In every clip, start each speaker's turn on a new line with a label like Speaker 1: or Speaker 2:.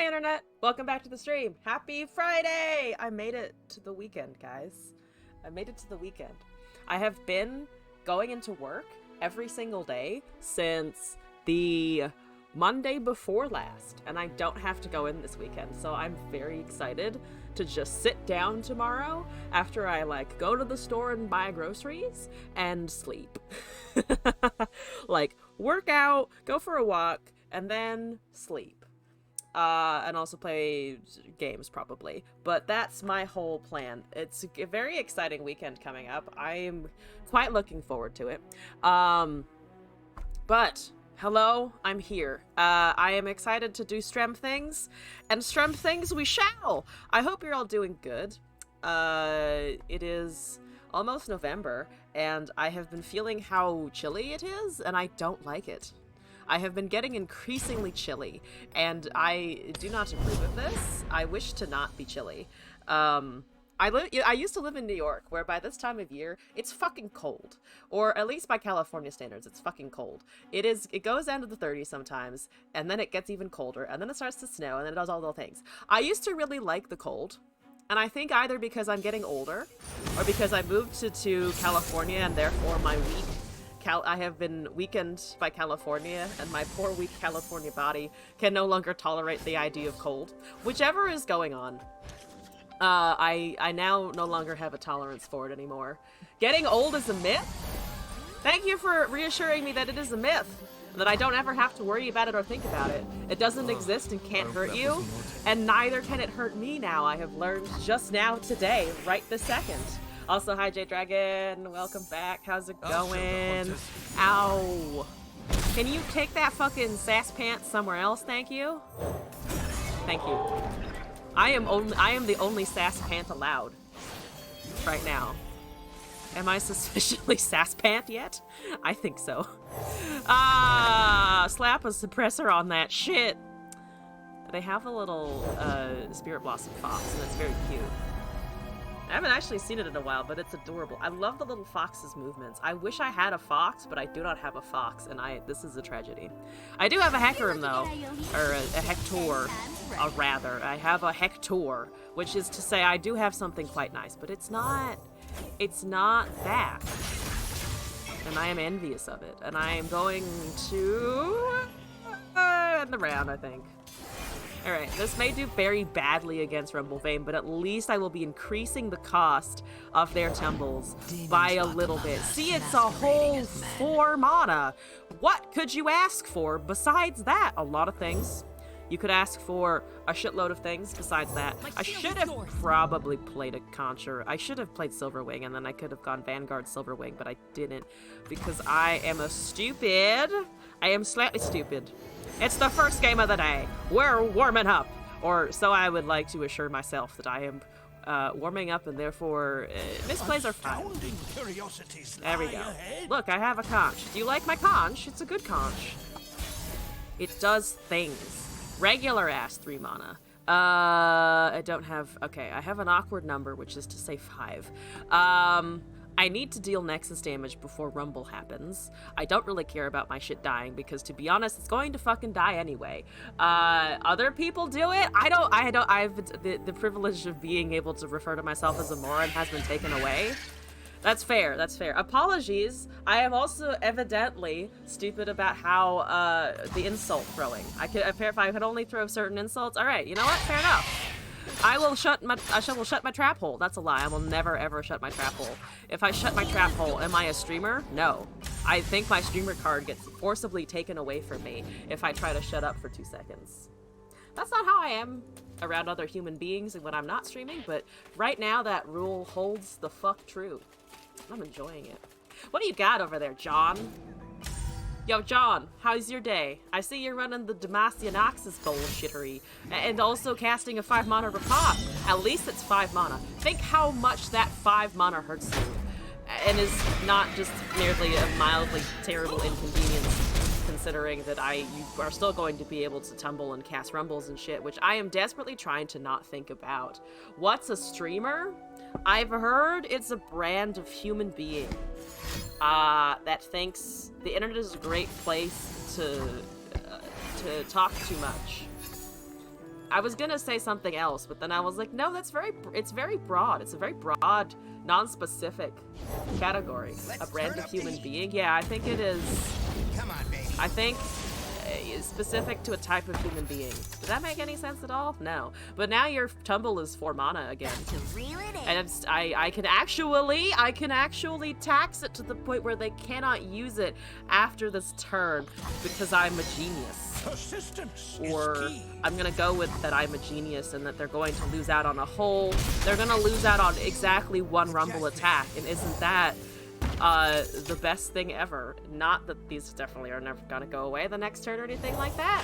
Speaker 1: Hi, Internet! Welcome back to the stream. Happy Friday! I made it to the weekend, guys. I made it to the weekend. I have been going into work every single day since the Monday before last, and I don't have to go in this weekend, so I'm very excited to just sit down tomorrow after I, like, go to the store and buy groceries and sleep. Like, work out, go for a walk, and then sleep. And also play games, probably. But that's my whole plan. It's a very exciting weekend coming up. I'm quite looking forward to it. But, hello, I'm here. I am excited to do Strem things, and Strem things we shall! I hope you're all doing good. It is almost November, and I have been feeling how chilly it is, and I don't like it. I have been getting increasingly chilly, and I do not approve of this. I wish to not be chilly. I used to live in New York, where by this time of year, it's fucking cold. Or at least by California standards, it's fucking cold. It goes down to the 30s sometimes, and then it gets even colder, and then it starts to snow, and then it does all the things. I used to really like the cold, and I think either because I'm getting older, or because I moved to California, and therefore I have been weakened by California, and my poor, weak California body can no longer tolerate the idea of cold. Whichever is going on, I now no longer have a tolerance for it anymore. Getting old is a myth? Thank you for reassuring me that it is a myth, that I don't ever have to worry about it or think about it. It doesn't exist and can't hurt you, and neither can it hurt me now. I have learned just now today, right this second. Also, hi J-Dragon, welcome back, how's it going? Ow. Can you take that fucking sass pants somewhere else, thank you? Thank you. I am the only sass pant allowed right now. Am I sufficiently sass pant yet? I think so. Slap a suppressor on that shit. They have a little Spirit Blossom fox, and it's very cute. I haven't actually seen it in a while, but it's adorable. I love the little fox's movements. I wish I had a fox, but I do not have a fox, and this is a tragedy. I do have a Hecarim, though. Or a Hector, rather. I have a Hector, which is to say I do have something quite nice, but it's not that. And I am envious of it. And I am going to end the round, I think. Alright, this may do very badly against Rumblevane, but at least I will be increasing the cost of their tumbles by a little bit. See, it's a whole 4 mana! What could you ask for besides that? A lot of things. You could ask for a shitload of things besides that. I should have probably played a Conjure. I should have played Silverwing, and then I could have gone Vanguard Silverwing, but I didn't, because I am a stupid. I am slightly stupid. It's the first game of the day. We're warming up. Or so I would like to assure myself that I am warming up, and therefore misplays are fine. There we go. Look, I have a conch. Do you like my conch? It's a good conch. It does things. Regular ass 3 mana. I don't have... Okay, I have an awkward number, which is to say 5. I need to deal Nexus damage before Rumble happens. I don't really care about my shit dying, because to be honest, it's going to fucking die anyway. Other people do it? The privilege of being able to refer to myself as a moron has been taken away. That's fair, that's fair. Apologies. I am also evidently stupid about how, the insult throwing. If I could only throw certain insults, alright, you know what? Fair enough. I will shut my trap hole. That's a lie. I will never ever shut my trap hole. If I shut my trap hole, am I a streamer? No. I think my streamer card gets forcibly taken away from me if I try to shut up for 2 seconds. That's not how I am around other human beings and when I'm not streaming, but right now that rule holds the fuck true. I'm enjoying it. What do you got over there, John? Yo, John, how's your day? I see you're running the Demacia Noxus bullshittery, and also casting a 5 mana Repop. At least it's 5 mana. Think how much that 5 mana hurts you, and is not just merely a mildly terrible inconvenience, considering that you are still going to be able to tumble and cast rumbles and shit, which I am desperately trying to not think about. What's a streamer? I've heard it's a brand of human being that thinks the internet is a great place to talk too much. I was gonna say something else, but then I was like, no, it's very broad. It's a very broad, non-specific category. A brand of human being. Yeah, I think it is.
Speaker 2: Come on, baby.
Speaker 1: I think it's specific to a type of human being. Does that make any sense at all? No. But now your tumble is 4 mana again. And I can actually tax it to the point where they cannot use it after this turn because I'm a genius.
Speaker 2: Persistence
Speaker 1: Or
Speaker 2: is key.
Speaker 1: I'm gonna go with that I'm a genius and that they're going to lose out on a whole. They're gonna lose out on exactly 1 rumble attack, and isn't that the best thing ever? Not that these definitely are never gonna go away the next turn or anything like that.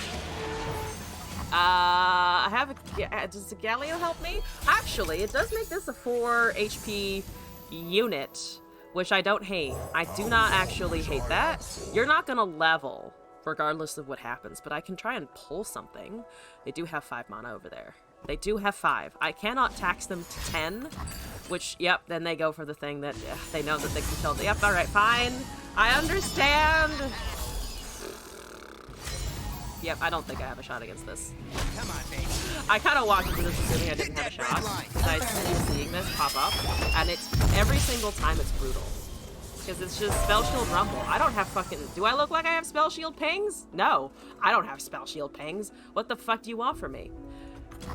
Speaker 1: I have a, does the Galileo help me? Actually, it does make this a 4 HP unit, which I don't hate. I do not actually hate that. You're not gonna level regardless of what happens, but I can try and pull something. They do have 5 mana over there. They do have 5. I cannot tax them to 10, which, yep, then they go for the thing that they know that they can kill. Yep, alright, fine. I understand. Yep, I don't think I have a shot against this.
Speaker 2: Come on, baby.
Speaker 1: I kind of walked into this assuming I didn't have a shot, because I keep seeing this pop up, and it's every single time it's brutal. Because it's just Spell Shield Rumble. I don't have fucking... Do I look like I have Spell Shield pings? No, I don't have Spell Shield pings. What the fuck do you want from me?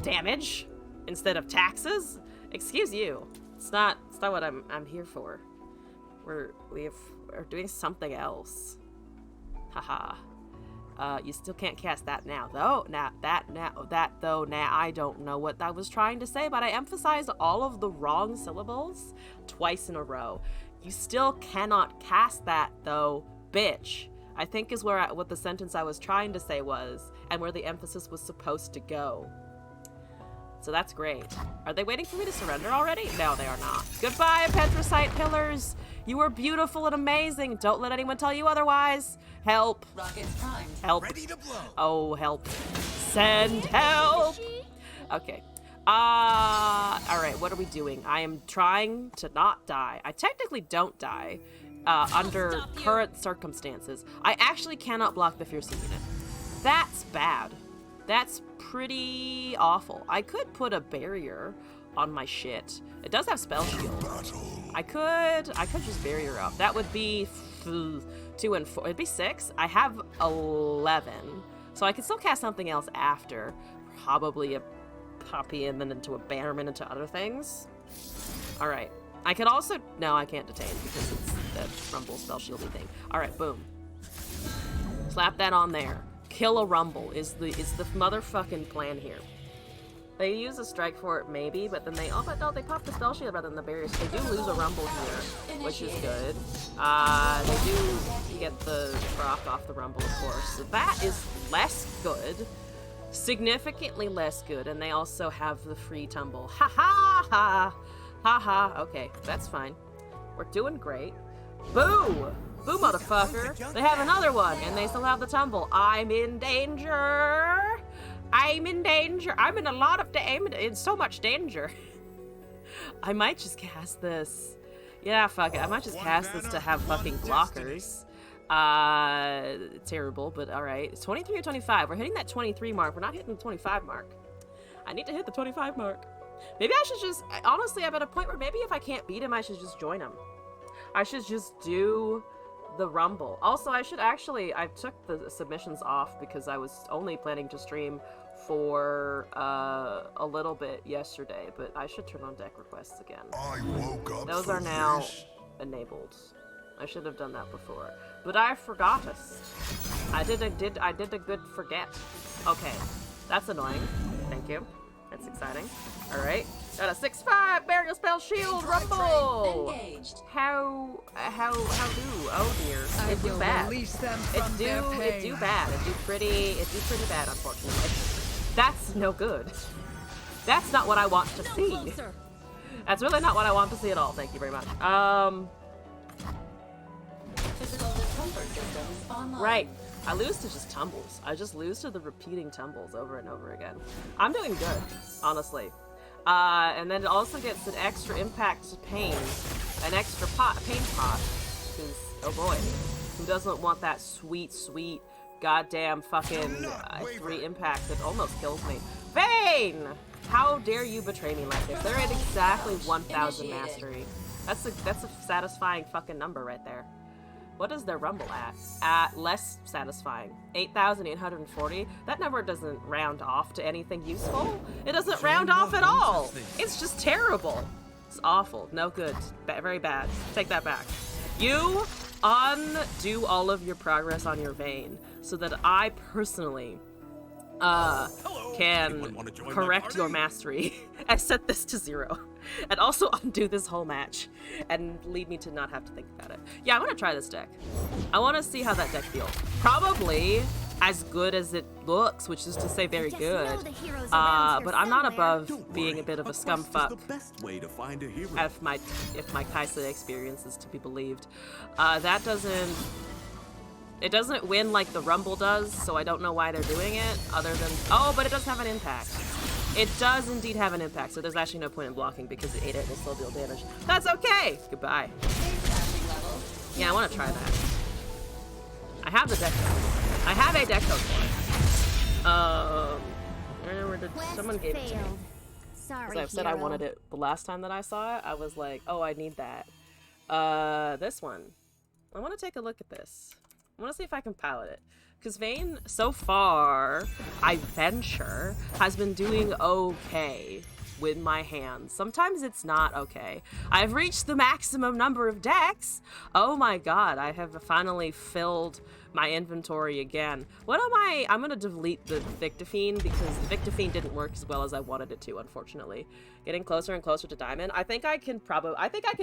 Speaker 1: Damage instead of taxes? Excuse you. It's not what I'm here for. We're doing something else. Haha. You still can't cast that now though. Now I don't know what I was trying to say, but I emphasized all of the wrong syllables twice in a row. You still cannot cast that though, bitch. I think is what the sentence I was trying to say was, and where the emphasis was supposed to go. So that's great. Are they waiting for me to surrender already? No, they are not. Goodbye, Pethrosite Pillars. You are beautiful and amazing. Don't let anyone tell you otherwise. Help.
Speaker 3: Rockets primed.
Speaker 1: Help.
Speaker 2: Ready to blow.
Speaker 1: Oh, help. Send help. Okay. Alright, what are we doing? I am trying to not die. I technically don't die under current circumstances. I actually cannot block the fearsome unit. That's bad. That's pretty awful. I could put a barrier on my shit. It does have spell shield. I could just barrier up. That would be 2 and 4. It'd be 6. I have 11. So I could still cast something else after. Probably a puppy and then into a bannerman into other things. Alright. I could also... No, I can't detain because it's that rumble spell shieldy thing. Alright, boom. Slap that on there. Kill a rumble is the motherfucking plan here. They use a strike for it maybe, but then they but no, they pop the spell shield rather than the barriers. They do lose a rumble here, which is good. They do get the proc off the rumble, of course. So that is less good. Significantly less good, and they also have the free tumble. Ha ha ha! Ha ha, okay, that's fine. We're doing great. Boo! Boo, motherfucker! They have another one, and they still have the tumble. I'm in danger! I'm in danger! I'm in a lot of in so much danger. I might just cast this. Yeah, fuck it. I might just cast this to have fucking blockers. Terrible, but alright. It's 23 or 25. We're hitting that 23 mark. We're not hitting the 25 mark. I need to hit the 25 mark. Maybe I should just... Honestly, I'm at a point where maybe if I can't beat him, I should just join him. I should just do the rumble. Also, I should actually... I took the submissions off because I was only planning to stream for a little bit yesterday, but I should turn on deck requests again.
Speaker 4: I woke up.
Speaker 1: Those are now enabled. I should have done that before, but I forgot us. I did a good forget. Okay, that's annoying. Thank you. That's exciting. All right, got a 6/5 burial spell shield rumble.
Speaker 3: Engaged.
Speaker 1: How do? Oh dear, it do bad. It do bad. It do pretty bad, unfortunately. That's no good. That's not what I want to see. That's really not what I want to see at all. Thank you very much.
Speaker 3: Physical discomfort systems online.
Speaker 1: Right. I lose to just tumbles. I just lose to the repeating tumbles over and over again. I'm doing good, honestly. And then it also gets an extra impact to pain. An extra pain pot. Because, oh boy, who doesn't want that sweet, sweet, goddamn fucking 3 impact that almost kills me. Vayne! How dare you betray me like this? They're at exactly 1,000 mastery. That's a satisfying fucking number right there. What is their rumble at? At less satisfying. 8,840? That number doesn't round off to anything useful. It doesn't round off at all. It's just terrible. It's awful. No good. Very bad. Take that back. You undo all of your progress on your Vayne so that I personally can correct your mastery and set this to 0. And also undo this whole match and lead me to not have to think about it. Yeah, I'm gonna try this deck. I want to see how that deck feels. Probably as good as it looks, which is to say very good. But I'm not above being a bit of a scumfuck if my Kaisa experience is to be believed. It doesn't win like the Rumble does, so I don't know why they're doing it, other than... Oh, but it does have an impact. It does indeed have an impact, so there's actually no point in blocking because the 8-8 will still deal damage. That's okay! Goodbye. Yeah, I want to try that. I have the deck code. I have a deck code for it. Someone gave it to me.
Speaker 4: Sorry,
Speaker 1: As I've said I wanted it the last time that I saw it, I was like, oh, I need that. This one. I want to take a look at this. I want to see if I can pilot it. Because Vayne, so far, I venture, has been doing okay with my hands. Sometimes it's not okay. I've reached the maximum number of decks. Oh my god, I have finally filled my inventory again. What am I? I'm gonna delete the Victophine because the Victophine didn't work as well as I wanted it to, unfortunately. Getting closer and closer to Diamond. I think I can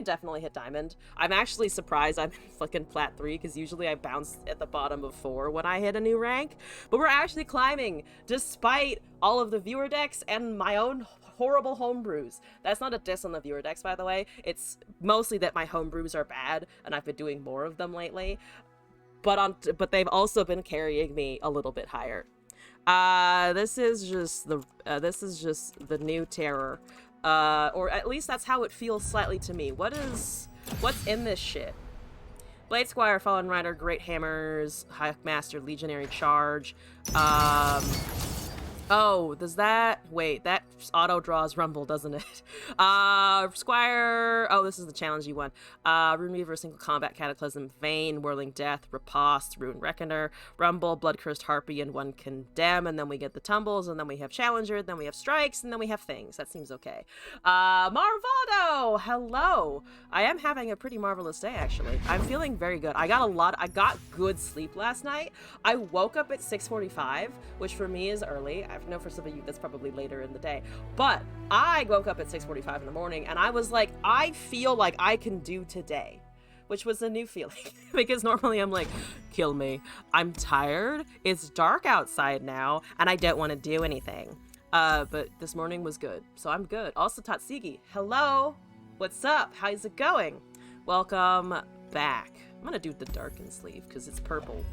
Speaker 1: definitely hit Diamond. I'm actually surprised I'm in fucking Plat 3 because usually I bounce at the bottom of 4 when I hit a new rank. But we're actually climbing despite all of the viewer decks and my own horrible homebrews. That's not a diss on the viewer decks, by the way. It's mostly that my homebrews are bad and I've been doing more of them lately. But they've also been carrying me a little bit higher. This is just the new terror. Or at least that's how it feels slightly to me. What's in this shit? Blade Squire, Fallen Rider, Great Hammers, High Master, Legionary Charge. Oh, does that... Wait, that auto-draws Rumble, doesn't it? Squire... Oh, this is the challenge you won. Rune Weaver, Single Combat, Cataclysm, Vayne, Whirling Death, Riposte, Rune Reckoner, Rumble, Blood-Cursed Harpy, and one Condemn, and then we get the Tumbles, and then we have Challenger, then we have Strikes, and then we have Things. That seems okay. Marvado! Hello! I am having a pretty marvelous day, actually. I'm feeling very good. I got good sleep last night. I woke up at 6:45, which for me is early. I know for some of you that's probably later in the day, but I woke up at 6:45 in the morning and I was like, I feel like I can do today, which was a new feeling because normally I'm like, kill me, I'm tired, it's dark outside now, and I don't want to do anything. But this morning was good, so I'm good. Also, Tatsigi, hello, what's up? How's it going? Welcome back. I'm gonna do the darkin sleeve because it's purple.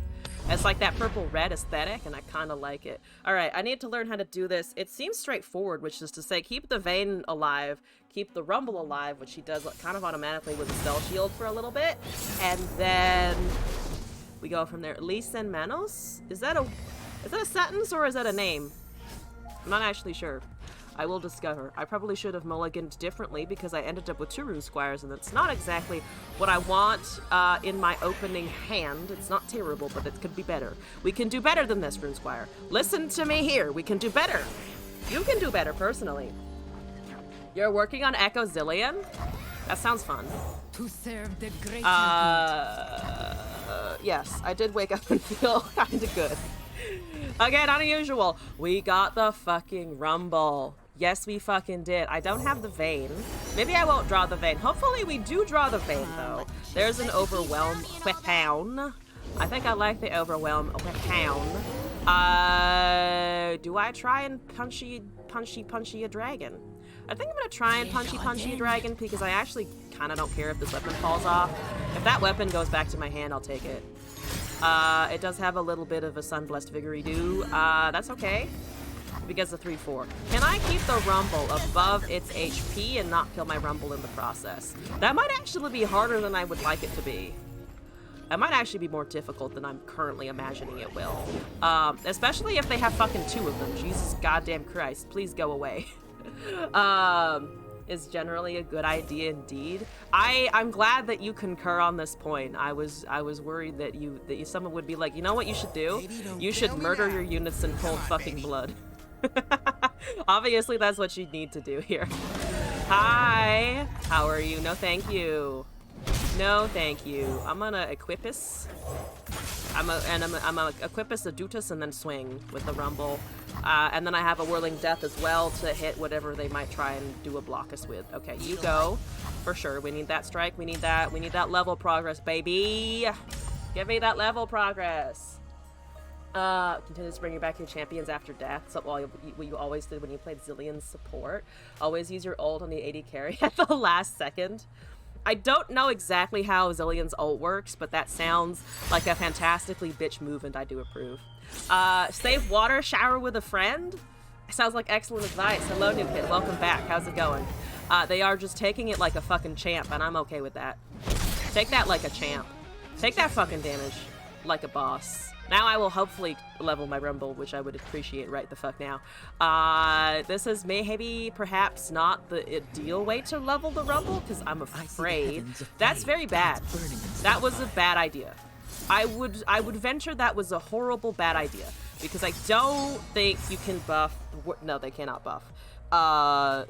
Speaker 1: It's like that purple-red aesthetic, and I kind of like it. Alright, I need to learn how to do this. It seems straightforward, which is to say, keep the Vayne alive, keep the Rumble alive, which he does kind of automatically with a Spell Shield for a little bit, and then we go from there. Lis and Manos? Is that a sentence, or is that a name? I'm not actually sure. I will discover. I probably should have mulliganed differently because I ended up with 2 Rune Squires, and it's not exactly what I want in my opening hand. It's not terrible, but it could be better. We can do better than this, Rune Squire. Listen to me here. We can do better. You can do better, personally. You're working on Echo Zillion? That sounds fun.
Speaker 4: To serve the great
Speaker 1: Yes, I did wake up and feel kind of good. Again, unusual. We got the fucking Rumble. Yes, we fucking did. I don't have the Vayne. Maybe I won't draw the Vayne. Hopefully we do draw the Vayne, though. There's an Overwhelm weapon. I think I like the Overwhelm weapon. Do I try and punchy a dragon? I think I'm gonna try and punchy a dragon because I actually kind of don't care if this weapon falls off. If that weapon goes back to my hand, I'll take it. It does have a little bit of a Sunblessed Vigor-do. That's okay. Because the 3-4. Can I keep the Rumble above its HP and not kill my Rumble in the process? That might actually be harder than I would like it to be. It might actually be more difficult than I'm currently imagining it will. Especially if they have fucking 2 of them. Jesus goddamn Christ, please go away. Is generally a good idea indeed. I'm glad that you concur on this point. I was worried that someone would be like, you know what you should do? You should murder your units in cold fucking blood. Obviously that's what you need to do here. Hi, how are you? No thank you. No thank you. I'm gonna equip us. I'm gonna equip us Adutus and then swing with the rumble. And then I have a whirling death as well to hit whatever they might try and do a block us with. Okay, you go. For sure. We need that strike. We need that. We need that level progress, baby. Give me that level progress. Continue to bring back your champions after death. So what you always did when you played Zillion's support. Always use your ult on the AD carry at the last second. I don't know exactly how Zillion's ult works, but that sounds like a fantastically bitch move, and I do approve. Save water, shower with a friend? Sounds like excellent advice. Hello, new kid. Welcome back. How's it going? They are just taking it like a fucking champ, and I'm okay with that. Take that like a champ. Take that fucking damage like a boss. Now I will hopefully level my rumble, which I would appreciate right the fuck now. This is maybe perhaps not the ideal way to level the rumble, because I'm afraid that's very bad. That was a bad idea. I would venture that was a horrible bad idea, because I don't think you can buff. No, they cannot buff.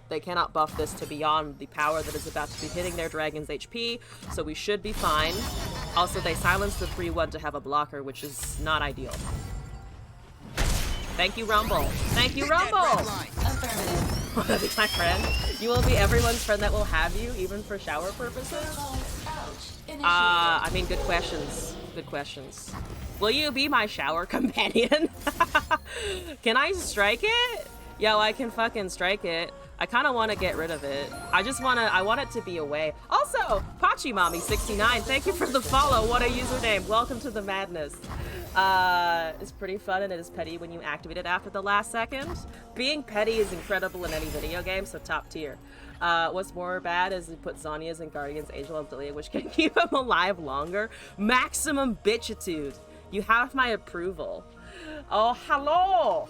Speaker 1: They cannot buff this to beyond the power that is about to be hitting their dragon's HP, so we should be fine. Also, they silenced the 3-1 to have a blocker, which is not ideal. Thank you, Rumble. Thank you, Rumble!
Speaker 3: Affirmative.
Speaker 1: Wanna be my friend? You will be everyone's friend that will have you, even for shower purposes? I mean, good questions. Good questions. Will you be my shower companion? Can I strike it? Yo, I can fucking strike it. I kind of want to get rid of it. I want it to be away. Also, Pachimami69, thank you for the follow. What a username. Welcome to the madness. It's pretty fun and it is petty when you activate it after the last second. Being petty is incredible in any video game, so top tier. What's more bad is you put Zhonya's and Guardian's Angel of Delia, which can keep him alive longer. Maximum bitchitude. You have my approval. Oh, hello!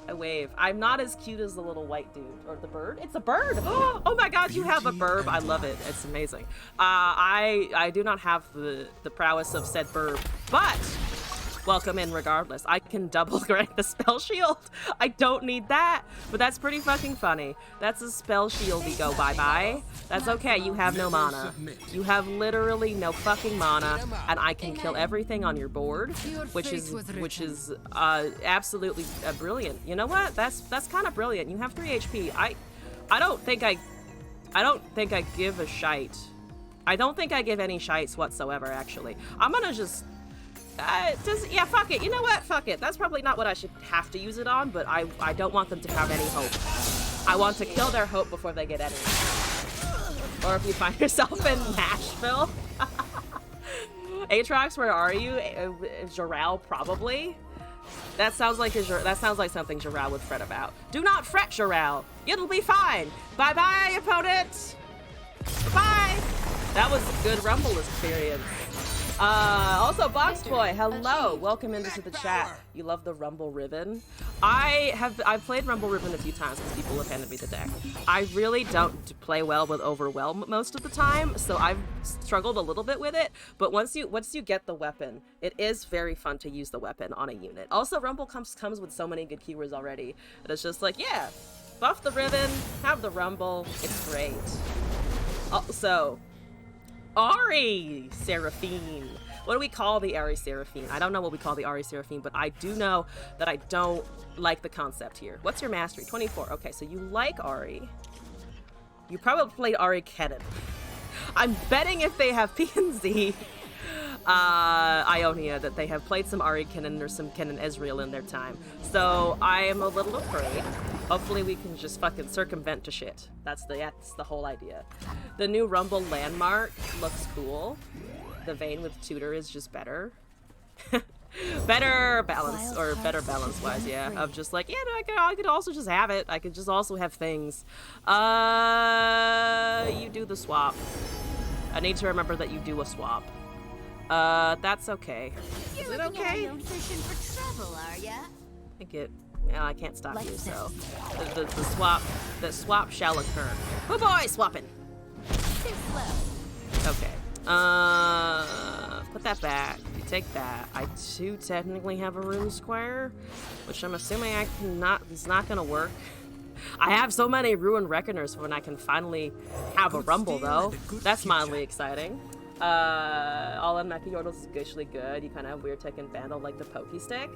Speaker 1: I wave. I'm not as cute as the little white dude. Or the bird. It's a bird! Oh my god, you have a burb. I love it. It's amazing. I do not have the prowess of said burb, but welcome in regardless. I can double grant the spell shield. I don't need that, but that's pretty fucking funny. That's a spell shield we go bye-bye. That's okay, you have no mana. You have literally no fucking mana, and I can kill everything on your board, which is absolutely brilliant. You know what? That's kind of brilliant. You have 3 HP. I don't think I give a shite. I don't think I give any shites whatsoever, actually. I'm gonna just yeah, fuck it. You know what? Fuck it. That's probably not what I should have to use it on, but I don't want them to have any hope. I want to kill their hope before they get any. Or if you find yourself in Nashville. Aatrox, where are you? Jarrell, probably. That sounds like something Jarrell would fret about. Do not fret, Jarrell. It'll be fine. Bye-bye, opponent. Bye. That was a good Rumble experience. Also, Box Boy, hello, welcome into the chat. You love the Rumble Ribbon. I've played Rumble Ribbon a few times because people have handed me the deck. I really don't play well with Overwhelm most of the time, so I've struggled a little bit with it. But once you get the weapon, it is very fun to use the weapon on a unit. Also, Rumble comes with so many good keywords already that it's just like, yeah, buff the Ribbon, have the Rumble, it's great. Also, Ari Seraphine. What do we call the Ari Seraphine? I don't know what we call the Ari Seraphine, but I do know that I don't like the concept here. What's your mastery? 24. Okay, so you like Ari. You probably played Ari Kennen. I'm betting if they have PNZ Ionia that they have played some Ari Kennen or some Kennen Ezreal in their time. So I am a little afraid. Hopefully we can just fucking circumvent to shit. That's the whole idea. The new Rumble landmark looks cool. The vein with Tutor is just better. better balance wise, yeah. Of just like, yeah, no, I could also just have it. I could just also have things. You do the swap. I need to remember that you do a swap. That's okay.
Speaker 3: You're
Speaker 1: Is it
Speaker 3: looking at
Speaker 1: okay?
Speaker 3: a young fishing for trouble, are ya?
Speaker 1: I get. Well, I can't stop
Speaker 3: Like
Speaker 1: you, so
Speaker 3: this.
Speaker 1: the swap shall occur. Oh boy, swapping.
Speaker 3: Too slow.
Speaker 1: Okay. Put that back. Take that. I do technically have a rune square, which I'm assuming I cannot. It's not gonna work. I have so many ruined reckoners when I can finally have a rumble, though. That's mildly exciting. All in Mecha Yordles is actually good. You kind of have weird tech and vandal like the Pokey Stick.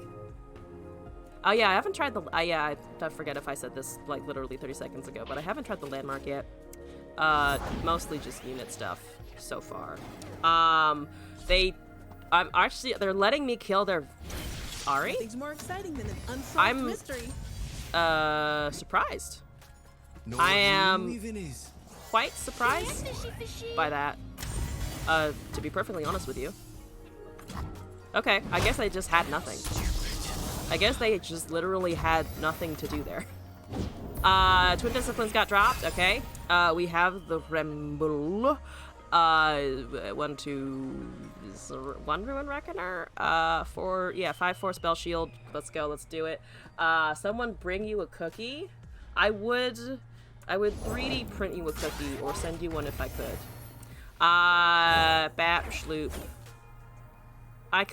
Speaker 1: Oh yeah, I haven't tried the. Yeah, I forget if I said this like literally 30 seconds ago, but I haven't tried the landmark yet. Mostly just unit stuff so far. They're letting me kill their Ari.
Speaker 5: Nothing's more exciting than an unsolved
Speaker 1: I'm-
Speaker 5: mystery.
Speaker 1: Surprised.
Speaker 2: No
Speaker 1: I
Speaker 2: one
Speaker 1: am
Speaker 2: even is.
Speaker 1: quite surprised
Speaker 3: Fishy, fishy.
Speaker 1: by that. To be perfectly honest with you. Okay, I guess they just had nothing. I guess they just literally had nothing to do there. Twin Disciplines got dropped, okay. We have the Remble. One Ruin Reckoner. 5/4 spell shield. Let's go, let's do it. Someone bring you a cookie. I would 3D print you a cookie or send you one if I could. Bat Schloop. I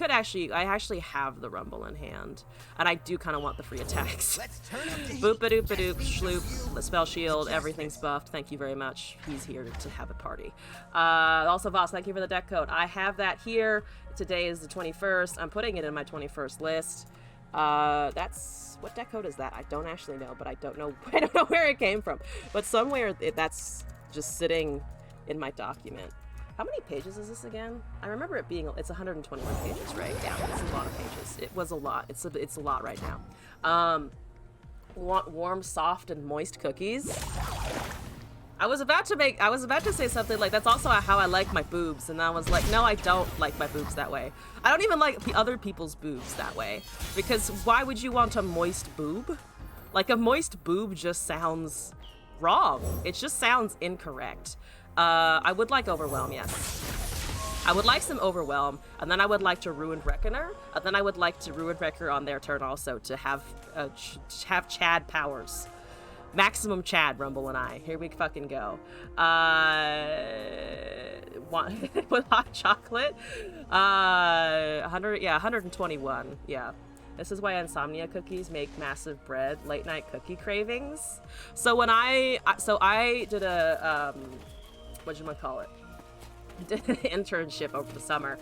Speaker 1: actually have the Rumble in hand, and I do kind of want the free attacks.
Speaker 2: Let's turn up the heat.
Speaker 1: Boop-a-doop-a-doop, Schloop, the spell shield, everything's buffed. Thank you very much. He's here to have a party. Also, Voss, thank you for the deck code. I have that here. Today is the 21st. I'm putting it in my 21st list. That's what deck code is that? I don't actually know, but I don't know where it came from. But somewhere that's just sitting in my document. How many pages is this again? I remember it being, it's 121 pages, right? Yeah, it's a lot of pages. It was a lot. It's a lot right now. Want warm, soft, and moist cookies? I was about to say something like, that's also how I like my boobs, and I was like, no, I don't like my boobs that way. I don't even like other people's boobs that way, because why would you want a moist boob? Like, a moist boob just sounds wrong. It just sounds incorrect. I would like Overwhelm, yes. I would like some Overwhelm, and then I would like to Ruined Reckoner, and then I would like to Ruined Reckoner on their turn also to have Chad powers. Maximum Chad, Rumble and I. Here we fucking go. With hot chocolate? 121, yeah. This is why insomnia cookies make massive bread, late night cookie cravings. So when I did a, whatchamacallit? Did an internship over the summer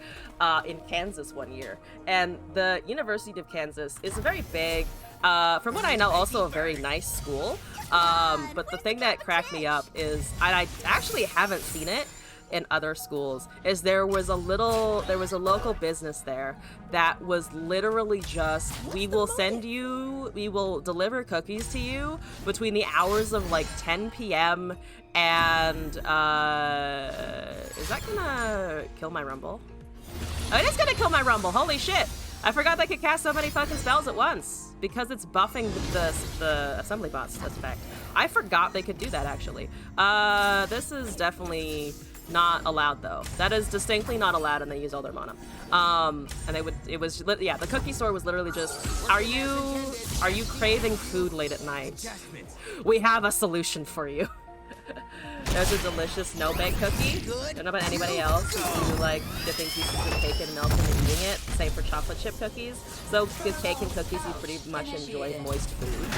Speaker 1: in Kansas one year, and the University of Kansas is a very big, from what I know, also a very nice school. But the thing that cracked me up is, and I actually haven't seen it in other schools, is there was a local business there that was literally just, we will deliver cookies to you between the hours of like 10 p.m. and, is that gonna kill my Rumble? Oh, it is gonna kill my Rumble, holy shit! I forgot they could cast so many fucking spells at once, because it's buffing the assembly bots effect. I forgot they could do that, actually. This is definitely not allowed, though. That is distinctly not allowed, and they use all their mana. And the cookie store was literally just, are you craving food late at night? We have a solution for you. There's a delicious no-bake cookie. Don't know about anybody else who like dipping pieces of cake in milk and then eating it. Same for chocolate chip cookies. So with cake and cookies, you pretty much enjoy moist food.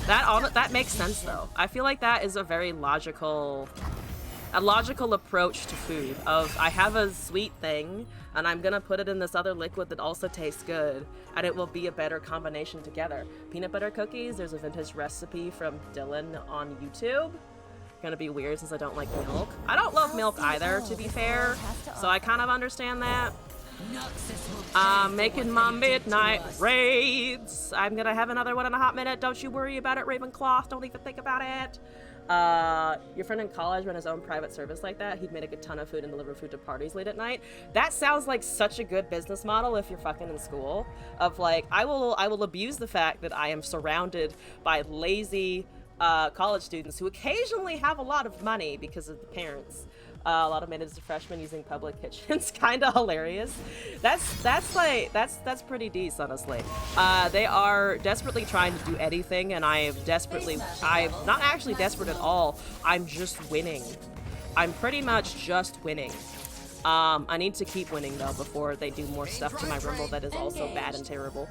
Speaker 1: That makes sense though. I feel like that is a very logical approach to food. Of, I have a sweet thing and I'm gonna put it in this other liquid that also tastes good, and it will be a better combination together. Peanut butter cookies, there's a vintage recipe from Dylan on YouTube. Gonna be weird since I don't like milk. I don't love milk either, to be fair, so I kind of understand that. I'm making my midnight raids. I'm gonna have another one in a hot minute. Don't you worry about it, Ravenclaw. Don't even think about it. Your friend in college ran his own private service like that. He'd make a ton of food and deliver food to parties late at night. That sounds like such a good business model if you're fucking in school. Of like, I will abuse the fact that I am surrounded by lazy, college students who occasionally have a lot of money because of the parents. A lot of minutes to freshmen using public kitchens, kind of hilarious. That's pretty decent, honestly. They are desperately trying to do anything, and I'm not actually desperate at all. I'm just winning. I'm pretty much just winning. I need to keep winning though before they do more stuff to my Rumble that is also bad and terrible.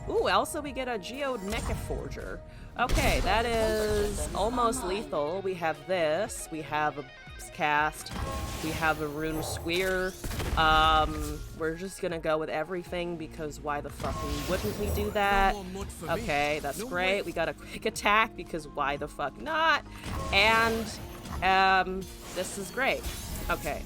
Speaker 1: Ooh, also we get a Geode Mecha Forger. Okay, that is almost lethal. We have this. We have a cast. We have a Rune Squeer. We're just gonna go with everything because why the fuck wouldn't we do that? Okay, that's great. We got a quick attack because why the fuck not? And this is great. Okay.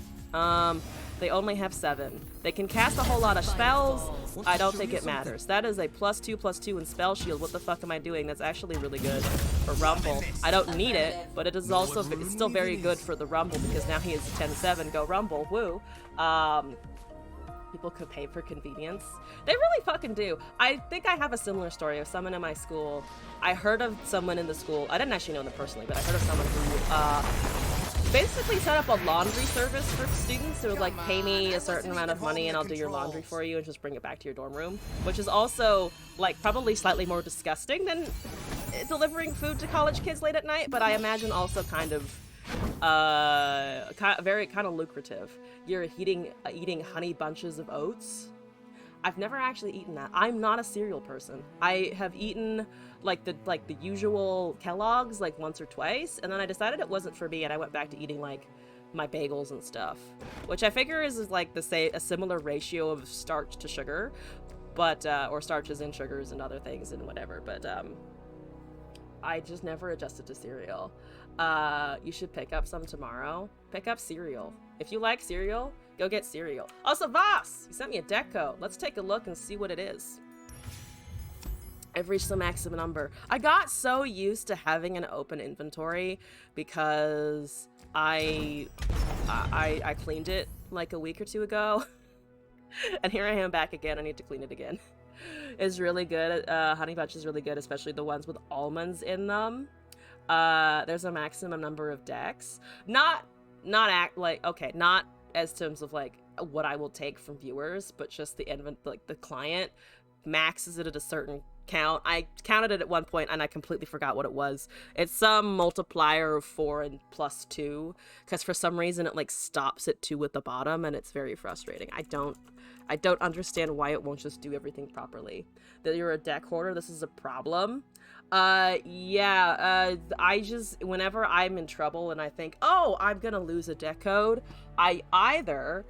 Speaker 1: They only have 7. They can cast a whole lot of spells. I don't think it matters. That is a +2/+2 in spell shield. What the fuck am I doing? That's actually really good for Rumble. I don't need it, but it is also, it's still very good for the Rumble because now he is a 10-7. Go Rumble, woo. People could pay for convenience. They really fucking do. I think I have a similar story of someone in my school. I heard of someone in the school. I didn't actually know them personally, but I heard of someone who, basically set up a laundry service for students. They would like pay me a certain amount of money and I'll do your laundry for you and just bring it back to your dorm room, which is also like probably slightly more disgusting than delivering food to college kids late at night, but I imagine also kind of very lucrative. You're eating honey bunches of oats. I've never actually eaten that. I'm not a cereal person. I have eaten like the usual Kellogg's like once or twice, and then I decided it wasn't for me, and I went back to eating like my bagels and stuff, which I figure is like a similar ratio of starch to sugar, but or starches and sugars and other things and whatever. But I just never adjusted to cereal. You should pick up some tomorrow. Pick up cereal. If you like cereal, go get cereal. Also, Voss, you sent me a deco. Let's take a look and see what it is. I've reached the maximum number. I got so used to having an open inventory because I cleaned it like a week or 2 ago. And here I am back again. I need to clean it again. It's really good. Honey Bunch is really good, especially the ones with almonds in them. There's a maximum number of decks. Not as terms of like what I will take from viewers, but just the client maxes it at a certain count. I counted it at one point and I completely forgot what it was. It's some multiplier of 4 and +2, because for some reason it like stops at 2 at the bottom, and it's very frustrating. I don't understand why it won't just do everything properly. That you're a deck hoarder, this is a problem. I just, whenever I'm in trouble and I think, oh, I'm gonna lose a deck code, I either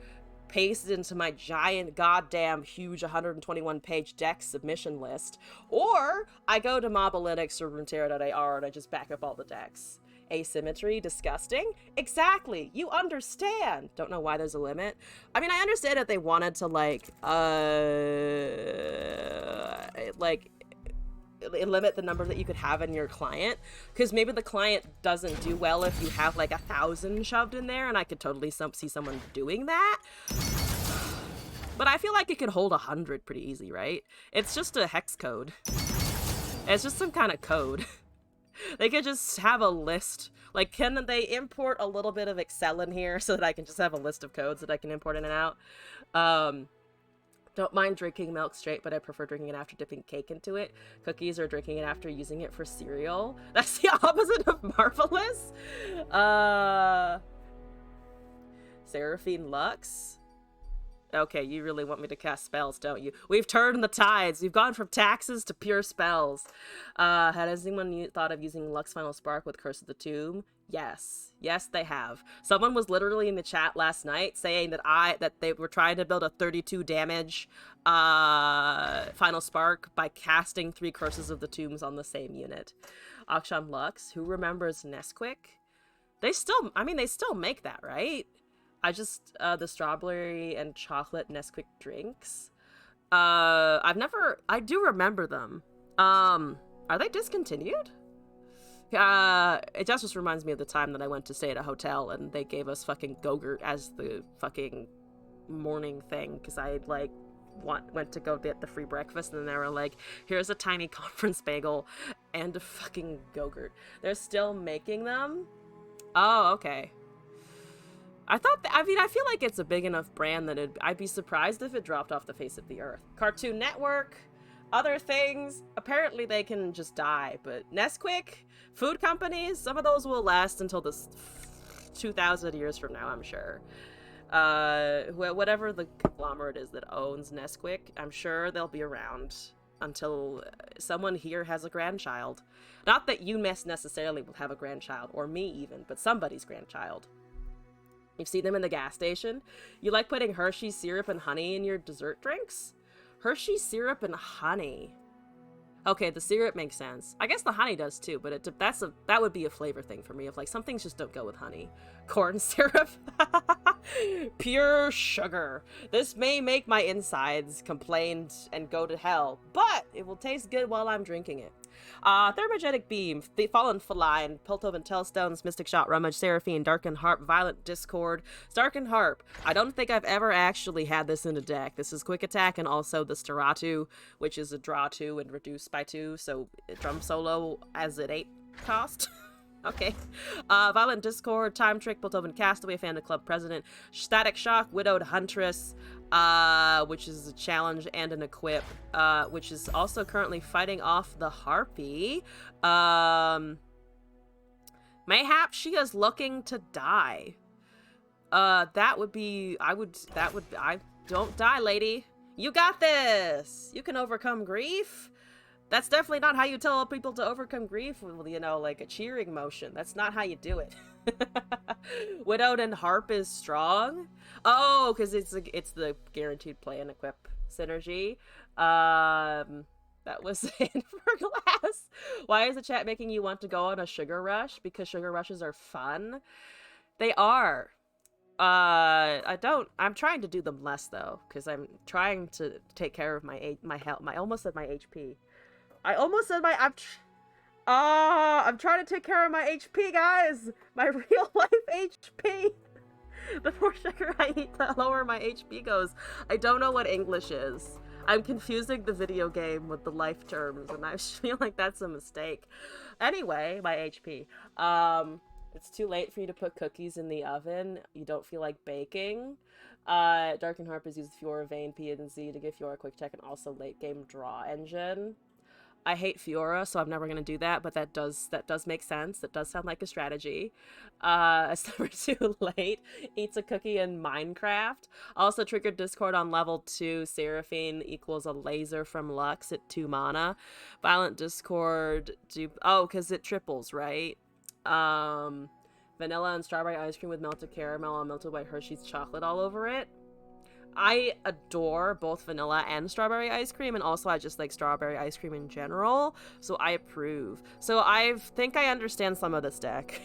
Speaker 1: paste it into my giant goddamn huge 121 page deck submission list, or I go to Mobalytics or Runeterra.ar and I just back up all the decks. Asymmetry, disgusting? Exactly, you understand. Don't know why there's a limit. I mean, I understand that they wanted to limit the number that you could have in your client, because maybe the client doesn't do well if you have like 1,000 shoved in there, and I could totally see someone doing that. But I feel like it could hold 100 pretty easy, right? It's just a hex code. It's just some kind of code. They could just have a list. Like, can they import a little bit of Excel in here so that I can just have a list of codes that I can import in and out? Don't mind drinking milk straight, but I prefer drinking it after dipping cake into it. Cookies or drinking it after using it for cereal. That's the opposite of marvelous. Seraphine Lux. Okay, you really want me to cast spells, don't you? We've turned the tides. We've gone from taxes to pure spells. Has anyone thought of using Lux Final Spark with Curse of the Tomb? Yes. Yes, they have. Someone was literally in the chat last night saying that they were trying to build a 32 damage Final Spark by casting 3 Curses of the Tombs on the same unit. Akshan Lux, who remembers Nesquik? They still make that, right? I just, the strawberry and chocolate Nesquik drinks. I do remember them. Are they discontinued? It just reminds me of the time that I went to stay at a hotel and they gave us fucking Go-Gurt as the fucking morning thing, because I had like went to go get the free breakfast, and then they were like, here's a tiny conference bagel and a fucking Go-Gurt. They're still making them? Oh, okay. I feel like it's a big enough brand that I'd be surprised if it dropped off the face of the earth. Cartoon Network, other things, apparently they can just die, but Nesquik, food companies, some of those will last until this 2,000 years from now, I'm sure. Whatever the conglomerate is that owns Nesquik, I'm sure they'll be around until someone here has a grandchild. Not that you necessarily will have a grandchild, or me even, but somebody's grandchild. You've seen them in the gas station. You like putting Hershey's syrup and honey in your dessert drinks? Hershey's syrup and honey. Okay, the syrup makes sense. I guess the honey does too, but that would be a flavor thing for me. Of like, some things just don't go with honey. Corn syrup. Pure sugar. This may make my insides complain and go to hell, but it will taste good while I'm drinking it. Thermogenic Beam, The Fallen Feline, Piltovan Tellstones, Mystic Shot, Rummage, Seraphine, Darkin Harp, Violent Discord, Darkin Harp. I don't think I've ever actually had this in a deck. This is Quick Attack and also the Staratu, which is a draw 2 and reduced by 2, so drum solo as an 8 cost. Okay. Violent Discord, Time Trick, Piltovan Castaway, Fandom Club President, Static Shock, Widowed Huntress, which is a challenge and an equip, which is also currently fighting off the Harpy. Mayhap she is looking to die. Don't die, lady. You got this! You can overcome grief. That's definitely not how you tell people to overcome grief with, you know, like a cheering motion. That's not how you do it. Widowed and Harp is strong. Oh, because it's the guaranteed play and equip synergy. That was in for glass. Why is the chat making you want to go on a sugar rush? Because sugar rushes are fun. They are. I'm trying to do them less though, because I'm trying to take care of my health. I almost said my HP. I'm trying to take care of my HP, guys! My real life HP! The more sugar I eat, the lower my HP goes. I don't know what English is. I'm confusing the video game with the life terms, and I feel like that's a mistake. Anyway, my HP. It's too late for you to put cookies in the oven. You don't feel like baking. Darkin Harp has used Fiora, Vayne, P, and Z to give Fiora a quick check and also late game draw engine. I hate Fiora, so I'm never going to do that, but that does make sense. That does sound like a strategy. It's never too late. Eats a cookie in Minecraft. Also triggered Discord on level 2. Seraphine equals a laser from Lux at 2 mana. Violent Discord. Because it triples, right? Vanilla and strawberry ice cream with melted caramel and melted white Hershey's chocolate all over it. I adore both vanilla and strawberry ice cream, and also I just like strawberry ice cream in general, so I approve. So I think I understand some of this deck.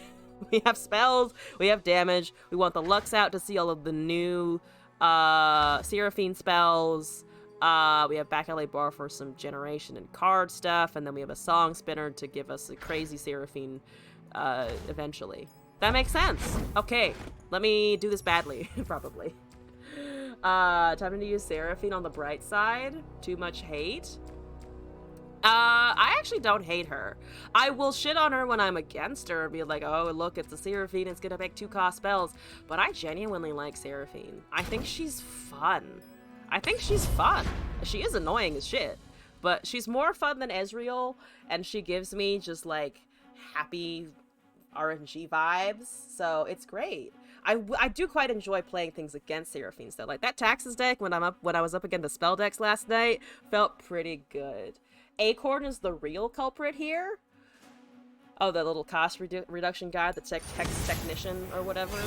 Speaker 1: We have spells, we have damage, we want the Lux out to see all of the new Seraphine spells, we have Back Alley Bar for some generation and card stuff, and then we have a Song Spinner to give us a crazy Seraphine eventually. That makes sense. Okay, let me do this badly, probably. Time to use Seraphine on the bright side. Too much hate. I actually don't hate her. I will shit on her when I'm against her and be like, oh, look, it's a Seraphine, it's gonna make 2-cost spells. But I genuinely like Seraphine. I think she's fun. She is annoying as shit, but she's more fun than Ezreal, and she gives me just, like, happy RNG vibes, so it's great. I do quite enjoy playing things against Seraphines though. Like that Taxes deck when I was up against the spell decks last night felt pretty good. Acorn is the real culprit here. Oh, the little cost reduction guy, the text technician or whatever.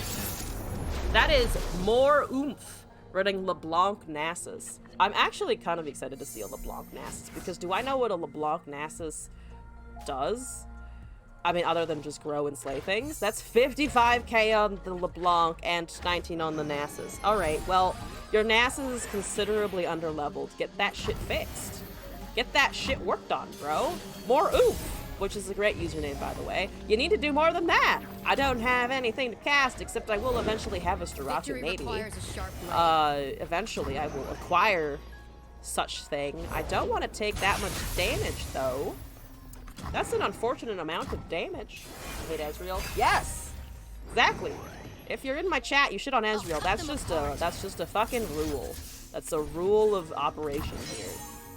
Speaker 1: That is more oomph running LeBlanc Nasus. I'm actually kind of excited to see a LeBlanc Nasus because do I know what a LeBlanc Nasus does? I mean, other than just grow and slay things. That's 55k on the LeBlanc and 19 on the Nasus. Alright, well, your Nasus is considerably underleveled. Get that shit fixed. Get that shit worked on, bro. More oof, which is a great username, by the way. You need to do more than that. I don't have anything to cast, except I will eventually have a Staratu, maybe.
Speaker 4: Requires a sharp blade.
Speaker 1: Eventually I will acquire such thing. I don't want to take that much damage, though. That's an unfortunate amount of damage. Hate Ezreal. Yes! Exactly. If you're in my chat, you shit on Ezreal. That's just a fucking rule. That's a rule of operation here.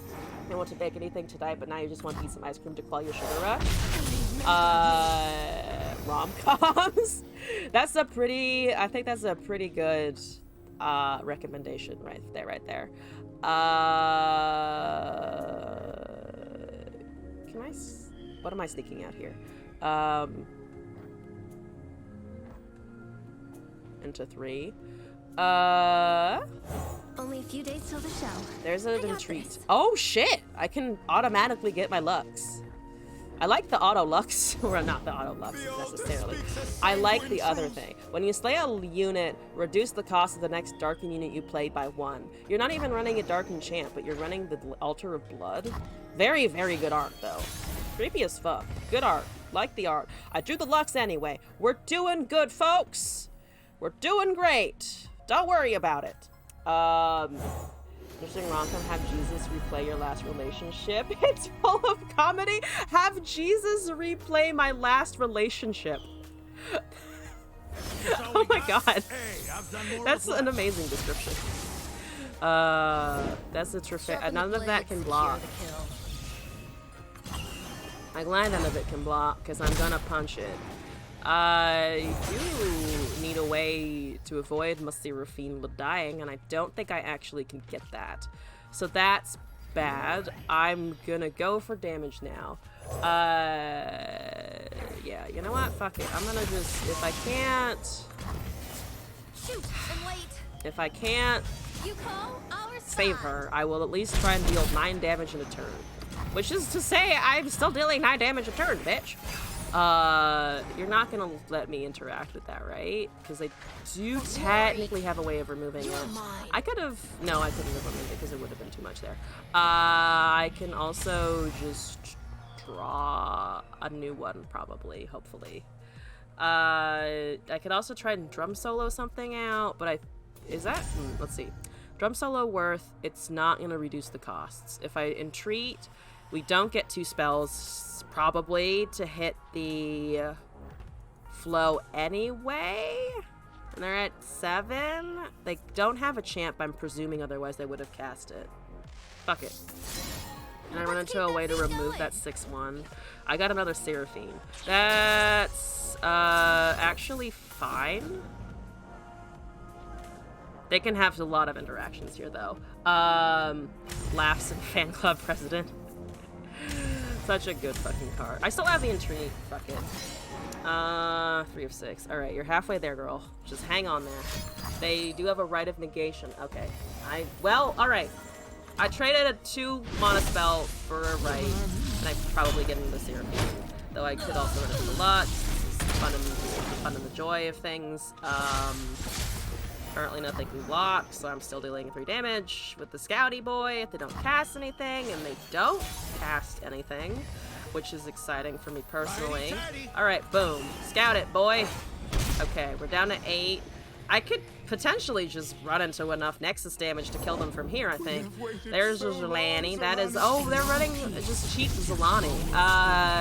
Speaker 1: I didn't want to bake anything tonight, but now you just want to eat some ice cream to quell your sugar rush. Rom-coms. That's a pretty, I think that's a pretty good recommendation right there. What am I sneaking out here? Into 3.
Speaker 3: Only a few days till the show.
Speaker 1: There's an
Speaker 3: I got
Speaker 1: retreat.
Speaker 3: this.
Speaker 1: Oh shit! I can automatically get my Lux. I like the auto Lux, or not the auto Lux necessarily. I like the other thing. When you slay a unit, reduce the cost of the next Darkin unit you played by 1. You're not even running a Darkin champ, but you're running the Altar of Blood. Very, very good art though. Creepy as fuck. Good art. Like the art. I drew the Lux anyway. We're doing good, folks. We're doing great. Don't worry about it. Interesting rom-com. Have Jesus replay your last relationship. It's full of comedy. Have Jesus replay my last relationship. Oh my god.
Speaker 2: Hey, I've done more
Speaker 1: That's
Speaker 2: with
Speaker 1: an
Speaker 2: less.
Speaker 1: amazing description. That's a terrific. None of that can block. I'm glad none of it can block, because I'm gonna punch it. I do need a way to avoid Masirafine dying, and I don't think I actually can get that. So that's bad. I'm gonna go for damage now. Yeah, you know what? Fuck it. I'm gonna just, if I can't
Speaker 3: You call our
Speaker 1: save her, I will at least try and deal 9 damage in a turn. Which is to say, I'm still dealing 9 damage a turn, bitch. You're not gonna let me interact with that, right? Because they do technically have a way of removing it. I could have, no, I couldn't have removed it because it would have been too much there. I can also just draw a new one, probably, hopefully. I could also try and drum solo something out, but let's see. Drum solo worth, it's not gonna reduce the costs. If I entreat, we don't get 2 spells, probably, to hit the flow anyway. And they're at 7. They don't have a champ, I'm presuming, otherwise they would have cast it. Fuck it. And I run into a way to remove that 6-1. I got another Seraphine. That's actually fine. They can have a lot of interactions here, though. Laughs and fan club president. Such a good fucking card. I still have the intrigue. Fuck it. 3 of 6. Alright, you're halfway there, girl. Just hang on there. They do have a Rite of Negation. Okay. Well, alright. I traded a 2 mana spell for a Rite, and I'm probably getting the Seraphine. Though I could also run it for the Lux. This is fun and the joy of things. Currently nothing can block, so I'm still dealing 3 damage with the Scouty boy if they don't cast anything, and they don't cast anything, which is exciting for me personally. Alright, boom. Scout it, boy. Okay, we're down to 8. I could potentially just run into enough Nexus damage to kill them from here, I think. There's Zolani. That is... Oh, they're running just cheap Zolani.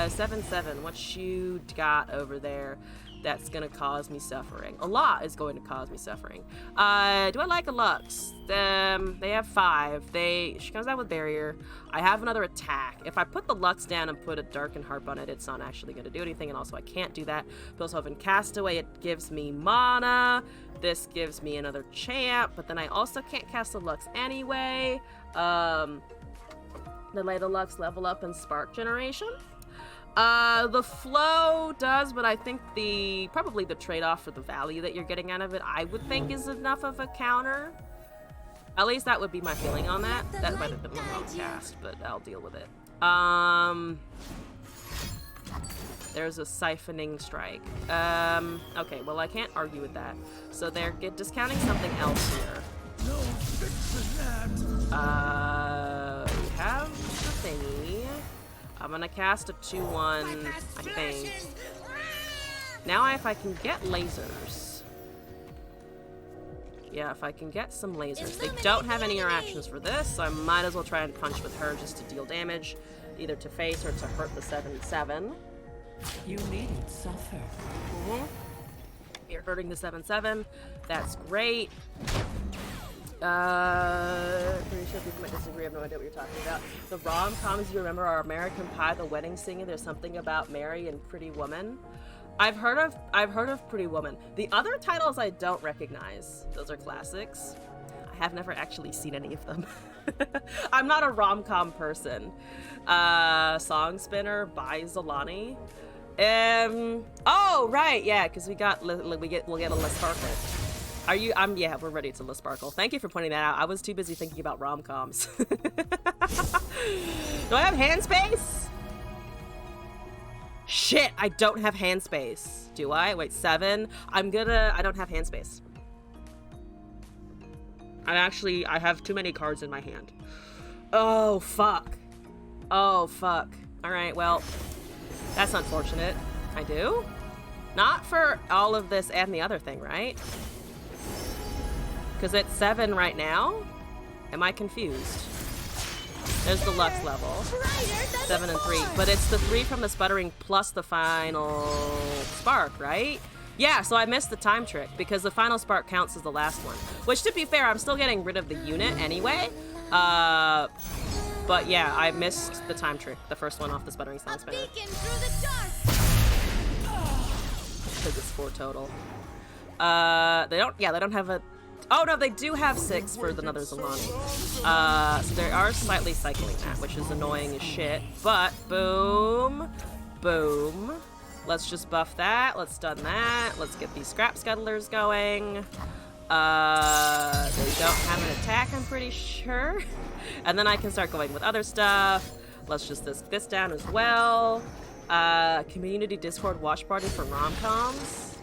Speaker 1: 7-7. What you got over there? That's gonna cause me suffering. A lot is going to cause me suffering. Do I like a Lux? They have 5. She comes out with barrier. I have another attack. If I put the Lux down and put a Darkin Harp on it, it's not actually gonna do anything, and also I can't do that. Pilshoven Castaway, it gives me mana. This gives me another champ, but then I also can't cast the Lux anyway. Delay the Lux, level up, and spark generation. The flow does, but I think probably the trade-off for the value that you're getting out of it, I would think is enough of a counter. At least that would be my feeling on that. That might have been the wrong cast, but I'll deal with it. There's a Siphoning Strike. Okay, well I can't argue with that. So they're discounting something else here.
Speaker 2: No fixing that.
Speaker 1: We have the thingy. I'm gonna cast a 2-1, I think. Now if I can get lasers. Yeah, if I can get some lasers. They don't have any interactions for this, so I might as well try and punch with her just to deal damage, either to face or to hurt the 7-7.
Speaker 4: You needn't suffer.
Speaker 1: You're hurting the 7-7. That's great. Pretty sure people might disagree. I have no idea what you're talking about. The rom-coms you remember are American Pie, The Wedding Singer, There's Something About Mary, and Pretty Woman. I've heard of Pretty Woman. The other titles I don't recognize. Those are classics. I have never actually seen any of them. I'm not a rom-com person. Song Spinner by Zolani. Oh right, yeah, because we'll get a less sparkle. Are you? Yeah, we're ready to less sparkle. Thank you for pointing that out. I was too busy thinking about rom-coms. Do I have hand space? Shit, I don't have hand space. Do I? Wait, 7. I don't have hand space. I have too many cards in my hand. Oh, fuck. Oh, fuck. Alright, well, that's unfortunate. I do? Not for all of this and the other thing, right? Because it's 7 right now? Am I confused? There's the Lux level. 7 and 3. But it's the 3 from the sputtering plus the final spark, right? Yeah, so I missed the time trick because the final spark counts as the last one. Which, to be fair, I'm still getting rid of the unit anyway. But yeah, I missed the time trick. The first one off the sputtering sound spinner. Because it's 4 total. They don't have a... Oh no, they do have 6 for another Zolani. So they are slightly cycling that, which is annoying as shit. But boom, boom. Let's just buff that. Let's stun that. Let's get these scrap scuttlers going. They don't have an attack, I'm pretty sure. And then I can start going with other stuff. Let's just this down as well. Community Discord watch party for rom-coms.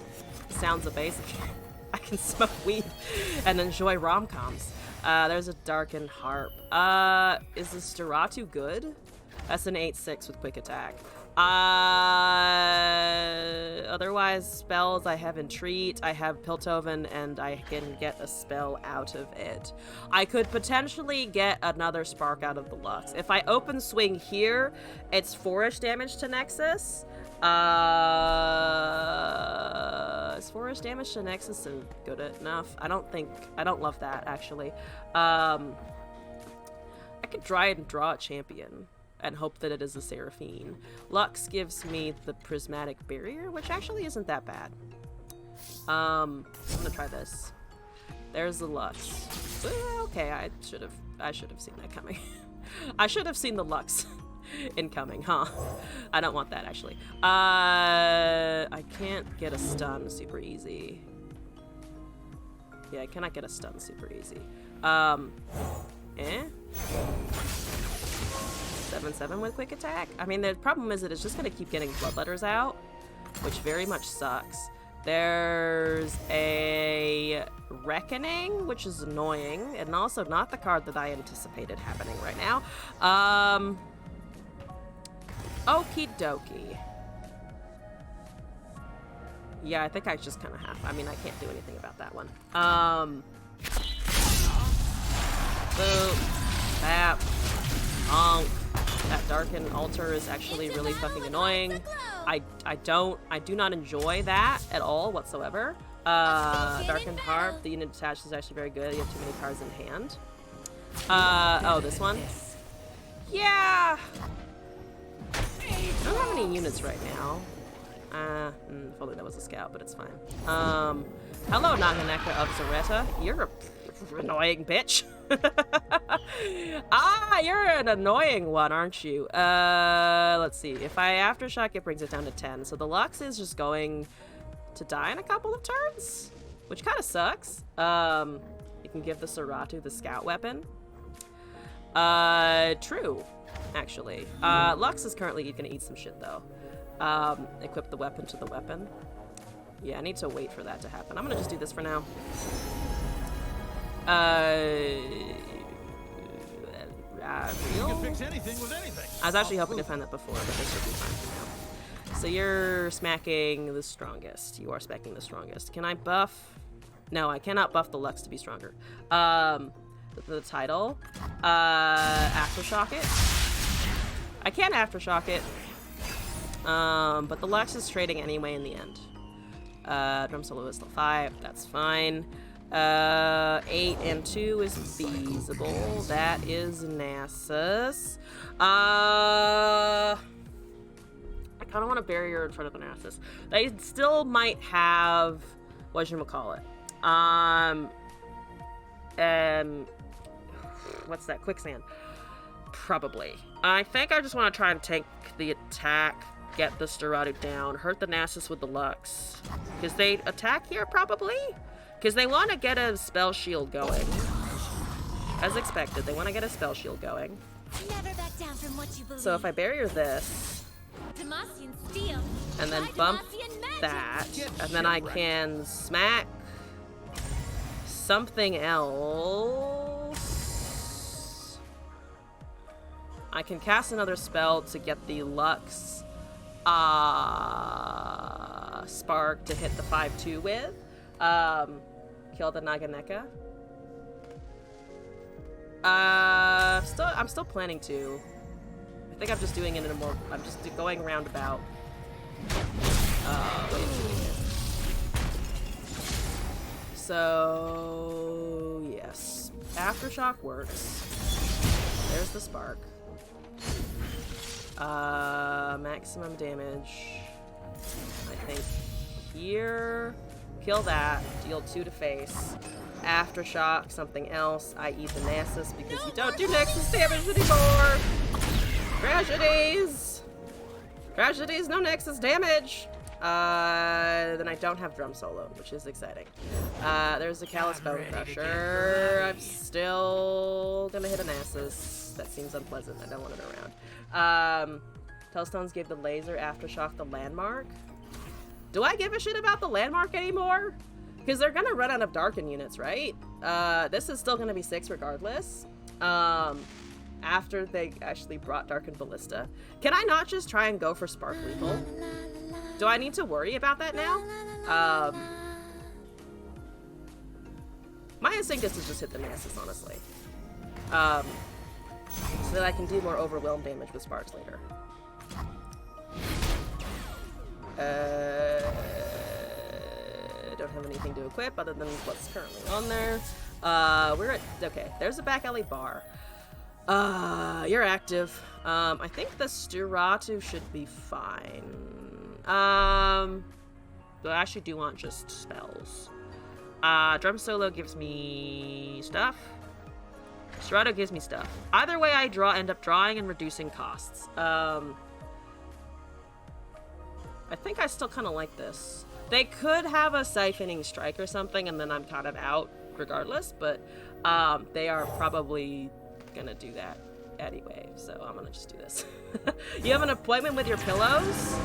Speaker 1: Sounds amazing. I can smoke weed and enjoy rom-coms. There's a darkin harp. Is the Steratu good? That's an 8/6 with quick attack. Otherwise, spells, I have Entreat, I have Piltover, and I can get a spell out of it. I could potentially get another spark out of the Lux. If I open swing here, it's 4-ish damage to Nexus. Is 4-ish damage to Nexus good enough? I don't love that, actually. I could try and draw a champion and hope that it is a Seraphine. Lux gives me the Prismatic Barrier, which actually isn't that bad. I'm gonna try this. There's the Lux. Okay, I should have seen that coming. I should have seen the Lux incoming, huh? I don't want that, actually. I can't get a stun super easy. Yeah, I cannot get a stun super easy. 7/7 with quick attack. I mean, the problem is that it's just gonna keep getting bloodletters out, which very much sucks. There's a Reckoning, which is annoying, and also not the card that I anticipated happening right now. Okie dokie. Yeah, I think I just kind of have. I mean, I can't do anything about that one. Boop. Bap. Bonk. That Darkin altar is actually really fucking annoying. I do not enjoy that at all whatsoever. Darkin Harp, the unit attached is actually very good. You have too many cards in hand. Oh, this one? Yeah! I don't have any units right now. If only that was a scout, but it's fine. Hello, Naganeka of Zareta. You're a annoying bitch. You're an annoying one, aren't you? Let's see. If I Aftershock, it brings it down to 10. So the Lux is just going to die in a couple of turns, which kind of sucks. You can give the Steratu the scout weapon. True, actually. Lux is currently gonna eat some shit, though. Equip the weapon to the weapon. Yeah, I need to wait for that to happen. I'm gonna just do this for now.
Speaker 2: You can fix anything with anything.
Speaker 1: I was actually hoping to find that before, but this should be fine for now. So you're smacking the strongest. You are smacking the strongest. Can I buff No, I cannot buff the Lux to be stronger. The title. Aftershock it. I can aftershock it. But the Lux is trading anyway in the end. Drum solo is still 5. That's fine. 8 and 2 is feasible. That is Nasus. I kind of want to bury her in front of the Nasus. They still might have whatchamacallit. What's that? Quicksand. Probably. I think I just want to try and tank the attack, get the Steratu down, hurt the Nasus with the Lux. Because they attack here, probably? Because they want to get a spell shield going. As expected, they want to get a spell shield going.
Speaker 3: Never back down from what you believe.
Speaker 1: So if I barrier this,
Speaker 3: Demacian steel.
Speaker 1: and then
Speaker 3: Try
Speaker 1: bump
Speaker 3: Demacian magic.
Speaker 1: that, and then I can smack something else. I can cast another spell to get the Lux Spark to hit the 5-2 with. Kill the Naganeka. I'm still planning to. I think I'm just doing it in a more. I'm just going roundabout. Way of doing it. So yes, Aftershock works. There's the spark. Maximum damage. I think here. Kill that. Deal 2 to face. Aftershock, something else, i.e. the Nasus, because you don't do Nexus damage anymore! Tragedies! Tragedies, no Nexus damage! Then I don't have Drum Solo, which is exciting. There's a Callous Bone Crusher. I'm still gonna hit a Nasus. That seems unpleasant. I don't want it around. Telstones gave the laser Aftershock the landmark. Do I give a shit about the landmark anymore? Because they're gonna run out of Darkin units, right? This is still gonna be 6 regardless. After they actually brought Darkin Ballista. Can I not just try and go for Spark Lethal? Do I need to worry about that now? My instinct is to just hit the Nasus, honestly. So that I can do more overwhelm damage with Sparks later. Don't have anything to equip other than what's currently on there. We're at, okay, there's a back alley bar. You're active. I think the Steratu should be fine. But I actually do want just spells. Drum Solo gives me stuff. Steratu gives me stuff. Either way I end up drawing and reducing costs. I think I still kind of like this. They could have a Siphoning Strike or something, and then I'm kind of out regardless, but they are probably gonna do that anyway, so I'm gonna just do this. You have an appointment with your pillows?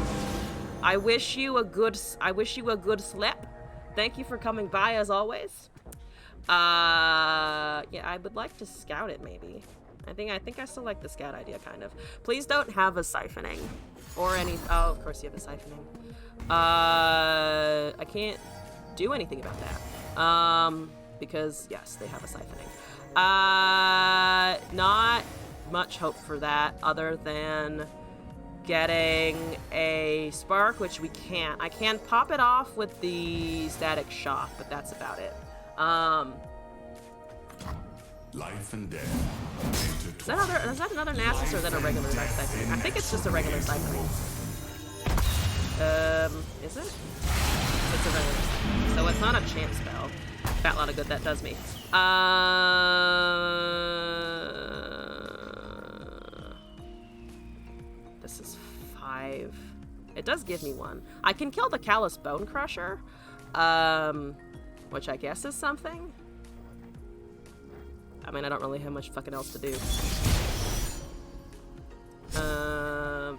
Speaker 1: I wish you a good sleep. Thank you for coming by as always. Yeah, I would like to scout it maybe. I think I still like the scout idea kind of. Please don't have a siphoning or any. Oh, of course you have a siphoning. I can't do anything about that. Because yes, they have a siphoning. Not much hope for that other than getting a spark, which we can't. I can pop it off with the static shock, but that's about it.
Speaker 5: Life and death.
Speaker 1: Is that another Nasus or is that a regular siphoning? I think it's just a regular siphoning. Is it? It's a regular siphoning. So it's not a chance spell. Fat lot of good that does me. This is 5. It does give me 1. I can kill the Callous Bone Crusher, which I guess is something. I mean, I don't really have much fucking else to do.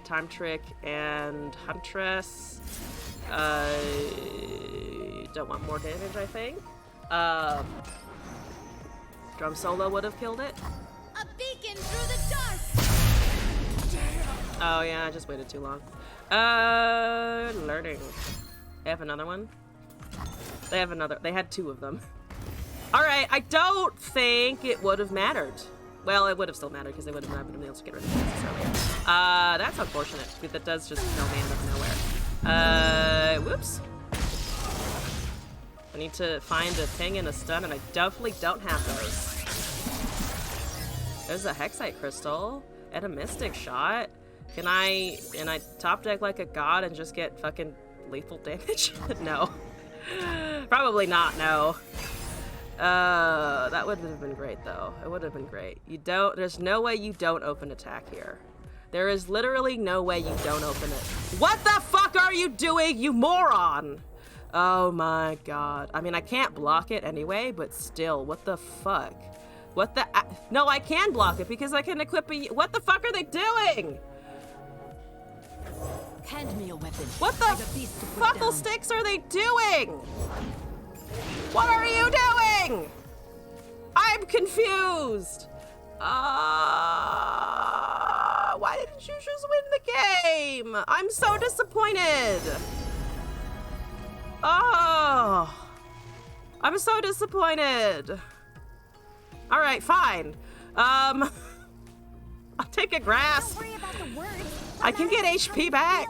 Speaker 1: Time Trick and Huntress. Don't want more damage, I think. Drum Solo would have killed it.
Speaker 3: A beacon through the dark.
Speaker 1: Oh yeah, I just waited too long. Learning. I have another one. They have another. They had 2 of them. Alright, I don't think it would have mattered. Well, it would have still mattered because they would have not been able to get rid of the chances earlier. That's unfortunate. That does just no man of nowhere. Whoops. I need to find a ping and a stun, and I definitely don't have those. There's a Hexite crystal and a Mystic shot. Can I top deck like a god and just get fucking lethal damage? No. Probably not, no. That would have been great though. It would have been great. There's no way you don't open attack here. There is literally no way you don't open it. What the fuck are you doing, you moron? Oh my god. I mean, I can't block it anyway, but still, what the fuck? What the? No, I can block it because I can equip a. What the fuck are they doing?
Speaker 4: Hand me a weapon.
Speaker 1: What the fuckle sticks are they doing? What are you doing? I'm confused. Why didn't you just win the game? I'm so disappointed. Oh, I'm so disappointed. All right, fine. I'll take a grasp.
Speaker 3: Don't worry about the words.
Speaker 1: I can get HP back.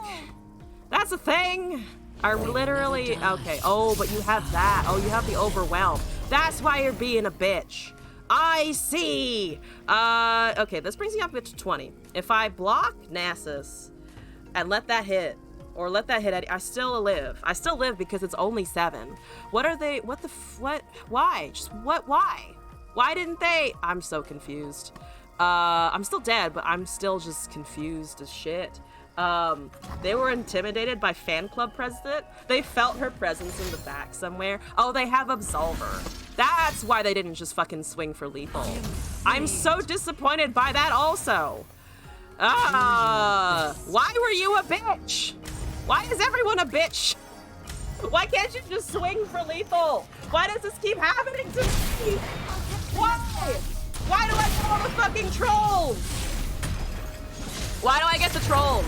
Speaker 1: That's a thing. I literally, okay. Oh, but you have that. Oh, you have the overwhelm. That's why you're being a bitch. I see. Okay, this brings me up to 20. If I block Nasus and let that hit, or let that hit Eddie, I still live. I still live because it's only 7. What are they, what? Why? Just what, why? Why didn't they? I'm so confused. I'm still dead, but I'm still just confused as shit. They were intimidated by fan club president. They felt her presence in the back somewhere. Oh, they have Absolver. That's why they didn't just fucking swing for lethal. I'm so disappointed by that also. Why were you a bitch? Why is everyone a bitch? Why can't you just swing for lethal? Why does this keep happening to me? Why? Why do I get all the fucking trolls? Why do I get the trolls?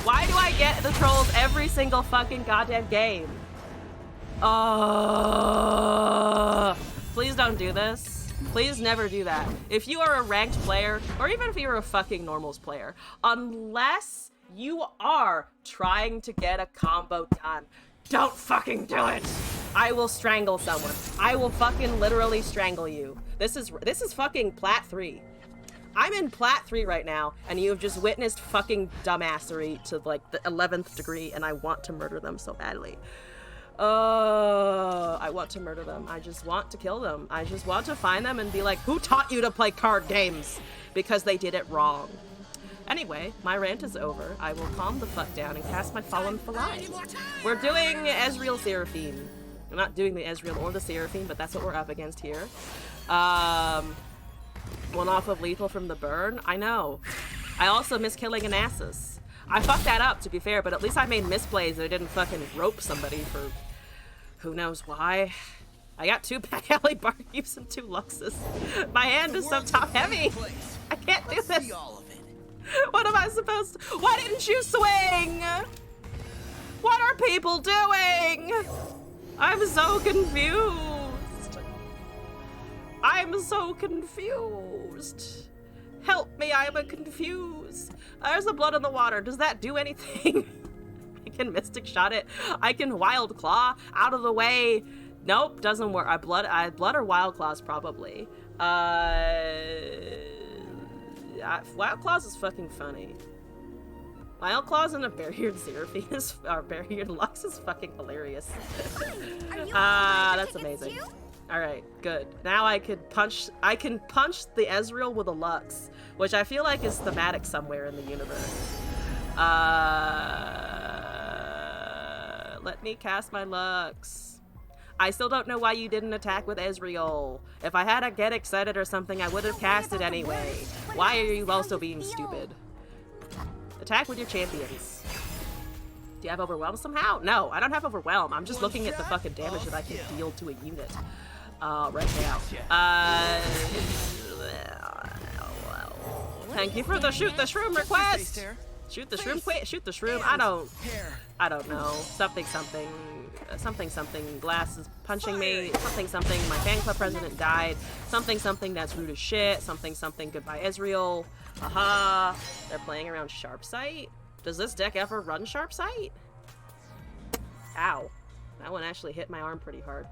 Speaker 1: Why do I get the trolls every single fucking goddamn game? Please don't do this. Please never do that. If you are a ranked player, or even if you're a fucking normals player, unless you are trying to get a combo done, don't fucking do it. I will strangle someone. I will fucking literally strangle you. This is fucking Plat 3. I'm in Plat 3 right now, and you have just witnessed fucking dumbassery to like the 11th degree, and I want to murder them so badly. I want to murder them. I just want to kill them. I just want to find them and be like, who taught you to play card games? Because they did it wrong. Anyway, my rant is over. I will calm the fuck down and cast my Fallen Feline. We're doing Ezreal Seraphine. I'm not doing the Ezreal or the Seraphine, but that's what we're up against here. One off of lethal from the burn. I know. I also miss killing a Nasus. I fucked that up, to be fair, but at least I made misplays and I didn't fucking rope somebody for who knows why. I got 2 back alley bar cubes and 2 Luxes. My hand is so top heavy. I can't do this. What am I supposed to? Why didn't you swing? What are people doing? I'm so confused. I'm so confused. Help me, I am confused. There's a blood in the water. Does that do anything? I can Mystic Shot it. I can Wild Claw out of the way. Nope, doesn't work. I blood or Wild Claws probably. Wild Claws is fucking funny. Wild Claws and a barriered Seraphine is, or barriered Lux is fucking hilarious. That's amazing. Alright, good. Now I can punch the Ezreal with a Lux, which I feel like is thematic somewhere in the universe. Let me cast my Lux. I still don't know why you didn't attack with Ezreal. If I had to get excited or something, I would have cast it anyway. Why are you also being stupid? Attack with your champions. Do you have Overwhelm somehow? No, I don't have Overwhelm. I'm just looking at the fucking damage that I can deal to a unit. Right now. Thank you for the shoot the shroom request! Shoot the shroom, shoot the shroom. I don't know. Something. something something glass is punching me, something something my fan club president died, something something that's rude as shit, something something goodbye Israel. Aha! They're playing around sharp sight. Does this deck ever run sharp sight? Ow. That one actually hit my arm pretty hard.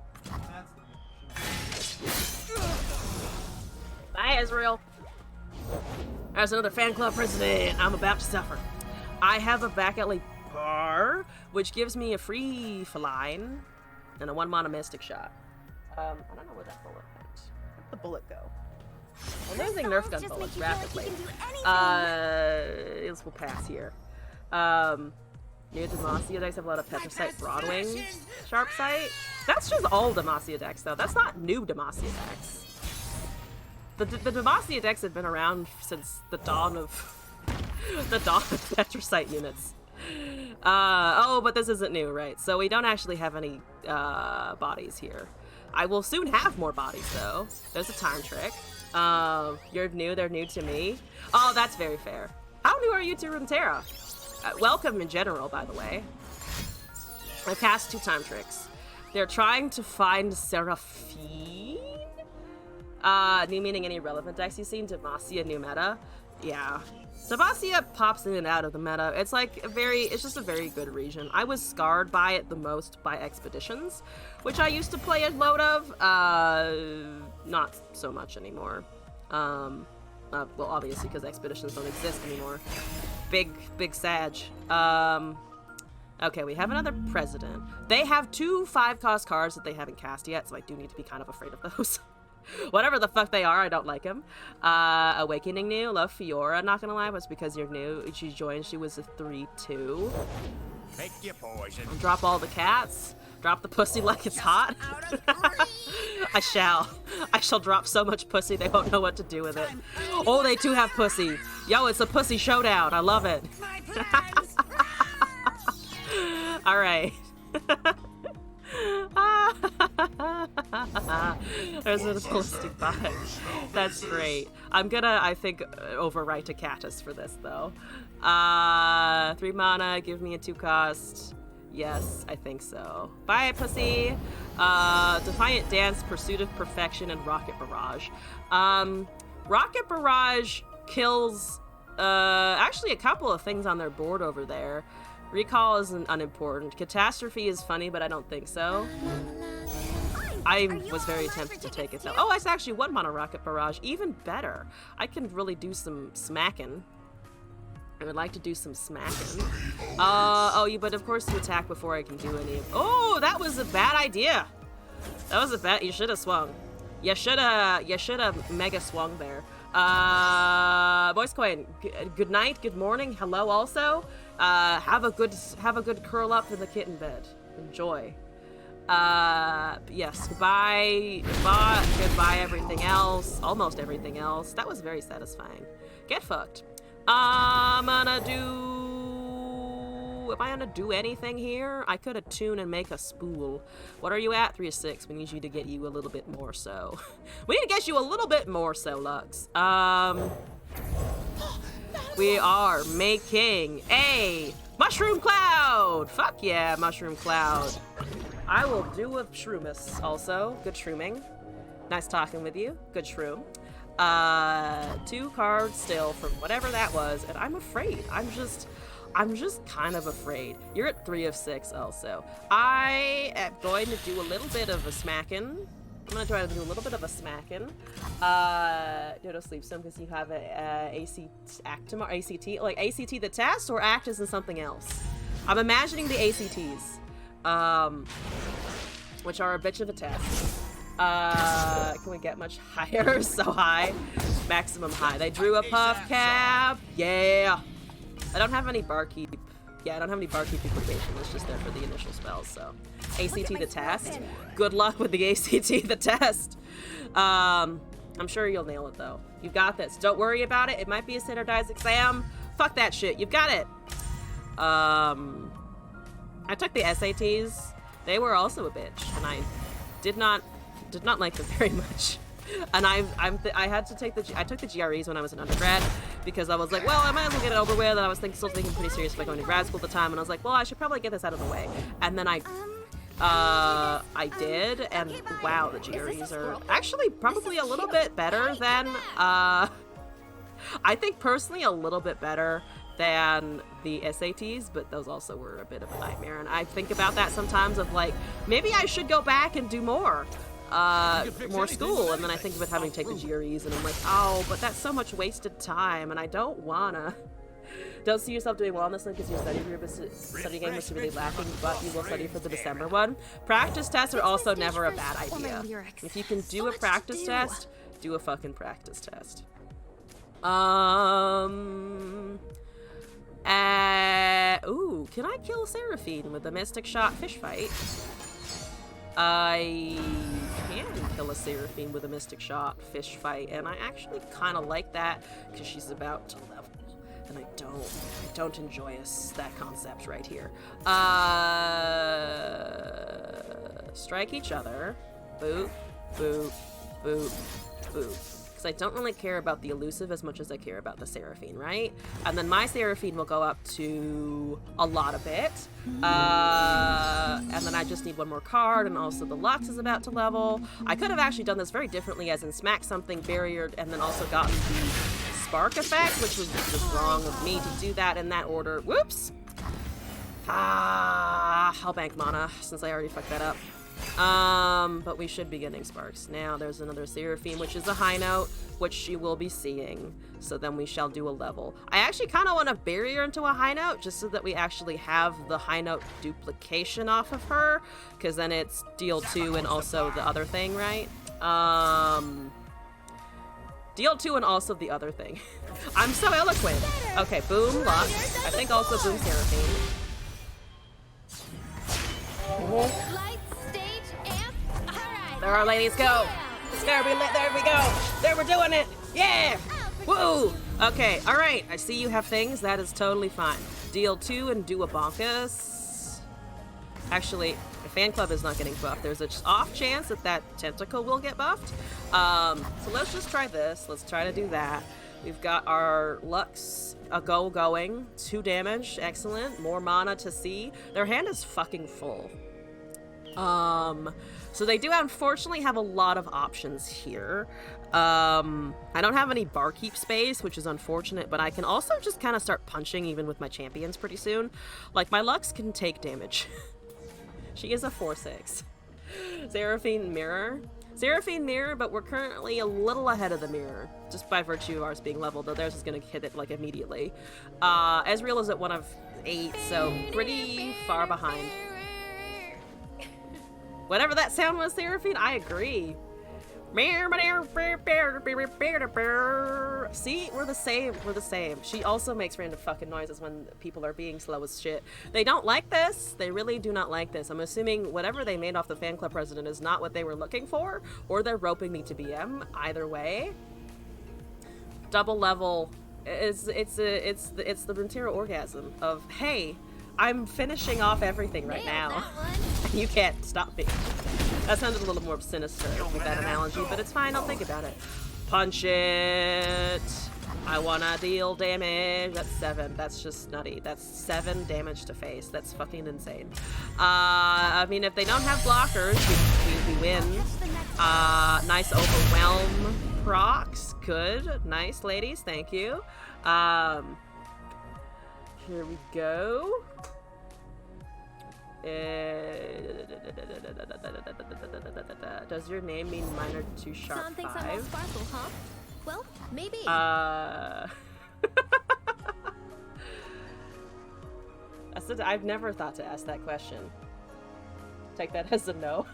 Speaker 1: Bye, Israel. There's another fan club president. I'm about to suffer. I have a back alley bar, which gives me a free feline and a 1-mana mystic shot. I don't know where that bullet went. Where'd the bullet go? I'm losing Nerf gun bullets rapidly. This will pass here. New Demacia decks have a lot of Petricite Broadwing Sharp Sight. That's just all Demacia decks, though. That's not new Demacia decks. The Demacia decks have been around since the dawn of Petricite units. Oh, but this isn't new, right? So we don't actually have any bodies here. I will soon have more bodies, though. There's a time trick. You're new, they're new to me. Oh, that's very fair. How new are you to Runeterra? Welcome in general, by the way. I cast 2 time tricks. They're trying to find Seraphine? New meaning any relevant decks you've seen? Demacia new meta? Yeah. Demacia pops in and out of the meta. It's like it's just a very good region. I was scarred by it the most by Expeditions, which I used to play a load of. Not so much anymore. Well, obviously, because Expeditions don't exist anymore. Big Sag. Okay, we have another president. They have 2 5-cost cards that they haven't cast yet, so I do need to be kind of afraid of those. Whatever the fuck they are, I don't like them. Awakening new, love Fiora, not gonna lie, but it's because you're new. She joined, she was a 3/2.
Speaker 2: Pick your poison.
Speaker 1: Drop all the cats. Drop the pussy like it's hot. I shall drop so much pussy they won't know what to do with it. Oh, they too have pussy. Yo, it's a pussy showdown. I love it. All right. There's a ballistic bot. That's great. I'm gonna, I think, overwrite a Catus for this, though. 3 mana, give me a 2-cost. Yes, I think so. Bye, pussy! Defiant Dance, Pursuit of Perfection, and Rocket Barrage. Rocket Barrage kills, actually a couple of things on their board over there. Recall isn't unimportant. Catastrophe is funny, but I don't think so. I was very tempted to take it though. Oh, it's actually 1-mana Rocket Barrage. Even better. I can really do some smacking. I would like to do some smacking. But of course you attack before I can do any. Oh, that was a bad idea. That was a bad. You should have swung. You should have mega swung there. Voice Coin. Good night. Good morning. Hello. Also, have a good curl up in the kitten bed. Enjoy. Yes. Goodbye. Goodbye. Everything else. Almost everything else. That was very satisfying. Get fucked. Am I gonna do anything here? I could attune and make a spool. What are you at? 3 of 6. We need you to get you a little bit more so. We need to get you a little bit more so, Lux. We are making a mushroom cloud! Fuck yeah, mushroom cloud. I will do a shroomus also. Good shrooming. Nice talking with you. Good shroom. 2 cards still from whatever that was, and I'm afraid. I'm just kind of afraid. You're at 3 of 6 also. I am going to do a little bit of a smacking. I'm gonna try to do a little bit of a smacking. Dodo sleep some because you have a ACT, like ACT the test, or ACT is in something else. I'm imagining the ACTs, which are a bitch of a test. Can we get much higher? So high. Maximum high. They drew a puff cap. Yeah. I don't have any barkeep. Yeah, I don't have any barkeep equipation. It's just there for the initial spells, so. ACT the test. Good luck with the ACT the test. I'm sure you'll nail it, though. You got this. Don't worry about it. It might be a standardized exam. Fuck that shit. You've got it. I took the SATs. They were also a bitch, and I did not like them very much. And I took the GREs when I was an undergrad because I was like, well, I might as well get it over with. And I was still thinking pretty serious about going to grad school at the time. And I was like, well, I should probably get this out of the way. And then I I did, and wow, the GREs are actually probably a little bit better than, I think personally a little bit better than the SATs, but those also were a bit of a nightmare, and I think about that sometimes of like, maybe I should go back and do more school, and then I think about having to take the GREs, and I'm like, oh, but that's so much wasted time, and I don't wanna. Don't see yourself doing well in this one because your study game was really lacking, but you will study for the December one. Practice tests are also never a bad idea. If you can do a practice test, do a fucking practice test. Ooh, can I kill Seraphine with a Mystic Shot fish fight? I can kill a Seraphine with a Mystic Shot fish fight, and I actually kind of like that because she's about to level. And I don't enjoy that concept right here. Strike each other. Boop, boop, boop, boop. Because I don't really care about the elusive as much as I care about the Seraphine, right? And then my Seraphine will go up to a lot of it. And then I just need one more card, and also the Lux is about to level. I could have actually done this very differently, as in smack something, barriered, and then also gotten the Spark effect, which was wrong of me to do that in that order. Whoops! I'll bank mana, since I already fucked that up. But we should be getting Sparks. Now there's another Seraphine, which is a high note, which you will be seeing. So then we shall do a level. I actually kind of want to barrier into a high note, just so that we actually have the high note duplication off of her, because then it's deal 2 and also the other thing, right? Deal 2 and also the other thing. I'm so eloquent. Okay, boom, Lux. I think also boom, Seraphine.
Speaker 3: Light, stage, amp. All right.
Speaker 1: There our ladies go. There we go. There, we're doing it. Yeah. Woo. Okay, all right. I see you have things. That is totally fine. Deal 2 and do a bonkus. Actually, the fan club is not getting buffed. There's an off chance that tentacle will get buffed. So let's just try this. Let's try to do that. We've got our Lux going. 2 damage. Excellent. More mana to see. Their hand is fucking full. So they do unfortunately have a lot of options here. I don't have any barkeep space, which is unfortunate, but I can also just kind of start punching even with my champions pretty soon. Like, my Lux can take damage. She is a 4/6. Seraphine Mirror. Seraphine Mirror, but we're currently a little ahead of the Mirror, just by virtue of ours being leveled, though theirs is going to hit it, like, immediately. Ezreal is at 1 of 8, so pretty far behind. Whatever that sound was, Seraphine, I agree. See, we're the same. We're the same. She also makes random fucking noises when people are being slow as shit. They don't like this. They really do not like this. I'm assuming whatever they made off the fan club president is not what they were looking for, or they're roping me to BM. Either way, double level. It's the Runeterra orgasm of, hey, I'm finishing off everything right now. You can't stop me. That sounded a little more sinister with that analogy, but it's fine, I'll think about it. Punch it! I wanna deal damage. That's 7. That's just nutty. That's 7 damage to face. That's fucking insane. I mean, if they don't have blockers, we win. Nice overwhelm procs. Good. Nice, ladies. Thank you. Here we go. Does your name mean minor to sharp 5?
Speaker 3: Some thinks I'm all sparkle, huh? Well, maybe.
Speaker 1: I've never thought to ask that question. Take that as a no.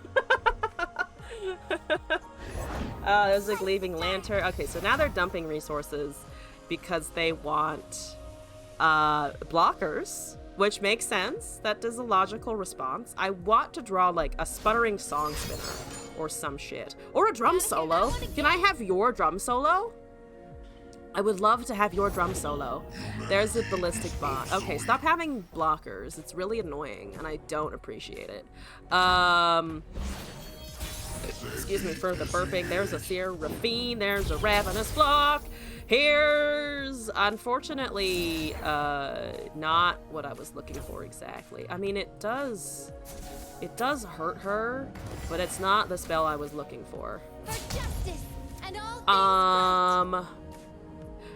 Speaker 1: There's a leaving lantern. Okay, so now they're dumping resources because they want blockers. Which makes sense. That is a logical response. I want to draw, like, a sputtering song spinner or some shit. Or a drum solo. Can I have your drum solo? I would love to have your drum solo. There's a ballistic bot. Okay, stop having blockers. It's really annoying, and I don't appreciate it. Excuse me for the burping. There's a Seraphine. There's a Ravenous Block. Here's, unfortunately, not what I was looking for exactly. I mean, it does hurt her, but it's not the spell I was looking for.
Speaker 3: For justice and all things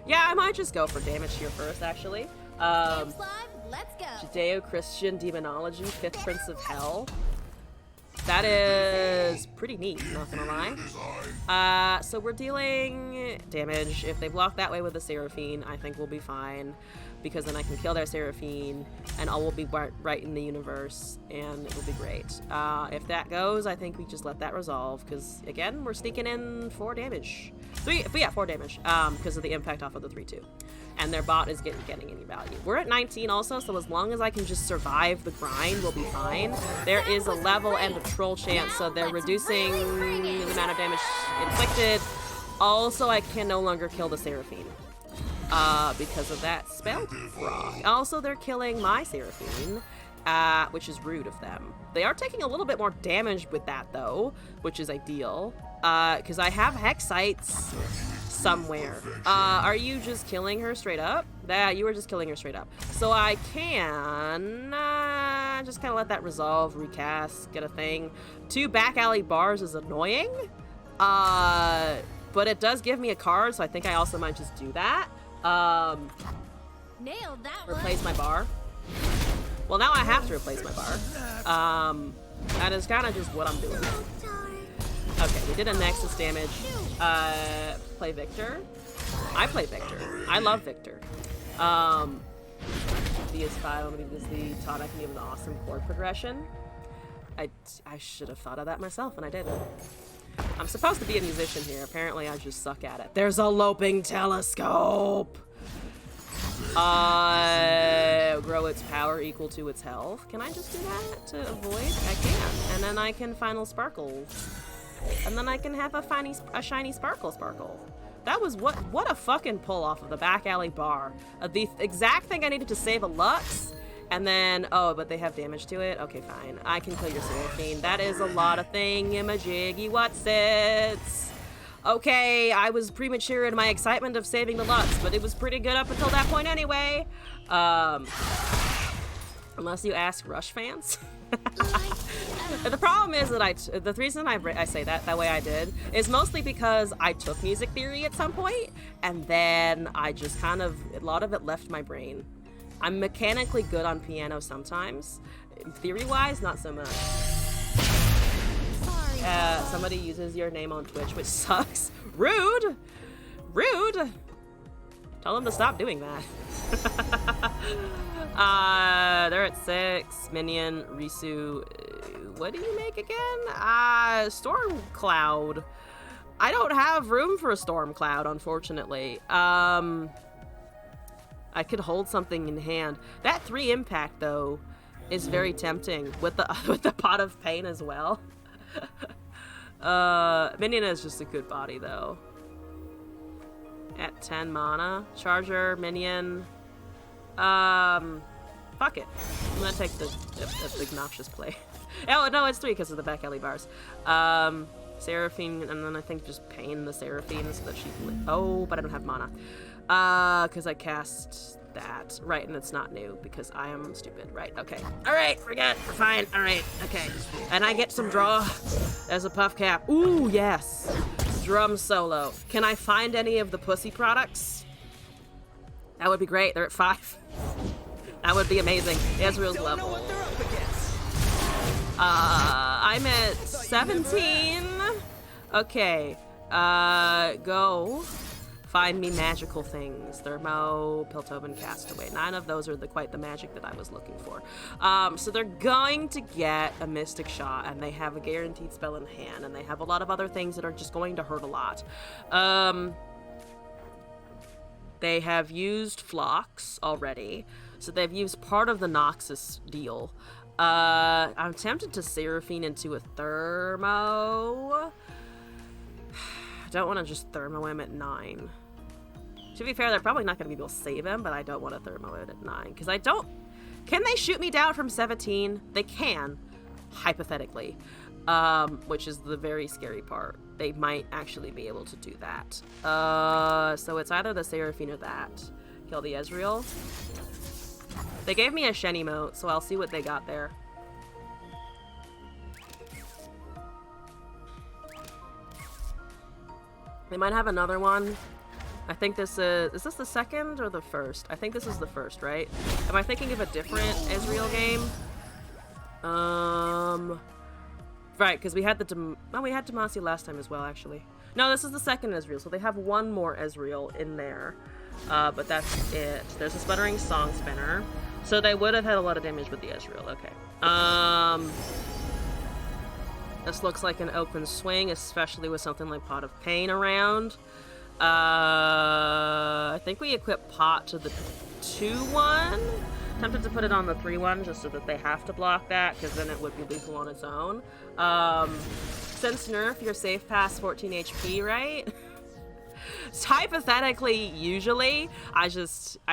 Speaker 1: Yeah, I might just go for damage here first, actually.
Speaker 3: right. Slime, let's go.
Speaker 1: Judeo-Christian Demonology, 5th Prince of Hell. That is pretty neat, not gonna lie. So we're dealing damage. If they block that way with the Seraphine, I think we'll be fine. Because then I can kill their Seraphine, and all will be right in the universe, and it will be great. If that goes, I think we just let that resolve, because, again, we're sneaking in 4 damage. 4 damage, because of the impact off of the 3-2. And their bot is getting any value. We're at 19 also, so as long as I can just survive the grind, we'll be fine. There is a level and a troll chance, so they're reducing the amount of damage inflicted. Also, I can no longer kill the Seraphine. Because of that spell proc. Also, they're killing my Seraphine, which is rude of them. They are taking a little bit more damage with that, though, which is ideal, because I have Hexites somewhere. Are you just killing her straight up? Yeah, you were just killing her straight up. So I can just kind of let that resolve, recast, get a thing. 2 back alley bars is annoying, but it does give me a card, so I think I also might just do that.
Speaker 3: Nailed that
Speaker 1: Replace my bar. Well, now I have to replace my bar. That is kind of just what I'm doing. Okay, we did a Nexus damage. Play Victor. I play Victor. I love Victor. DS5 only because the tonic can give an awesome chord progression. I should have thought of that myself, and I didn't. I'm supposed to be a musician here. Apparently, I just suck at it. There's a loping telescope! Grow its power equal to its health. Can I just do that to avoid? I can. And then I can final sparkle. And then I can have a shiny sparkle. That was what a fucking pull off of the back alley bar. The exact thing I needed to save a Lux. And then, oh, but they have damage to it? Okay, fine. I can kill your Seraphine. That is a lot of thingamajiggy what's-its. Okay, I was premature in my excitement of saving the Lux, but it was pretty good up until that point anyway. Unless you ask Rush fans. The problem is that the reason I say that way I did is mostly because I took music theory at some point, and then I just kind of, a lot of it left my brain. I'm mechanically good on piano sometimes. Theory-wise, not so much. Somebody uses your name on Twitch, which sucks. Rude! Rude! Tell them to stop doing that. They're at 6. Minion, Risu. What do you make again? Storm Cloud. I don't have room for a Storm Cloud, unfortunately. I could hold something in hand. That 3 impact, though, is very tempting with the Pot of Pain as well. Minion is just a good body, though. At 10 mana. Charger, Minion. Fuck it. I'm gonna take the obnoxious play. Oh, no, it's 3 because of the back alley bars. Seraphine, and then I think just Pain the Seraphine so that she can... Oh, but I don't have mana. Because I cast that. Right, and it's not new because I am stupid. Right, okay. Alright, we're good. We're fine. Alright, okay. And I get some draw as a puff cap. Ooh, yes. Drum solo. Can I find any of the pussy products? That would be great. They're at 5. That would be amazing. Ezreal's level. I'm at 17. Okay. Go find me magical things. Thermo, Piltovan, Castaway. 9 of those are quite the magic that I was looking for. So they're going to get a Mystic Shot, and they have a guaranteed spell in hand, and they have a lot of other things that are just going to hurt a lot. They have used Phlox already, so they've used part of the Noxus deal. I'm tempted to Seraphine into a Thermo. I don't want to just Thermo him at 9. To be fair, they're probably not going to be able to save him, but I don't want to Thermo it at 9, because I don't... Can they shoot me down from 17? They can, hypothetically, which is the very scary part. they might actually be able to do that. So it's either the Seraphine or that. Kill the Ezreal. They gave me a Shen emote, so I'll see what they got there. They might have another one. I think this is this the second or the first? I think this is the first, right? Am I thinking of a different Ezreal game? Right, because we had we had Demacia last time as well, actually. No, this is the second Ezreal, so they have one more Ezreal in there. But that's it. There's a Sputtering Song Spinner. So they would have had a lot of damage with the Ezreal, okay. This looks like an open swing, especially with something like Pot of Pain around. I think we equip Pot to the 2-1. Tempted to put it on the 3-1 just so that they have to block that, because then it would be lethal on its own. Since nerf, you're safe past 14 HP, right? Hypothetically, usually, I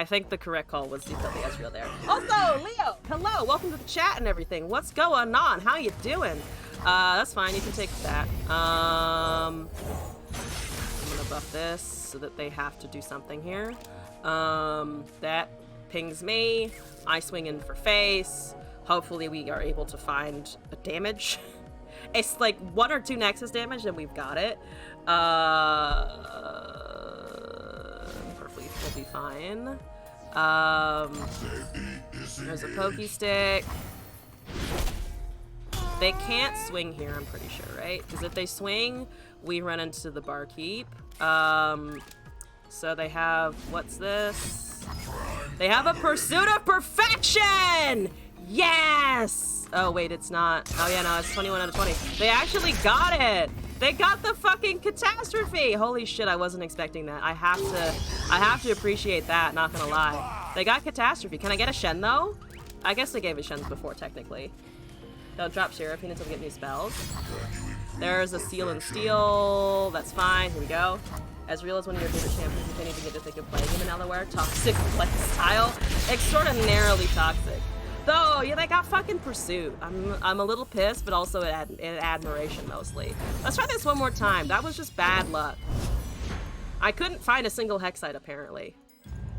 Speaker 1: think the correct call was to kill the Ezreal there. Also, Leo, hello, welcome to the chat and everything. What's going on? How you doing? That's fine, you can take that. I'm gonna buff this so that they have to do something here. That pings me. I swing in for face. Hopefully we are able to find a damage. It's like 1 or 2 Nexus damage and we've got it. Perfectly, we'll be fine. There's a Pokey Stick. They can't swing here, I'm pretty sure, right? Because if they swing, we run into the Barkeep. So they have, what's this? They have a Pursuit of Perfection! Yes! Oh, wait, it's not. Oh, yeah, no, it's 21 out of 20. They actually got it! They got the fucking Catastrophe! Holy shit, I wasn't expecting that. I have to appreciate that, not gonna lie. They got Catastrophe. Can I get a Shen, though? I guess they gave us Shens before, technically. Don't drop Seraphine until we get new spells. There's a Seal and Steel. That's fine. Here we go. Ezreal is one of your favorite champions. You can't even get to think of playing him in Elaware. Toxic play style. Extraordinarily toxic. Though, yeah, they got fucking Pursuit. I'm a little pissed, but also in admiration mostly. Let's try this one more time. That was just bad luck. I couldn't find a single Hexite, apparently.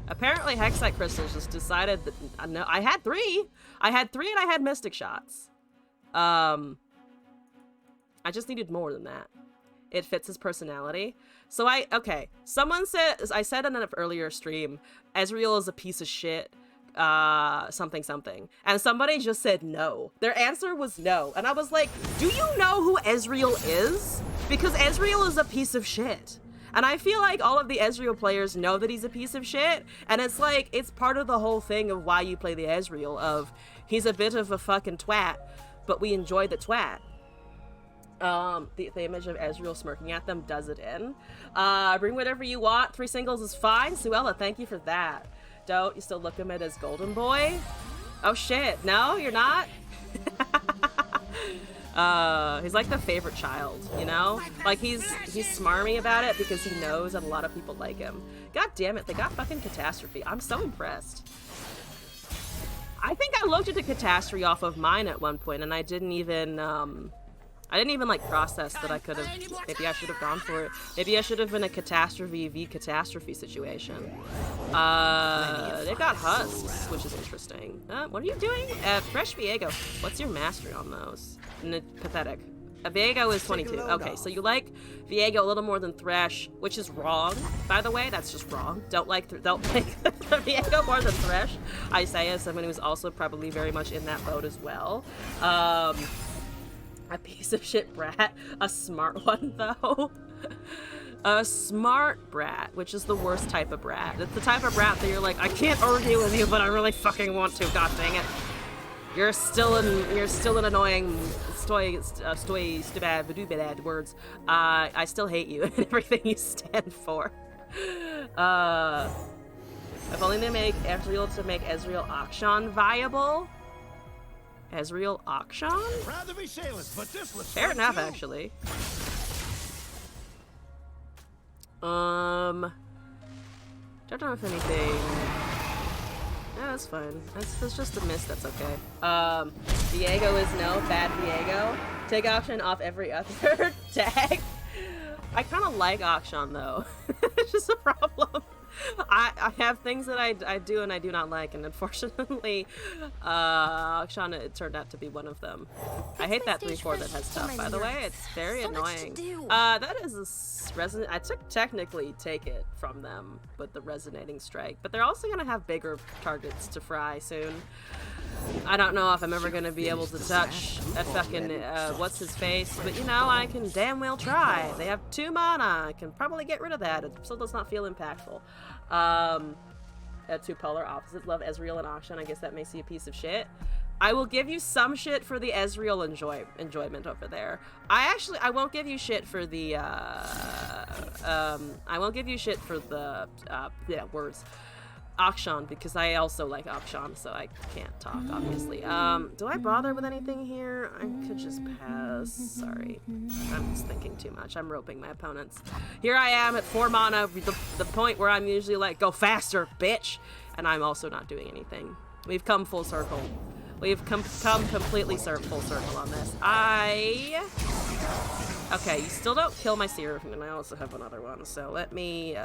Speaker 1: Apparently, Hexite crystals just decided that... no, I had 3. I had 3 and I had Mystic Shots. I just needed more than that. It fits his personality. So okay. Someone said, I said in an earlier stream, Ezreal is a piece of shit, something. And somebody just said no. Their answer was no. And I was like, do you know who Ezreal is? Because Ezreal is a piece of shit. And I feel like all of the Ezreal players know that he's a piece of shit. And it's like, it's part of the whole thing of why you play the Ezreal, of he's a bit of a fucking twat, but we enjoy the twat. The image of Ezreal smirking at them does it in. Bring whatever you want. 3 singles is fine. Suella, thank you for that. Don't you still look him at as Golden Boy? Oh shit, no, you're not? He's like the favorite child, you know? Like he's smarmy about it because he knows that a lot of people like him. God damn it, they got fucking Catastrophe. I'm so impressed. I think I looked at the Catastrophe off of mine at one point and I didn't even like process that I could have, maybe I should have gone for it. Maybe I should have been a Catastrophe v Catastrophe situation. They've got Husks, which is interesting. What are you doing? Fresh Viego, what's your mastery on those? Pathetic. Viego is 22. Okay, so you like Viego a little more than Thresh, which is wrong, by the way. That's just wrong. Don't like Viego more than Thresh. Isaiah is someone who's also probably very much in that boat as well. A piece of shit brat. A smart one, though. A smart brat, which is the worst type of brat. It's the type of brat that you're like, I can't argue with you, but I really fucking want to. God dang it. You're still an annoying bad words. I still hate you and everything you stand for. If only they make Ezreal to make Ezreal Akshan viable. Ezreal Akshan?
Speaker 2: Rather be shameless, but this looks
Speaker 1: fair enough,
Speaker 2: too.
Speaker 1: actually. Don't know if anything. Yeah, that's fine. That's just a miss. That's okay. Viego is no bad Viego. Take option off every other tag. I kind of like Akshan though. It's just a problem. I have things that I do and I do not like, and unfortunately, Akshan, it turned out to be one of them. I hate that 3-4 that has stuff, by the way. It's very annoying. That is a resonant. I took technically take it from them with the resonating strike, but they're also gonna have bigger targets to fry soon. I don't know if I'm ever gonna be able to touch a fucking what's his face, but you know, I can damn well try. They have 2 mana. I can probably get rid of that. It still does not feel impactful. 2 polar opposites. Love Ezreal and Akshan. I guess that makes you a piece of shit. I will give you some shit for the Ezreal enjoyment over there. I won't give you shit for the I won't give you shit for the words. Akshan, because I also like Akshan, so I can't talk, obviously. Do I bother with anything here? I could just pass. Sorry. I'm just thinking too much. I'm roping my opponents. Here I am at 4 mana, the point where I'm usually like, go faster, bitch! And I'm also not doing anything. We've come full circle. We've come completely full circle on this. Okay, you still don't kill my Seraphim, and I also have another one, so let me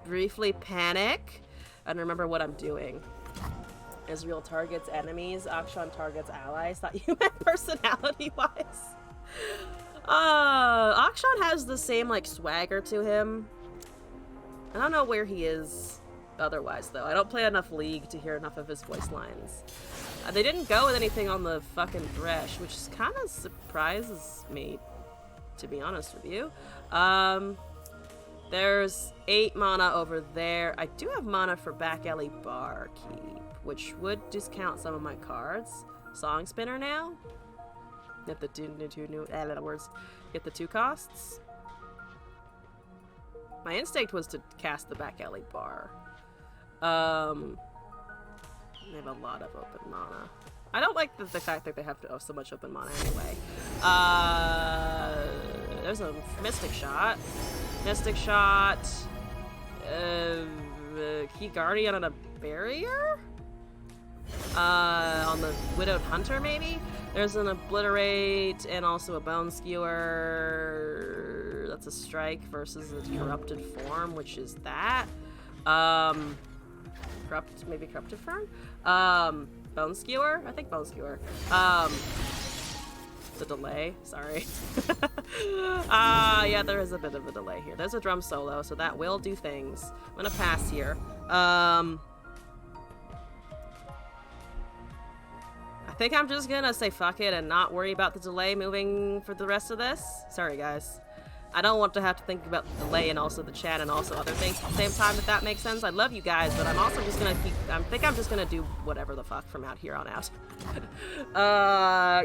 Speaker 1: briefly panic and remember what I'm doing. Ezreal targets enemies, Akshan targets allies. Thought you meant personality-wise. Akshan has the same, like, swagger to him. I don't know where he is otherwise, though. I don't play enough League to hear enough of his voice lines. They didn't go with anything on the fucking Thresh, which kind of surprises me, to be honest with you. There's 8 mana over there. I do have mana for Back Alley Barkeep, which would discount some of my cards. Song Spinner now. Get the two new words. Get the 2 costs. My instinct was to cast the Back Alley Bar. They have a lot of open mana. I don't like the fact that they have to have so much open mana anyway. There's a Mystic Shot. Mystic Shot. Key Guardian on a Barrier? On the Widowed Hunter, maybe? There's an Obliterate and also a Bone Skewer. That's a strike versus a Corrupted Form, which is that. Maybe Corrupted Fern? Bone Skewer? I think Bone Skewer. The delay, sorry. Yeah, there is a bit of a delay here. There's a drum solo, so that will do things. I'm gonna pass here. I think I'm just gonna say fuck it and not worry about the delay moving for the rest of this. Sorry, guys. I don't want to have to think about the delay and also the chat and also other things at the same time, if that makes sense. I love you guys, but I'm also just gonna I think I'm just gonna do whatever the fuck from out here on out.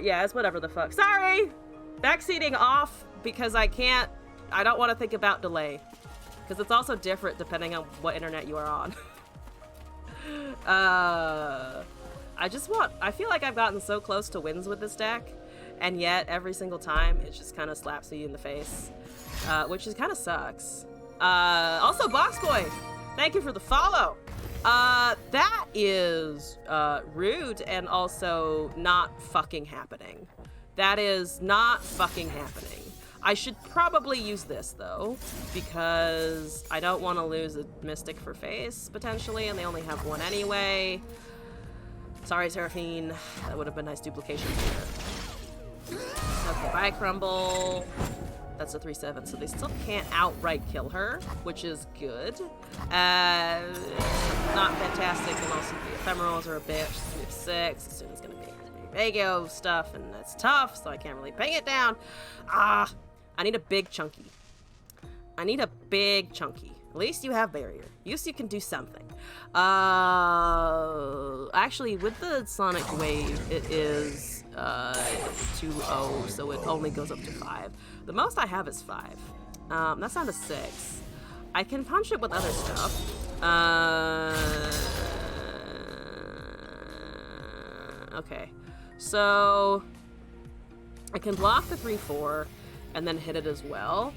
Speaker 1: Yeah, it's whatever the fuck. Sorry! Backseating off because I don't want to think about delay. Because it's also different depending on what internet you are on. I feel like I've gotten so close to wins with this deck, and yet every single time it just kind of slaps you in the face. Which is kind of sucks. Also, Box Boy, thank you for the follow. That is rude and also not fucking happening. That is not fucking happening. I should probably use this though, because I don't want to lose a Mystic for face potentially, and they only have 1 anyway. Sorry, Seraphine. That would have been nice duplication here. Okay, bye, Crumble. That's a 3/7, so they still can't outright kill her, which is good. Not fantastic, and also the ephemerals are a bitch. It's gonna be 6, as soon as it's gonna be Vago stuff, and that's tough, so I can't really ping it down. I need a big chunky. I need a big chunky. At least you have barrier. At least you can do something. Actually, with the Sonic Wave, it is 2-0, so it only goes up to 5. The most I have is 5. That's down to 6. I can punch it with other stuff. Okay, so I can block the 3/4 and then hit it as well.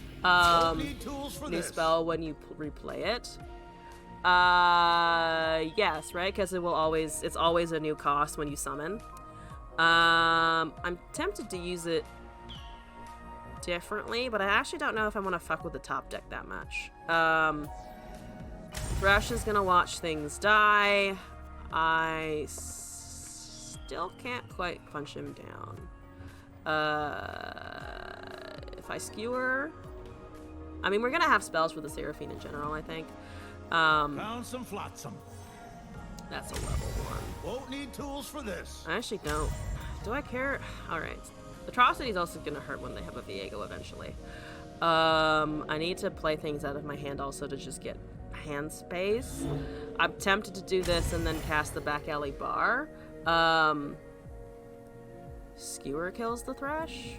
Speaker 1: New spell when you replay it. Yes, right? Because it's always a new cost when you summon. I'm tempted to use it differently, but I actually don't know if I want to fuck with the top deck that much. Thresh is gonna watch things die. I still can't quite punch him down. If I skewer... I mean, we're gonna have spells for the Seraphine in general, I think.
Speaker 2: Found some flotsam.
Speaker 1: That's a level 1.
Speaker 2: Won't need tools for this.
Speaker 1: I actually don't. Do I care? Alright. Atrocity's also gonna hurt when they have a Viego eventually. I need to play things out of my hand also to just get hand space. I'm tempted to do this and then cast the back alley bar. Skewer kills the Thresh?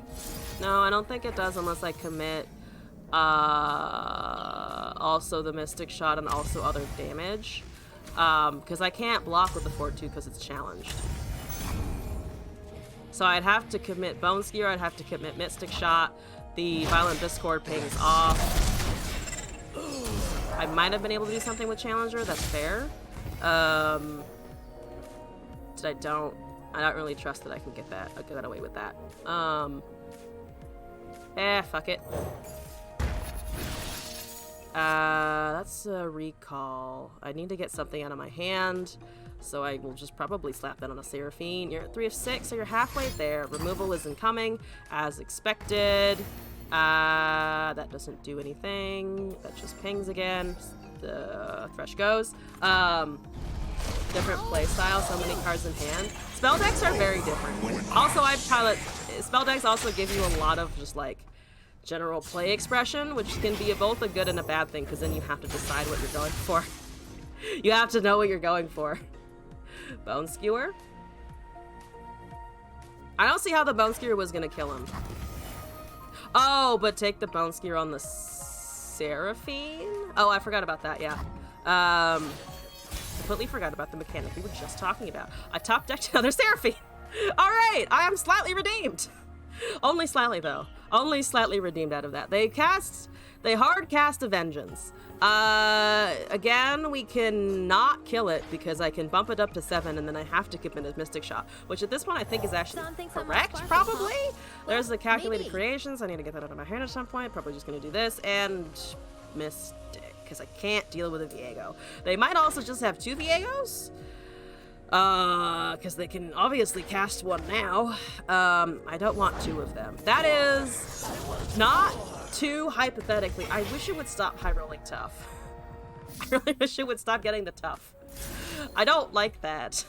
Speaker 1: No, I don't think it does unless I commit also the Mystic Shot and also other damage. Because I can't block with the 4-2 because it's challenged. So I'd have to commit Bone Skewer, I'd have to commit Mystic Shot, the Violent Discord pings off. I might have been able to do something with Challenger, that's fair. I don't really trust that I can get that away with that. Fuck it. That's a recall. I need to get something out of my hand, so I will just probably slap that on a Seraphine. You're at 3 of 6, so you're halfway there. Removal is incoming, as expected. That doesn't do anything. That just pings again. The Thresh goes. Different playstyle, so many cards in hand. Spell decks are very different. Also, spell decks also give you a lot of just like general play expression, which can be both a good and a bad thing, because then you have to decide what you're going for. You have to know what you're going for. Bone Skewer? I don't see how the Bone Skewer was gonna kill him. Oh, but take the Bone Skewer on the Seraphine? Oh, I forgot about that, yeah. Completely forgot about the mechanic we were just talking about. I top decked another Seraphine! Alright, I am slightly redeemed! Only slightly, though. Only slightly redeemed out of that. They hard cast a Vengeance. Again, we cannot kill it because I can bump it up to 7 and then I have to commit a Mystic Shot, which at this point I think is actually correct, probably? There's the Calculated Creations. I need to get that out of my hand at some point. Probably just gonna do this and Mystic, because I can't deal with a Viego. They might also just have 2 Viegos. Because they can obviously cast one now. I don't want 2 of them. That is not too hypothetically. I wish it would stop high rolling tough. I really wish it would stop getting the tough. I don't like that.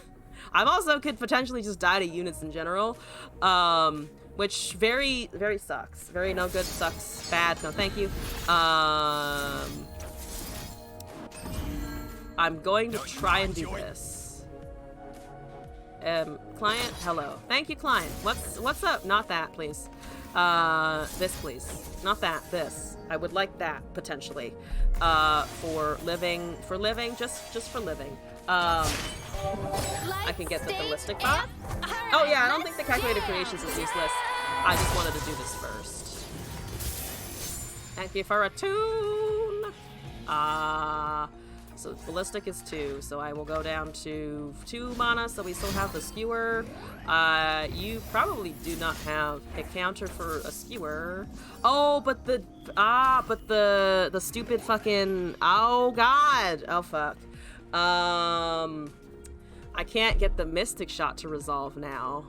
Speaker 1: I also could potentially just die to units in general, which very, very sucks. Very no good, sucks, bad, no thank you. I'm going to try and do this. Client, hello. Thank you, client. What's up? Not that, please. This, please. Not that, this. I would like that, potentially. For living, just for living. I can get the ballistic bot. Oh yeah, I don't think the Calculated Creations is useless. I just wanted to do this first. Thank you for a tune! So ballistic is 2, so I will go down to 2 mana, so we still have the skewer. You probably do not have a counter for a skewer. Oh, but the stupid fucking, oh god, oh fuck. I can't get the Mystic Shot to resolve now.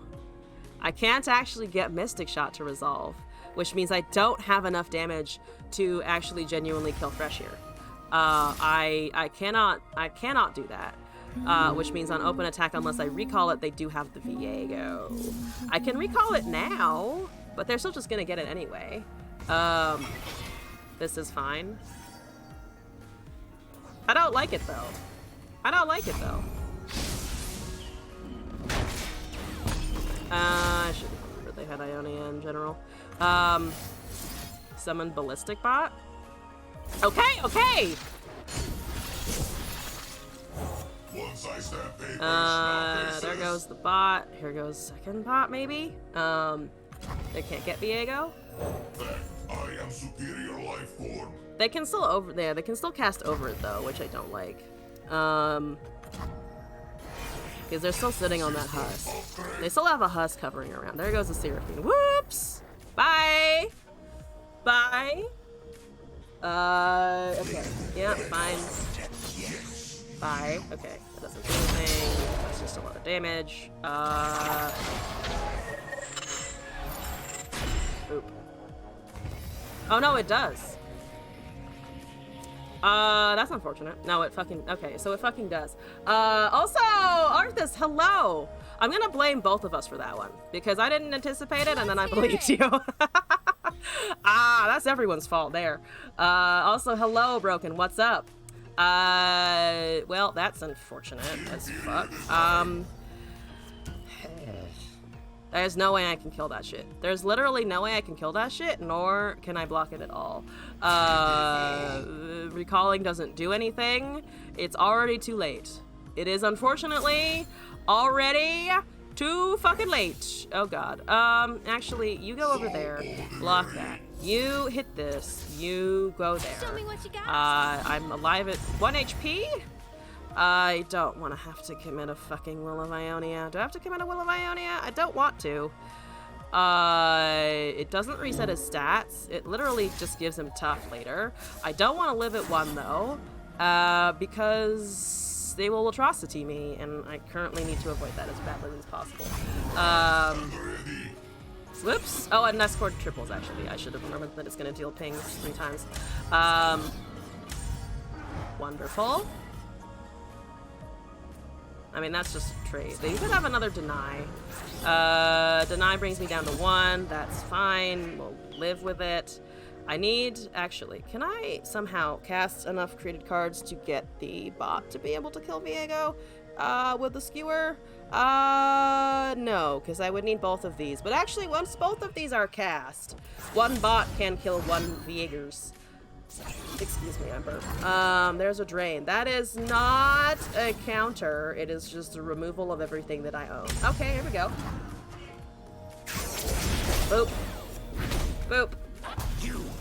Speaker 1: I can't actually get Mystic Shot to resolve, which means I don't have enough damage to actually genuinely kill Thresh here. I cannot do that. Which means on open attack, unless I recall it, they do have the Viego. I can recall it now, but they're still just gonna get it anyway. This is fine. I don't like it though. I should remember they had Ionia in general. Summon Ballistic Bot. Okay. There goes the bot. Here goes second bot, maybe. They can't get Viego.
Speaker 5: I am superior life form.
Speaker 1: They can still they can still cast over it though, which I don't like. Because they're still sitting on that husk. They still have a husk hovering around. There goes the Seraphine. Whoops! Bye! Bye. Okay. Yeah, fine. Bye. Okay, that doesn't do anything. That's just a lot of damage. Oop. Oh no, it does. That's unfortunate. No, it fucking, okay, so it fucking does. Also, Arthas, hello! I'm gonna blame both of us for that one, because I didn't anticipate it, and then I believed you. That's everyone's fault there. Also, hello, Broken, what's up? Well, that's unfortunate as fuck. There's no way I can kill that shit. There's literally no way I can kill that shit, nor can I block it at all. Recalling doesn't do anything. It's already too late. It is unfortunately already too fucking late. Oh god. Actually, you go over there. Block that. You hit this. You go there.
Speaker 3: Show me what you got.
Speaker 1: I'm alive at 1 HP. I don't want to have to commit a fucking Will of Ionia. Do I have to commit a Will of Ionia? I don't want to. It doesn't reset his stats. It literally just gives him tough later. I don't want to live at 1 though, because they will atrocity me, and I currently need to avoid that as badly as possible. Whoops. Oh, and escort triples, actually. I should have remembered that it's going to deal pings 3 times. Wonderful. I mean, that's just a trade. They could have another deny. Deny brings me down to 1. That's fine. We'll live with it. I need, actually, can I somehow cast enough created cards to get the bot to be able to kill Viego with the skewer? No, because I would need both of these. But actually, once both of these are cast, 1 bot can kill 1 Viegers. Excuse me, Ember. There's a drain. That is not a counter. It is just a removal of everything that I own. Okay, here we go. Boop. Boop.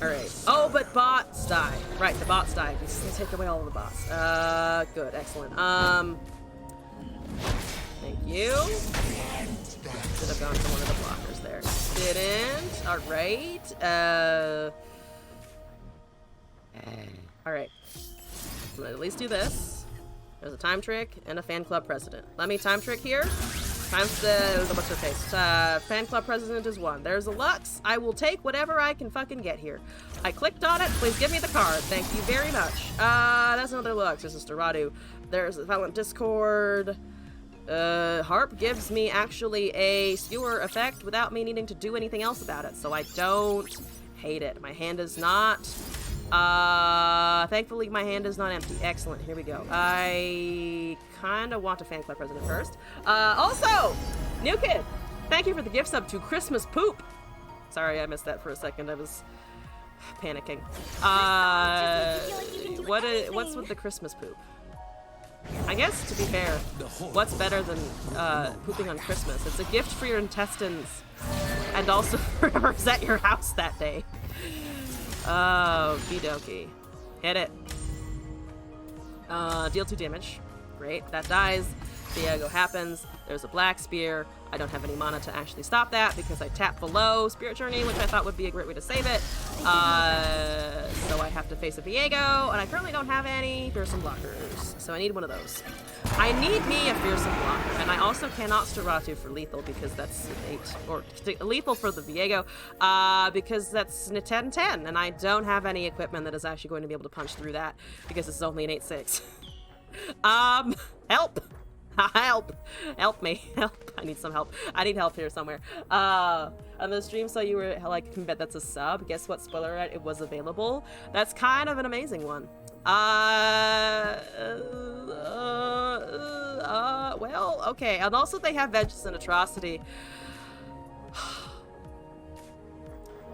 Speaker 1: Alright. Oh, but bots die. Right, the bots die. We just take away all of the bots. Good. Excellent. Thank you. Should have gone for one of the blockers there. Didn't. Alright. Alright. I'm gonna at least do this. There's a time trick and a fan club president. Let me time trick here. What's her face? Fan club president is 1. There's a Lux. I will take whatever I can fucking get here. I clicked on it. Please give me the card. Thank you very much. That's another Lux. There's a Storadu. There's a Violent Discord. Harp gives me actually a skewer effect without me needing to do anything else about it, so I don't hate it. My hand is not... thankfully my hand is not empty. Excellent, here we go. I kinda want a fan club president first. Also, new kid, thank you for the gift sub to Christmas Poop. Sorry, I missed that for a second. I was panicking. What's with the Christmas Poop? I guess, to be fair, what's better than pooping on Christmas? It's a gift for your intestines, and also represent your house that day. Oh, okie dokie. Hit it. Deal 2 damage. Great, that dies. Viego happens. There's a black spear. I don't have any mana to actually stop that because I tapped below Spirit Journey, which I thought would be a great way to save it. So I have to face a Viego, and I currently don't have any fearsome blockers, so I need one of those. I need me a fearsome blocker, and I also cannot Staratu for lethal because that's an 8, or lethal for the Viego, because that's an 10-10, and I don't have any equipment that is actually going to be able to punch through that because it's only an 8-6. Help! Help! Help me. Help. I need some help. I need help here somewhere. On the stream, so you were like, I can bet that's a sub. Guess what? Spoiler alert, it was available. That's kind of an amazing one. Well, okay. And also they have Vengeance and Atrocity.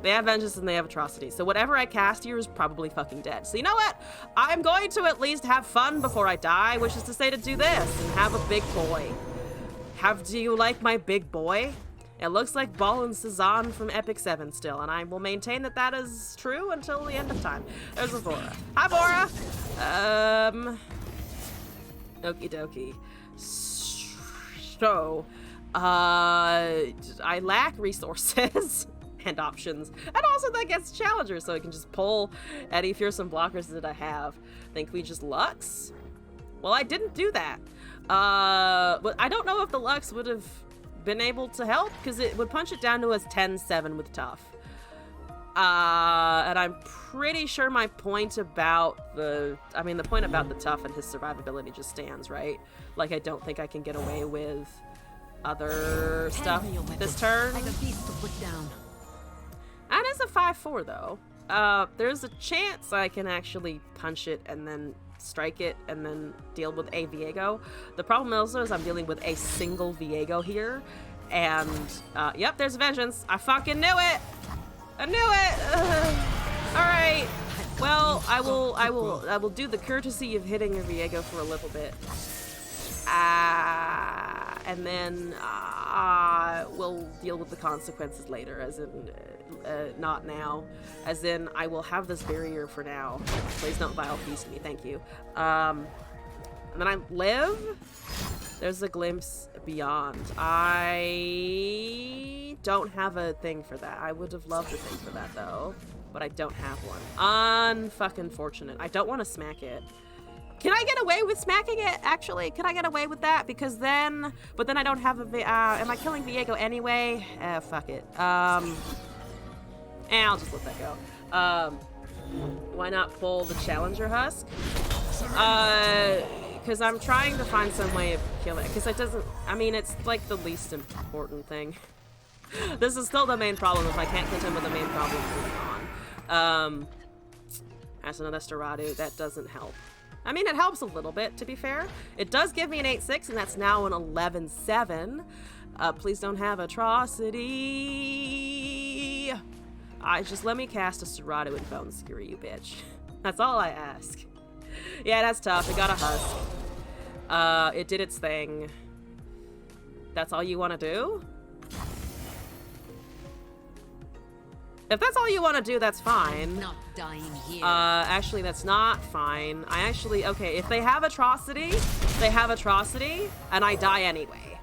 Speaker 1: They have Vengeance and they have Atrocity. So whatever I cast here is probably fucking dead. So you know what? I'm going to at least have fun before I die, which is to say to do this and have a big boy. Do you like my big boy? It looks like Ball and Cezanne from Epic 7 still, and I will maintain that that is true until the end of time. There's a Vora. Hi, Vora! Okie dokie. So, I lack resources. hand options. And also that gets Challenger, so I can just pull any fearsome blockers that I have. Think we just Lux? Well, I didn't do that. But I don't know if the Lux would have been able to help, because it would punch it down to a 10-7 with tough. And I'm pretty sure my point about the point about the tough and his survivability just stands, right? Like, I don't think I can get away with other stuff this turn.
Speaker 4: I've a beast to put down.
Speaker 1: That is a 5-4 though. There's a chance I can actually punch it and then strike it and then deal with a Viego. The problem also is I'm dealing with a single Viego here. And, yep, there's vengeance. I fucking knew it! I knew it! Alright. Well, I will do the courtesy of hitting a Viego for a little bit. And then we'll deal with the consequences later, as in, not now. As in, I will have this barrier for now. Please don't vile feast me, thank you. And then I live. There's a glimpse beyond. I don't have a thing for that. I would have loved a thing for that though, but I don't have one. Unfucking fortunate. I don't want to smack it. Can I get away with smacking it, actually? Can I get away with that? Because then, but then I don't have a, am I killing Viego anyway? Fuck it. I'll just let that go. Why not pull the Challenger Husk? Because I'm trying to find some way of killing it. Because it doesn't, I mean, it's like the least important thing. This is still the main problem if I can't catch him with the main problem moving on. That's another Staradu. That doesn't help. I mean, it helps a little bit, to be fair. It does give me an 8-6, and that's now an 11-7. Please don't have atrocity. Just let me cast a Serrato and Bone Skewer, you bitch. That's all I ask. Yeah, that's tough. It got a Husk. It did its thing. That's all you want to do? If that's all you want to do, that's fine.
Speaker 3: Not dying here.
Speaker 1: Actually, that's not fine. Okay, if they have atrocity, they have atrocity, and I die anyway.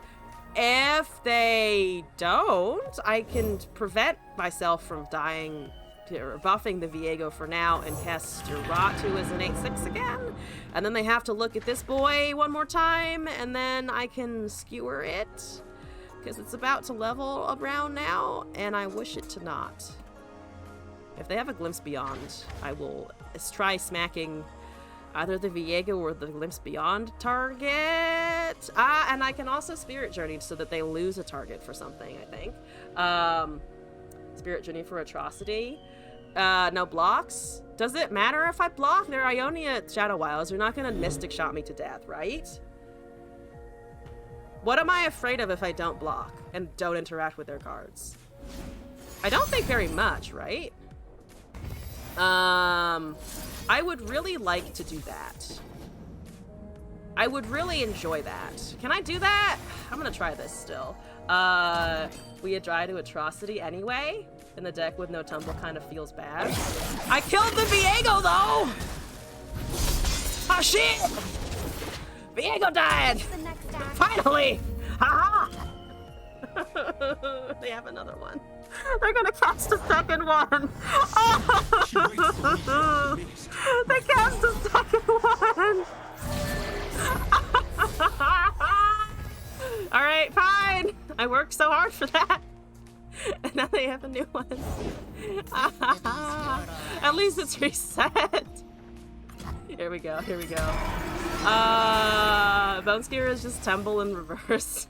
Speaker 1: If they don't, I can prevent myself from dying, or buffing the Viego for now, and cast Ratu as an 8-6 again. And then they have to look at this boy one more time, and then I can skewer it, because it's about to level around now, and I wish it to not. If they have a Glimpse Beyond, I will try smacking either the Viego or the Glimpse Beyond target. And I can also Spirit Journey so that they lose a target for something, I think. Spirit Journey for Atrocity. No blocks. Does it matter if I block? They're Ionia Shadow Wilds. They're not going to Mystic Shot me to death, right? What am I afraid of if I don't block and don't interact with their cards? I don't think very much, right? I would really like to do that. I would really enjoy that. Can I do that? I'm gonna try this still. We had try to Atrocity anyway, and the deck with no tumble kind of feels bad. I killed the Viego though! Oh shit! Viego died!
Speaker 3: The next act.
Speaker 1: Finally! Haha! They have another one. They're gonna cast a second one. They cast a second one. All right, fine. I worked so hard for that, and now they have a new one. At least it's reset. Here we go. Here we go. Bone Skewer is just tumble in reverse.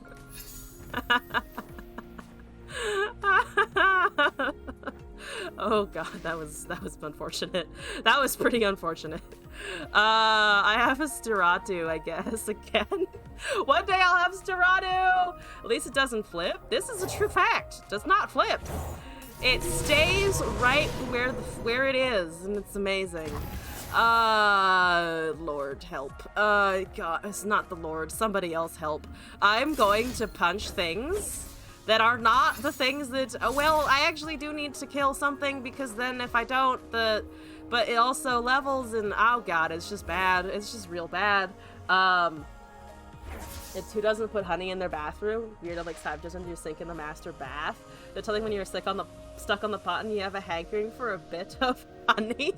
Speaker 1: Oh god, that was unfortunate. That was pretty unfortunate. I have a Staratu, I guess, again. One day I'll have Staratu! At least it doesn't flip. This is a true fact. It does not flip. It stays right where it is, and it's amazing. Lord help. God, it's not the Lord. Somebody else help. I'm going to punch things that are not the things that, well, I actually do need to kill something, because then if I don't, but it also levels, and oh god, it's just bad. It's just real bad. It's who doesn't put honey in their bathroom. Weird, like savages under your sink in the master bath. They're telling when you're stuck on the pot and you have a hankering for a bit of honey.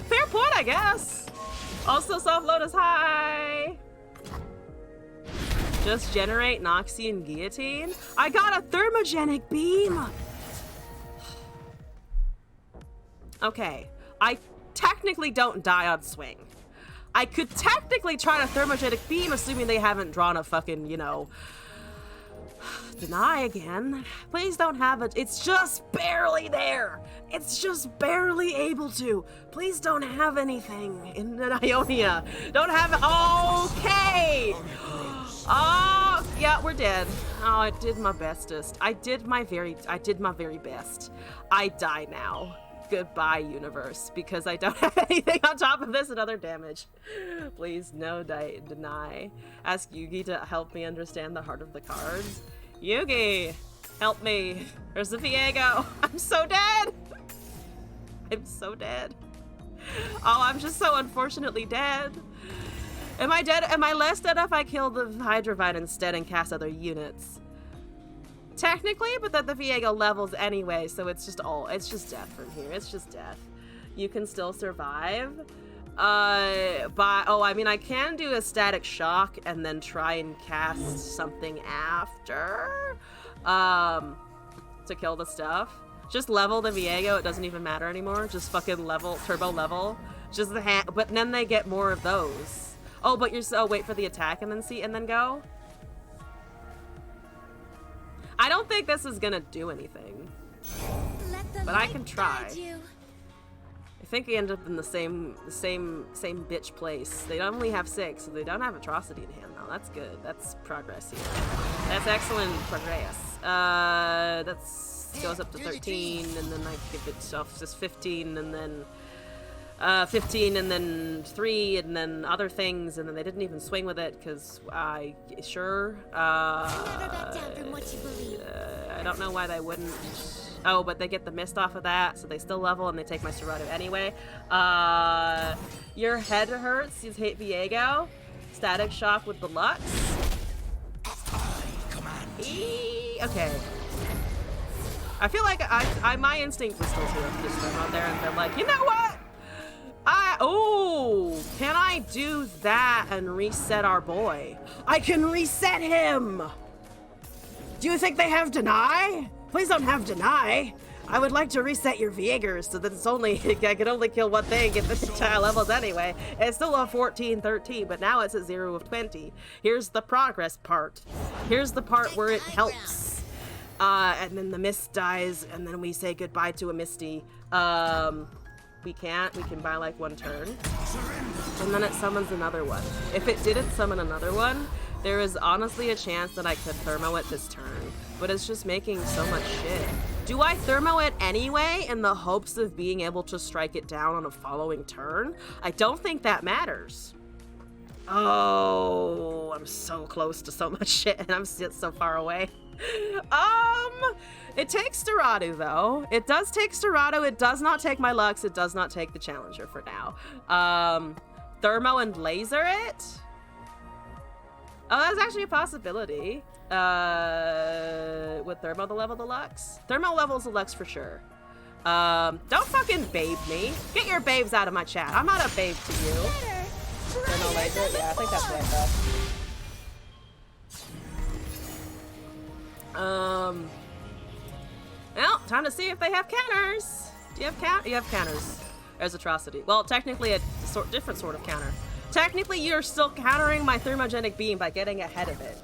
Speaker 1: Fair point, I guess. Also, soft load is high. Just generate Noxian Guillotine. I got a thermogenic beam. Okay, I technically don't die on swing. I could technically try to thermogenic beam, assuming they haven't drawn a fucking, you know, deny again. Please don't have it. It's just barely there. It's just barely able to. Please don't have anything in the Ionia. Don't have it. Okay. Oh, yeah, we're dead. Oh, I did my bestest. I did my very best. I die now. Goodbye, universe, because I don't have anything on top of this and other damage. Please, no deny. Ask Yugi to help me understand the heart of the cards. Yugi, help me. Where's the Viego? I'm so dead. I'm so dead. Oh, I'm just so unfortunately dead. Am I dead? Am I less dead if I kill the Hydrovite instead and cast other units? Technically, but that the Viego levels anyway, so it's just death from here. It's just death. You can still survive. I mean, I can do a static shock and then try and cast something after, to kill the stuff. Just level the Viego, it doesn't even matter anymore. Just fucking turbo level. Just the but then they get more of those. Oh, but wait for the attack and then go? I don't think this is gonna do anything, but I can try. I think we end up in the same bitch place. They only have 6, so they don't have atrocity in hand now. That's good. That's progress here. That's excellent progress. That goes up to 13, and then I give it off just 15, and then 15, and then 3, and then other things, and then they didn't even swing with it because I don't know why they wouldn't. Oh, but they get the mist off of that, so they still level and they take my Serato anyway. Your head hurts. You hate Viego. Static shock with the Lux. Okay. I feel like my instinct was still to just throw out there and they're like, you know what? Can I do that and reset our boy? I can reset him! Do you think they have deny? Please don't have deny. I would like to reset your Viegers so that I can only kill one thing if the child levels anyway. It's still a 14-13, but now it's a 0 of 20. Here's the progress part. Here's the part where it helps. And then the mist dies, and then we say goodbye to a Misty. We can't. We can buy like one turn. And then it summons another one. If it didn't summon another one, there is honestly a chance that I could thermo it this turn. But it's just making so much shit. Do I thermo it anyway in the hopes of being able to strike it down on a following turn? I don't think that matters. Oh, I'm so close to so much shit and I'm so far away. It takes Dorado though. It does take Dorado. It does not take my Lux. It does not take the Challenger for now. Thermo and laser it? Oh, that's actually a possibility. Would Thermo the Lux? Thermo levels the Lux for sure. Don't fucking babe me. Get your babes out of my chat. I'm not a babe to you. Thermo laser? Yeah, I think that's what I thought. Well, time to see if they have counters. Do you have You have counters. There's atrocity. Well, technically a different sort of counter. Technically, you're still countering my thermogenic beam by getting ahead of it.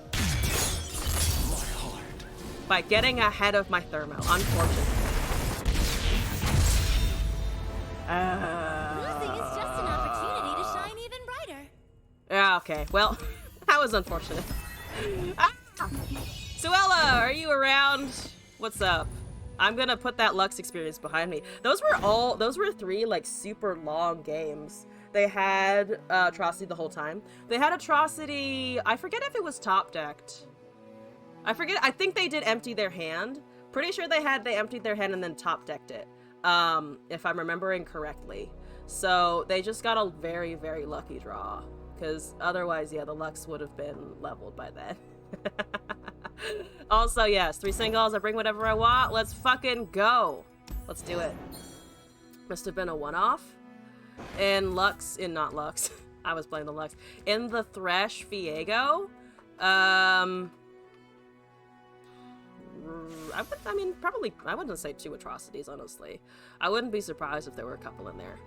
Speaker 1: By getting ahead of my thermo, unfortunately.
Speaker 3: Losing is just an opportunity to shine even brighter.
Speaker 1: Yeah, okay. Well, that was unfortunate. Suella, are you around? What's up? I'm gonna put that Lux experience behind me. Those were 3 like super long games. They had Atrocity the whole time. They had Atrocity, I forget if it was top decked. I think they did empty their hand. Pretty sure they emptied their hand and then top decked it. if I'm remembering correctly. So they just got a very, very lucky draw. Because otherwise, yeah, the Lux would have been leveled by then. Also, yes, 3 singles. I bring whatever I want. Let's fucking go. Let's do it. Must have been a one-off. In Lux, not Lux. I was playing the Lux. In the Thresh Viego, I mean, probably, I wouldn't say 2 atrocities, honestly. I wouldn't be surprised if there were a couple in there.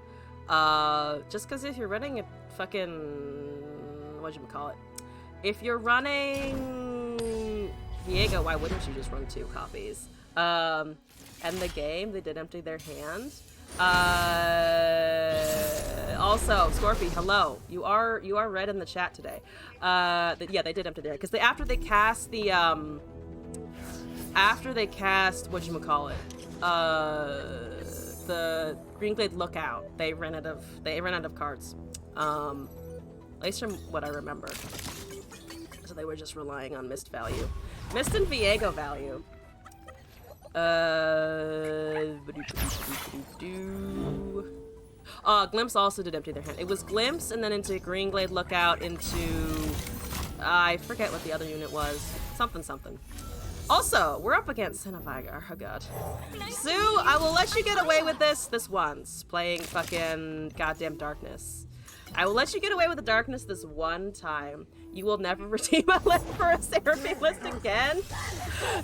Speaker 1: Just because if you're running a fucking, whatchamacallit? If you're running Viego, why wouldn't you just run 2 copies? And the game, they did empty their hand. Also, Scorpy, hello. You are red in the chat today. Yeah, they did empty their hand. Because after they cast the, whatchamacallit? The Greenglade Lookout, they ran out of cards. At least from what I remember. So they were just relying on Mist value. Mist and Viego value. Glimpse also did empty their hand. It was Glimpse and then into Greenglade Lookout into I forget what the other unit was. Something. Also, we're up against Cinnavigar. Oh god. Sue, I will let you get away with this once. Playing fucking goddamn Darkness. I will let you get away with the Darkness this one time. You will never redeem a list for a Seraphine list again?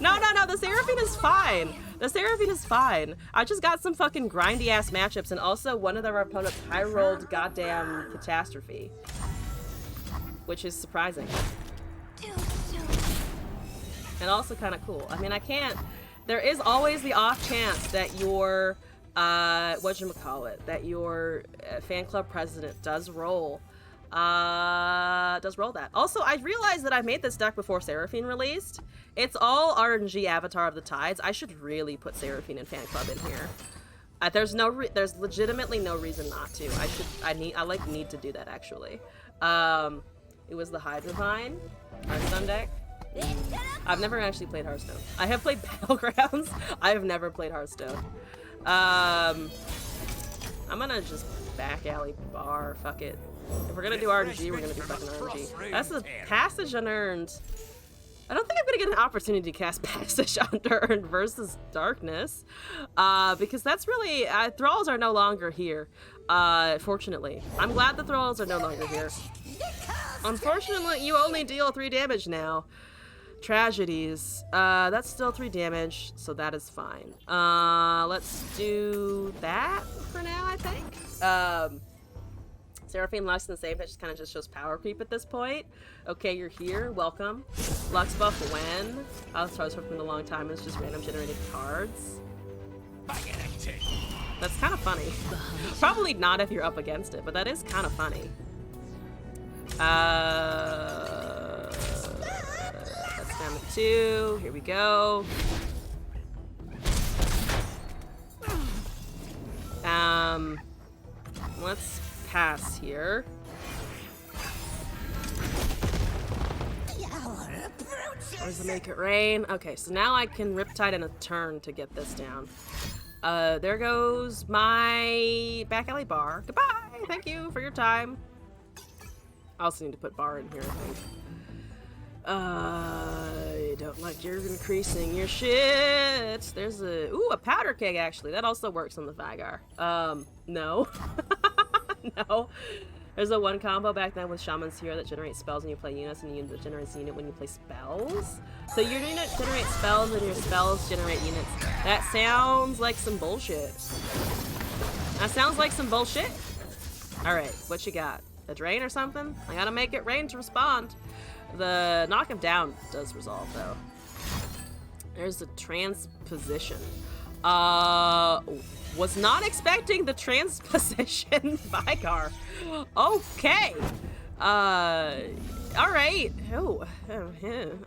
Speaker 1: No, the Seraphine is fine. The Seraphine is fine. I just got some fucking grindy ass matchups, and also one of their opponents high rolled goddamn Catastrophe. Which is surprising. And also kind of cool. I mean, there is always the off chance that your, that your fan club president does roll that. Also, I realized that I made this deck before Seraphine released. It's all RNG Avatar of the Tides. I should really put Seraphine and fan club in here. There's legitimately no reason not to. I need to do that actually. It was the Hydrovine, Hearthstone deck. I've never actually played Hearthstone. I have played Battlegrounds. I have never played Hearthstone. I'm gonna just back alley bar. Fuck it. If we're gonna do RNG, we're gonna do fucking RNG. That's the Passage Unearned. I don't think I'm gonna get an opportunity to cast Passage Unearned versus Darkness. Because that's really, Thralls are no longer here. Fortunately. I'm glad the Thralls are no longer here. Unfortunately, you only deal 3 damage now. Tragedies. That's still 3 damage, so that is fine. Let's do that for now, I think. Seraphine Lux in the same pitch kind of just shows power creep at this point. Okay, you're here. Welcome. Lux buff when? I was hoping a long time. It's just random generated cards. That's kind of funny. Probably not if you're up against it, but that is kind of funny. That's down to 2. Here we go. Let's pass here. Where's the make it rain? Okay, so now I can Riptide in a turn to get this down. There goes my back alley bar. Goodbye! Thank you for your time. I also need to put bar in here, I think. I don't like you're increasing your shit. There's a powder keg actually. That also works on the Vigar. No. No. There's a 1 combo back then with Shaman's Hero that generates spells when you play units, and the unit generates a unit when you play spells. So your unit generates spells and your spells generate units. That sounds like some bullshit. That sounds like some bullshit. Alright, what you got? A drain or something? I gotta make it rain to respond. The knock him down does resolve though. There's the transposition. Was not expecting the transposition Vigar. Okay. Alright. Oh,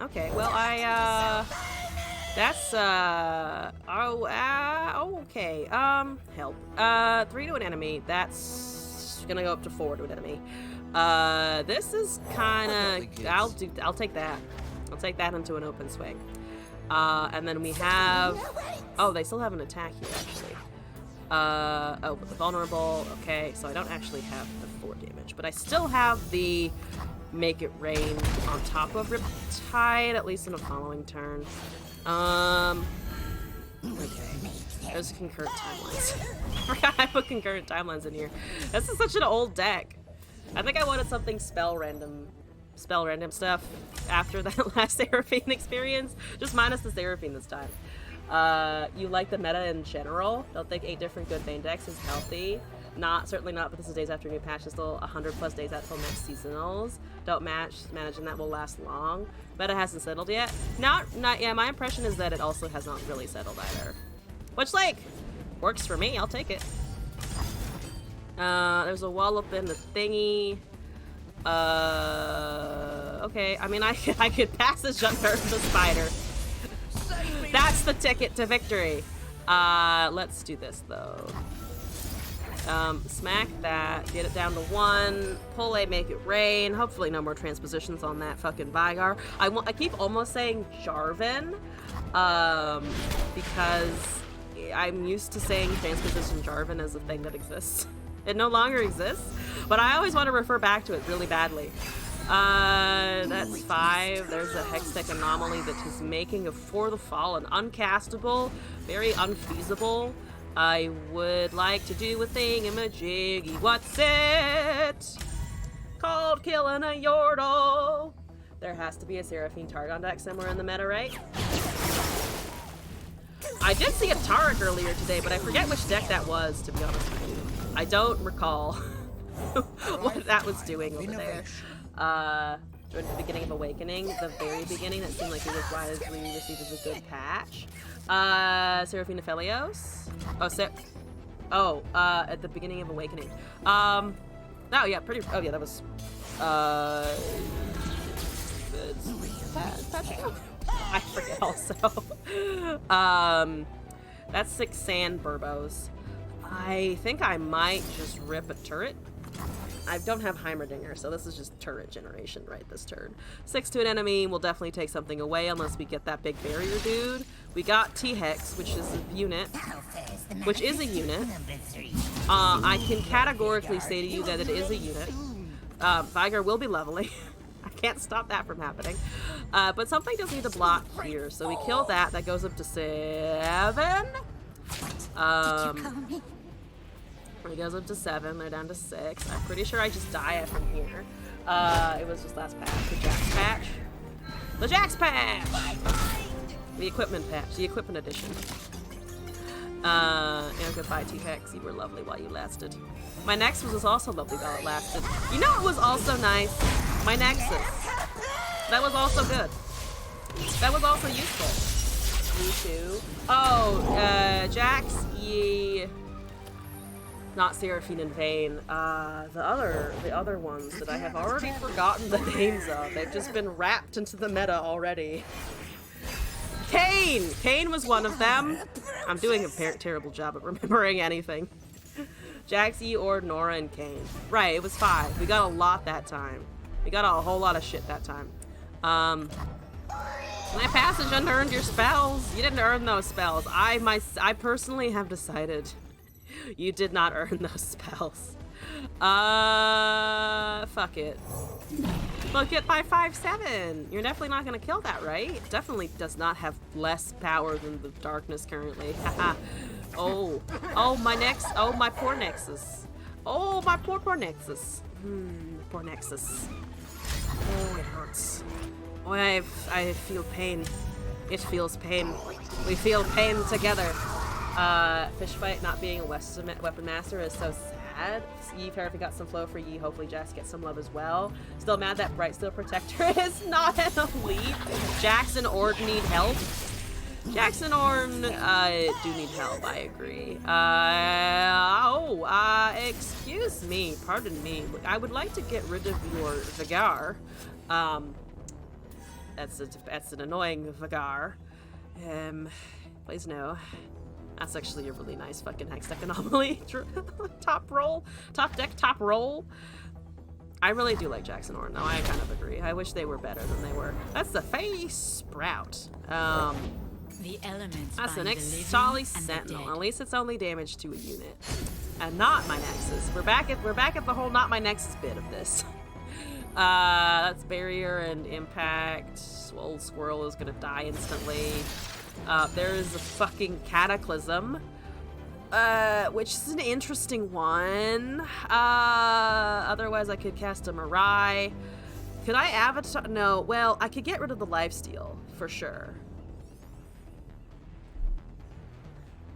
Speaker 1: okay. Well, that's, okay. Help. 3 to an enemy. That's gonna go up to 4 to an enemy. This is kinda, I'll take that. I'll take that into an open swing. And then we have, oh, they still have an attack here, actually. Oh, vulnerable. Okay, so I don't actually have the 4 damage, but I still have the make it rain on top of Riptide, at least in a following turn. Okay. There's concurrent timelines. I forgot I put concurrent timelines in here. This is such an old deck. I think I wanted something spell random stuff after that last Seraphine experience. Just minus the Seraphine this time. You like the meta in general? Don't think 8 different good main decks is healthy. Certainly not, but this is days after new patch. There's still 100+ days out till next seasonals. Don't managing that will last long. Meta hasn't settled yet. Yeah, my impression is that it also has not really settled either. Which, like, works for me. I'll take it. There's a wall up in the thingy. Okay, I mean, I could passage under the spider. That's the ticket to victory. Let's do this, though. Smack that, get it down to 1, pull a make it rain. Hopefully no more transpositions on that fucking Vigar. I keep almost saying Jarvan, because I'm used to saying transposition Jarvan as a thing that exists. It no longer exists, but I always want to refer back to it really badly. That's 5. There's a Hextech anomaly that is making a For the Fallen uncastable, very unfeasible. I would like to do a thingamajiggy. What's it? Called killing a Yordle. There has to be a Seraphine Targon deck somewhere in the meta, right? I did see a Taric earlier today, but I forget which deck that was, to be honest with you. I don't recall what that was doing over there. During the beginning of Awakening, the very beginning, that seemed like it was wisely received as a good patch. Seraphina Felios? At the beginning of Awakening. Oh yeah, that was, I forget also. That's 6 Sand Burbos. I think I might just rip a turret. I don't have Heimerdinger, so this is just turret generation right this turn. 6 to an enemy will definitely take something away unless we get that big barrier dude. We got T-Hex, which is a unit. I can categorically say to you that it is a unit. Vigar will be leveling. I can't stop that from happening. But something does need to block here, so we kill that. That goes up to 7. It goes up to 7, they're down to 6. I'm pretty sure I just die from here. It was just last patch. The Jax patch. The Jax patch! The equipment patch. The equipment edition. And goodbye, T-Hex. You were lovely while you lasted. My Nexus was also lovely while it lasted. You know it was also nice? My Nexus. That was also good. That was also useful. Me too. Oh, Jax, not Seraphine in vain. The other ones that I have already forgotten the names of. They've just been wrapped into the meta already. Kayn! Kayn was one of them. I'm doing a terrible job at remembering anything. Jax, Ord, Nora, and Kayn. Right, it was 5. We got a lot that time. We got a whole lot of shit that time. My passage unearned your spells. You didn't earn those spells. I personally have decided you did not earn those spells. Fuck it. Look at my 5/7. You're definitely not gonna kill that, right? It definitely does not have less power than the darkness currently. Haha. Oh my poor Nexus. Oh, my poor Nexus. Poor Nexus. Oh, it hurts. Oh, I feel pain. It feels pain. We feel pain together. Fishfight not being a weapon master is so sad. Ye Paraffin got some flow for Ye. Hopefully Jax gets some love as well. Still mad that Brightsteel Protector is not an elite. Jax and Ord need help. Jax and Ord do need help, I agree. Excuse me, pardon me. Look, I would like to get rid of your Vigar. That's an annoying Vigar. Please no. That's actually a really nice fucking Hextech anomaly. Top deck, top roll. I really do like Jackson Orn, though. I kind of agree. I wish they were better than they were. That's the face sprout.
Speaker 3: The elements
Speaker 1: That's the
Speaker 3: bind
Speaker 1: next
Speaker 3: living
Speaker 1: Solly
Speaker 3: and the
Speaker 1: Sentinel.
Speaker 3: dead.
Speaker 1: At least it's only damage to a unit. And not my Nexus. We're back at the whole not my Nexus bit of this. That's barrier and impact. Old Squirrel is gonna die instantly. There is a fucking Cataclysm. Which is an interesting one. Otherwise I could cast a Mirai. Could I avatar? No, well, I could get rid of the lifesteal, for sure.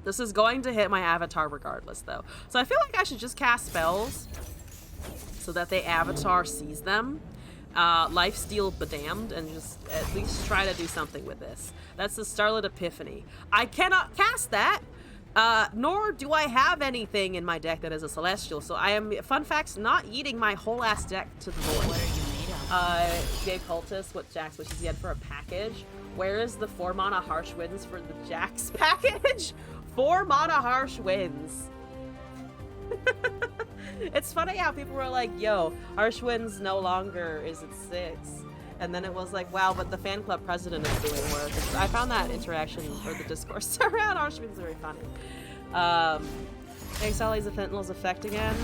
Speaker 1: This is going to hit my avatar regardless, though. So I feel like I should just cast spells so that the avatar sees them. Lifesteal bedamned, and just at least try to do something with this. That's the Starlit Epiphany. I cannot cast that! Nor do I have anything in my deck that is a Celestial, so I am, fun facts, not eating my whole ass deck to the void. Gave Cultist what Jax wishes he had for a package. Where is the 4 mana Harsh Winds for the Jax package? 4 mana Harsh Winds. It's funny how people were like, yo, Harsh Winds no longer is at 6. And then it was like, wow, but the fan club president is doing work. I found that interaction or the discourse around Harsh Winds very funny. Hey, Sally's a Fentinel's effect again.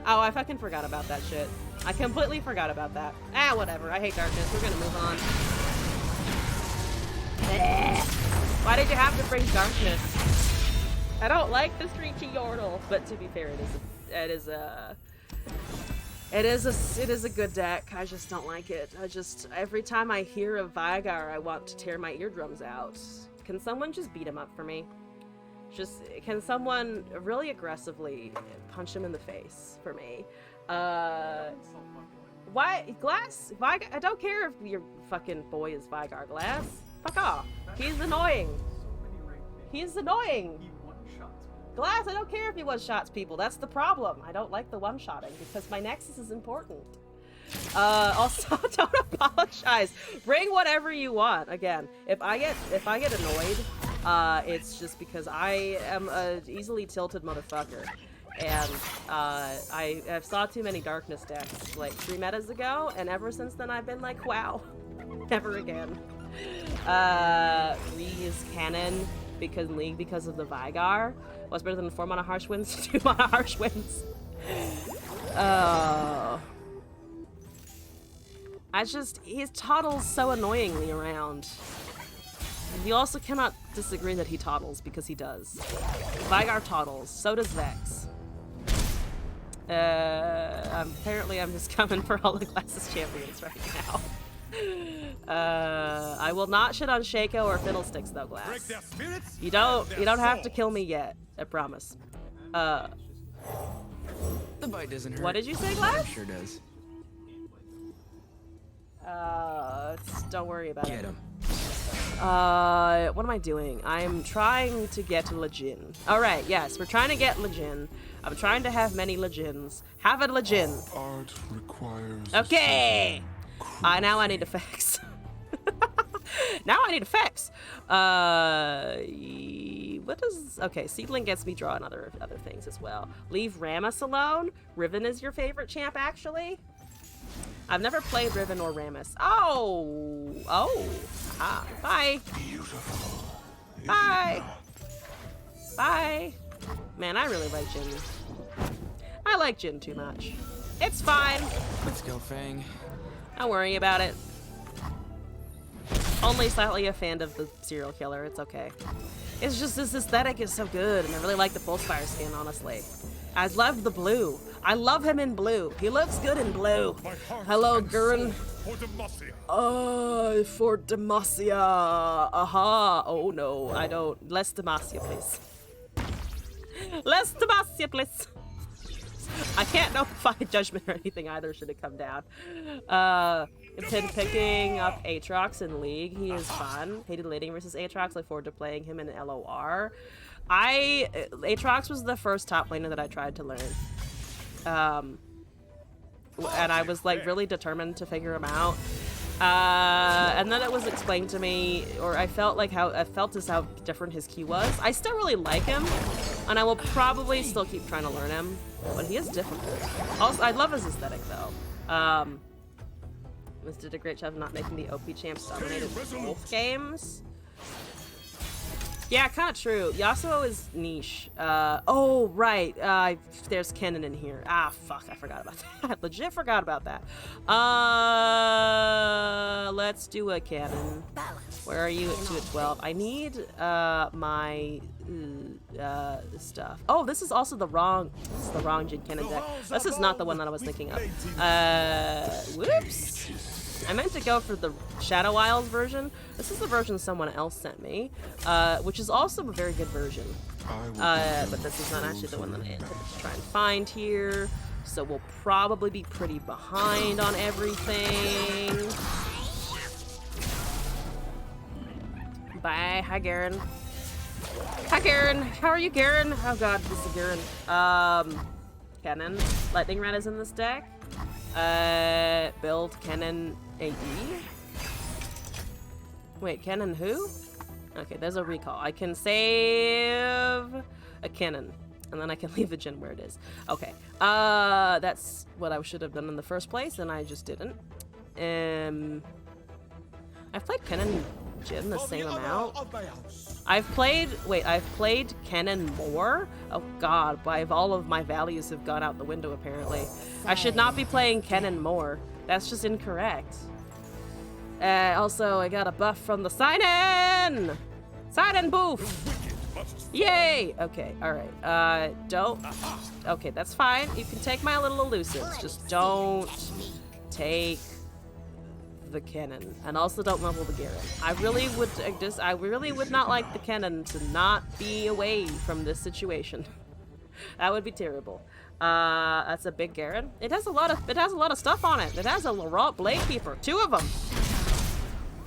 Speaker 1: Oh, I fucking forgot about that shit. I completely forgot about that. Ah, whatever. I hate darkness. We're gonna move on. Why did you have to bring darkness? I don't like the Streaky Yordle, but to be fair, it is a good deck. I just don't like it. Every time I hear of Vigar, I want to tear my eardrums out. Can someone just beat him up for me? Can someone really aggressively punch him in the face for me? Why? Glass? Vigar? I don't care if your fucking boy is Vigar. Glass? Fuck off. He's annoying. He's annoying. Glass, I don't care if he one-shots people. That's the problem. I don't like the one-shotting because my Nexus is important. Also, don't apologize. Bring whatever you want. Again, if I get annoyed, it's just because I am a easily tilted motherfucker. And I've saw too many darkness decks like 3 metas ago, and ever since then I've been like, wow, never again. League is canon because League because of the Vigar. What's better than 4 mana Harsh Winds? 2 mana Harsh Winds. He toddles so annoyingly around. You also cannot disagree that he toddles because he does. Vigar toddles, so does Vex. Apparently I'm just coming for all the Glasses champions right now. I will not shit on Shaco or Fiddlesticks though, Glass. You don't have to kill me yet, I promise.
Speaker 6: The bite doesn't hurt.
Speaker 1: What did you say, Glass?
Speaker 6: It sure does.
Speaker 1: Don't worry about
Speaker 6: Get
Speaker 1: it.
Speaker 6: him.
Speaker 1: What am I doing? I'm trying to get Lejin. Alright, yes, we're trying to get Lejin. I'm trying to have many Lejins. Have a Lejin.
Speaker 5: Art requires.
Speaker 1: Okay! Now I need effects. Now I need effects. What does... Okay, Seedling gets me drawing other things as well. Leave Rammus alone? Riven is your favorite champ, actually? I've never played Riven or Rammus. Oh! Aha. Bye!
Speaker 5: Beautiful.
Speaker 1: Bye! Bye! Man, I really like Jin. I like Jin too much. It's fine.
Speaker 6: Let's go, Fang.
Speaker 1: Don't worry about it. Only slightly a fan of the serial killer. It's okay. It's just this aesthetic is so good, and I really like the Pulsefire skin, honestly. I love the blue. I love him in blue. He looks good in blue. Hello, Gurren. For Demacia. Aha. Oh no, I don't. Less Demacia, please. Less Demacia, please. I can't notify Judgment or anything either should it come down. Picking up Aatrox in League. He is fun. Hated Leading versus Aatrox. Look forward to playing him in LOR. Aatrox was the first top laner that I tried to learn. And I was like really determined to figure him out. And then it was explained to me, or I felt as how different his Q was. I still really like him, and I will probably still keep trying to learn him, but he is difficult. Also, I love his aesthetic though. This did a great job of not making the OP champs dominated both games. Yeah, kind of true. Yasuo is niche. Oh, right. There's Kennen in here. Ah, fuck. I forgot about that. Legit forgot about that. Let's do a Kennen. Where are you at 2 at 12? I need, my, stuff. Oh, this is also the wrong, this is the wrong Jin Kennen deck. This is not the one that I was thinking of. Whoops. I meant to go for the Shadow Isles version. This is the version someone else sent me, which is also a very good version. But this is not actually the one that I intended to try and find here. So we'll probably be pretty behind on everything. Bye. Hi, Garen. Hi, Garen. How are you, Garen? Oh god, this is Garen. Kennen. Lightning Red is in this deck. Build Kennen AE? Wait, Kennen who? Okay, there's a recall. I can save a Kennen, and then I can leave the Jin where it is. Okay, that's what I should have done in the first place, and I just didn't. I've played Kennen Jin the same amount. I've played Kennen more. Oh god, all of my values have gone out the window apparently. I should not be playing Kennen more. That's just incorrect. Also, I got a buff from the sign-in! Sign-in boof! Yay! Okay, alright. Okay, that's fine. You can take my little elusives. Just don't take the Kennen. And also don't level the Garen. I really would not like the Kennen to not be away from this situation. That would be terrible. That's a big Garen. It has a lot of stuff on it. It has a Laurent Blade Keeper, 2 of them.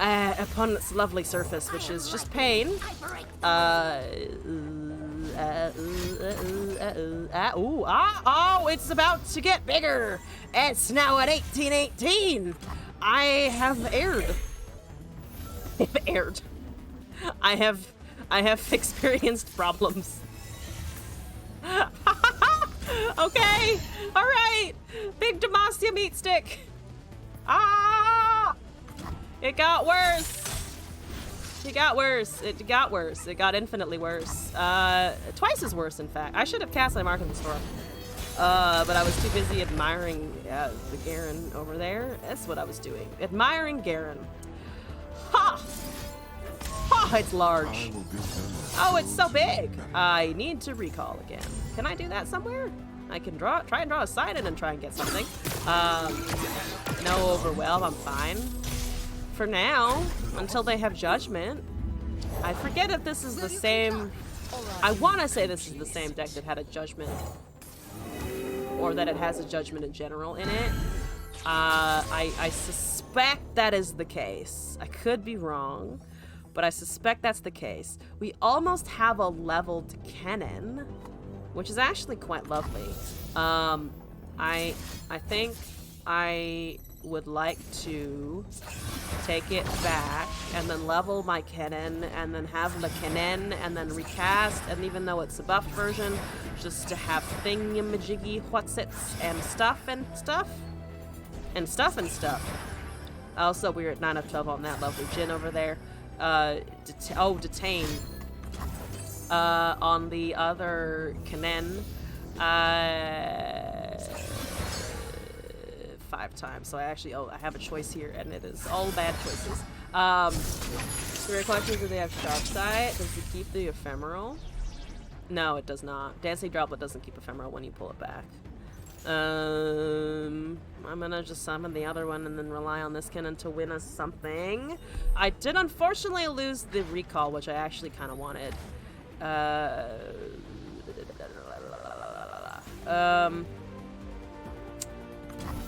Speaker 1: Upon its lovely surface, which is just pain. Oh, it's about to get bigger. It's now at 1818. I have aired. I have experienced problems. Okay, all right. Big Demacia meat stick. Ah! It got worse. It got worse. It got worse. It got infinitely worse. Twice as worse, in fact. I should have cast my Mark in the Storm. But I was too busy admiring the Garen over there. That's what I was doing. Admiring Garen. Ha! Ha! It's large. Oh, it's so big. I need to recall again. Can I do that somewhere? I can try and draw a sign-in and try and get something. No overwhelm. I'm fine. For now, until they have Judgment. I forget if this is the same... I want to say this is the same deck that had a Judgment. Or that it has a Judgment in general in it. I suspect that is the case. I could be wrong, but I suspect that's the case. We almost have a leveled Kennen, which is actually quite lovely. I think I would like to take it back and then level my Kennen and then have the Kennen and then recast, and even though it's a buffed version, just to have thingamajiggy whatsits and stuff and stuff and stuff and stuff. Also, we're at 9 of 12 on that lovely Jin over there. Detain. On the other Kennen, 5 times. So I actually, I have a choice here, and it is all bad choices. The real question is, do they have Sharp Sight? Does it keep the ephemeral? No, it does not. Dancing Droplet doesn't keep ephemeral when you pull it back. I'm gonna just summon the other one and then rely on this Kennen to win us something. I did unfortunately lose the recall, which I actually kind of wanted.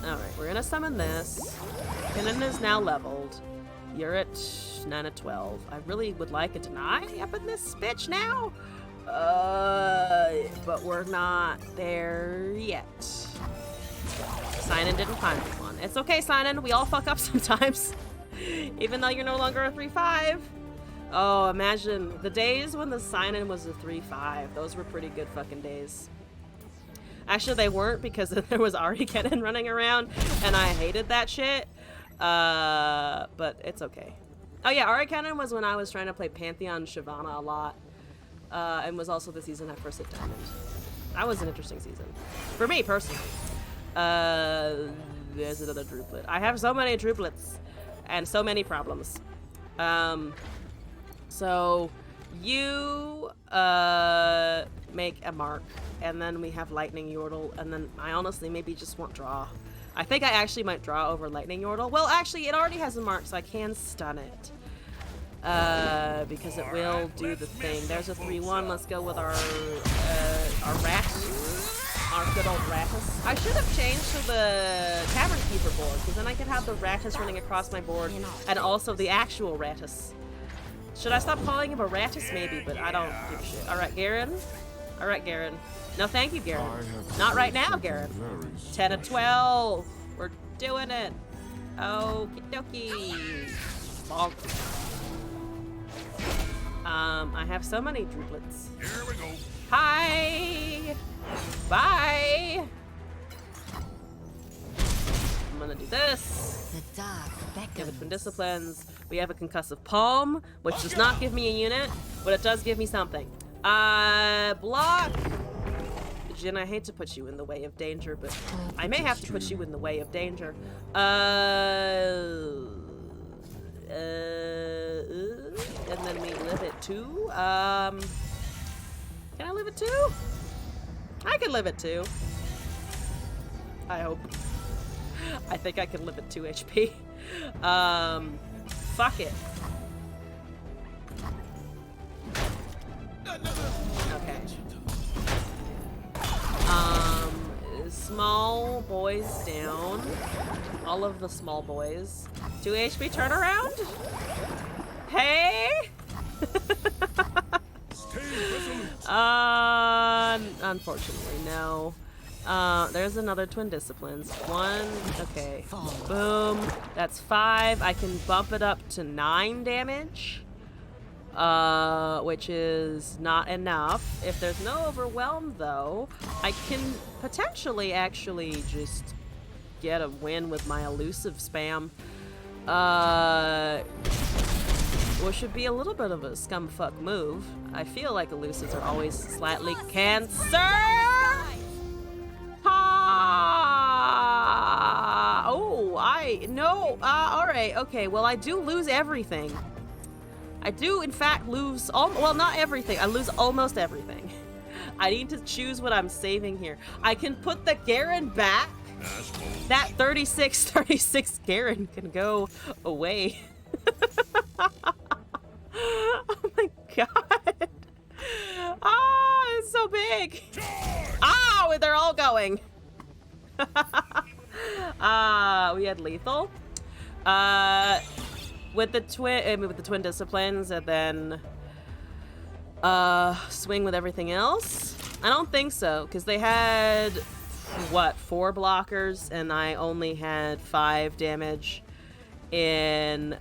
Speaker 1: Alright, we're gonna summon this. Kennen is now leveled. You're at 9 of 12. I really would like a deny up in this bitch now. But we're not there yet. Sign-in didn't find one. It's okay, Sign-in. We all fuck up sometimes. Even though you're no longer a 3-5. Oh, imagine the days when the Sign-in was a 3-5. Those were pretty good fucking days. Actually, they weren't, because there was Ari Kennen running around, and I hated that shit. But it's okay. Oh yeah, Aura Cannon was when I was trying to play Pantheon Shyvana a lot. And was also the season I first hit Diamond. That was an interesting season. For me, personally. There's another Druplet. I have so many Druplets. And so many problems. So you make a mark, and then we have Lightning Yordle, and then I honestly maybe just want draw. I think I actually might draw over Lightning Yordle. Well, actually, it already has a mark, so I can stun it. Because it will do the thing. There's a 3-1. Let's go with our rat. Our good old Rattus. I should have changed to the Tavern Keeper board, because then I could have the Rattus running across my board, and also the actual Rattus. Should I stop calling him a Rattus? Maybe, but I don't give a shit. Alright, Garen. Alright, Garen. No, thank you, Garen. Not right now, Garen. 10 of 12. We're doing it. Okie dokie. Bonk. I have so many Druplets.
Speaker 5: Here we go.
Speaker 1: Hi! Bye! I'm gonna do this.
Speaker 3: The dark
Speaker 1: We have a Twin
Speaker 3: beckons.
Speaker 1: Disciplines. We have a Concussive Palm, which does not give me a unit, but it does give me something. Block! Jin, I hate to put you in the way of danger, but I may have to put you in the way of danger. And then we live at 2. Can I live at 2? I can live at 2. I hope. I think I can live at 2 HP. Fuck it. Okay. Small boys down. All of the small boys. 2 HP turnaround? Hey? Unfortunately, no. There's another Twin Disciplines. 1, okay. Boom. That's 5. I can bump it up to 9 damage. Which is not enough. If there's no Overwhelm, though, I can potentially actually just get a win with my elusive spam. Which should be a little bit of a scumfuck move. I feel like elusives are always slightly cancer. Alright, okay, well I do lose everything. I do in fact lose, well not everything, I lose almost everything. I need to choose what I'm saving here. I can put the Garen back. That 36 Garen can go away. Oh my god. Ah, it's so big. Ah, they're all going. We had lethal. With the twin disciplines, and then swing with everything else. I don't think so, because they had what, 4 blockers, and I only had 5 damage in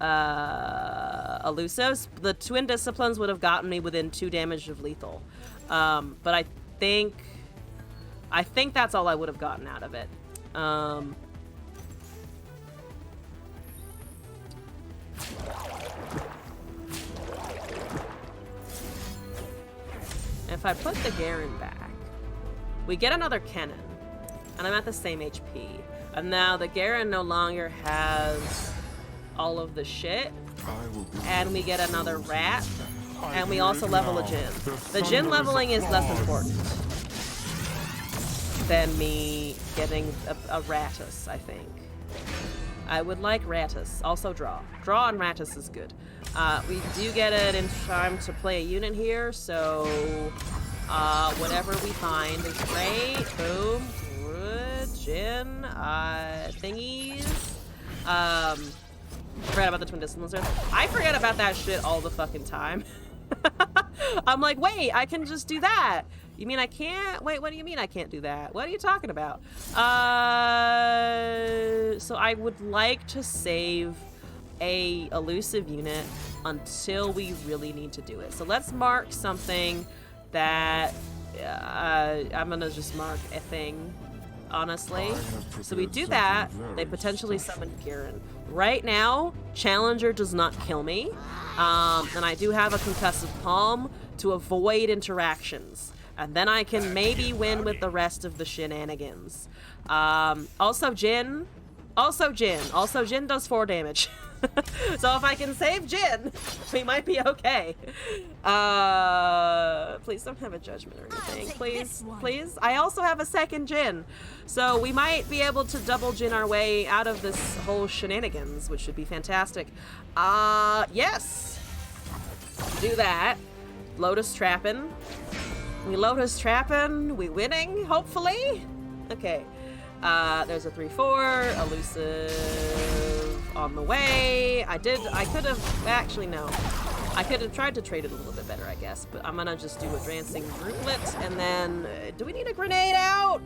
Speaker 1: elusives. The twin disciplines would have gotten me within 2 damage of lethal, but I think that's all I would have gotten out of it. If I put the Garen back, we get another Kennen, and I'm at the same HP. And now the Garen no longer has all of the shit, and we get another rat, and we also level a Jin. The Jin leveling is less important than me getting a Rattus, I think. I would like Rattus. Also draw. Draw on Rattus is good. We do get it in time to play a unit here, so whatever we find is great. Boom. Good. Jin. Thingies. Forgot about the Twin Disciplines. I forget about that shit all the fucking time. I'm like, wait, I can just do that. You mean I can't? Wait, what do you mean I can't do that? What are you talking about? So I would like to save a elusive unit until we really need to do it. So let's mark something that I'm gonna just mark a thing, honestly. So we do that. They potentially summon Garen. right now, Challenger does not kill me. And I do have a concussive palm to avoid interactions. And then I can maybe win with the rest of the shenanigans. Also Jin does 4 damage. So if I can save Jin, we might be okay. Please don't have a judgment or anything. Please, please. I also have a second Jin. So we might be able to double Jin our way out of this whole shenanigans, which would be fantastic. Yes. Do that. Lotus trapping. We Lotus trapping. We winning, hopefully. Okay. There's a 3-4, elusive on the way. I could have, actually no. I could have tried to trade it a little bit better, I guess, but I'm gonna just do advancing rootlet, and then, do we need a grenade out?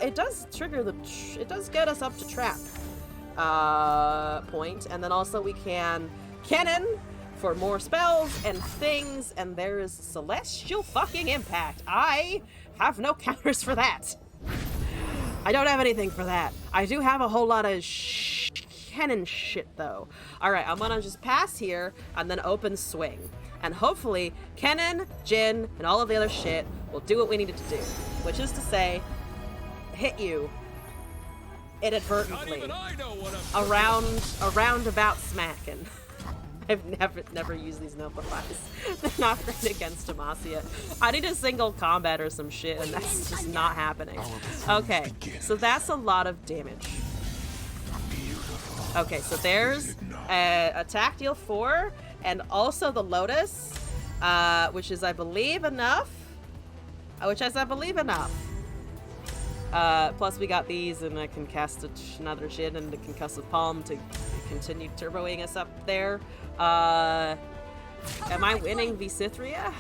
Speaker 1: It does trigger it does get us up to trap, point, and then also we can cannon for more spells and things, and there is celestial fucking impact. I have no counters for that. I don't have anything for that. I do have a whole lot of cannon shit, though. Alright, I'm gonna just pass here and then open swing. And hopefully, Kennen, Jin, and all of the other shit will do what we needed to do. Which is to say, hit you inadvertently. A roundabout smacking. I've never used these notifies. They're not great against Demacia. I need a single combat or some shit, and that's just not happening. Okay, so that's a lot of damage. Okay, so there's attack deal 4, and also the Lotus, which is I believe enough. Plus we got these, and I can cast another Jin and the concussive palm to continue turboing us up there. Am I winning Visithria?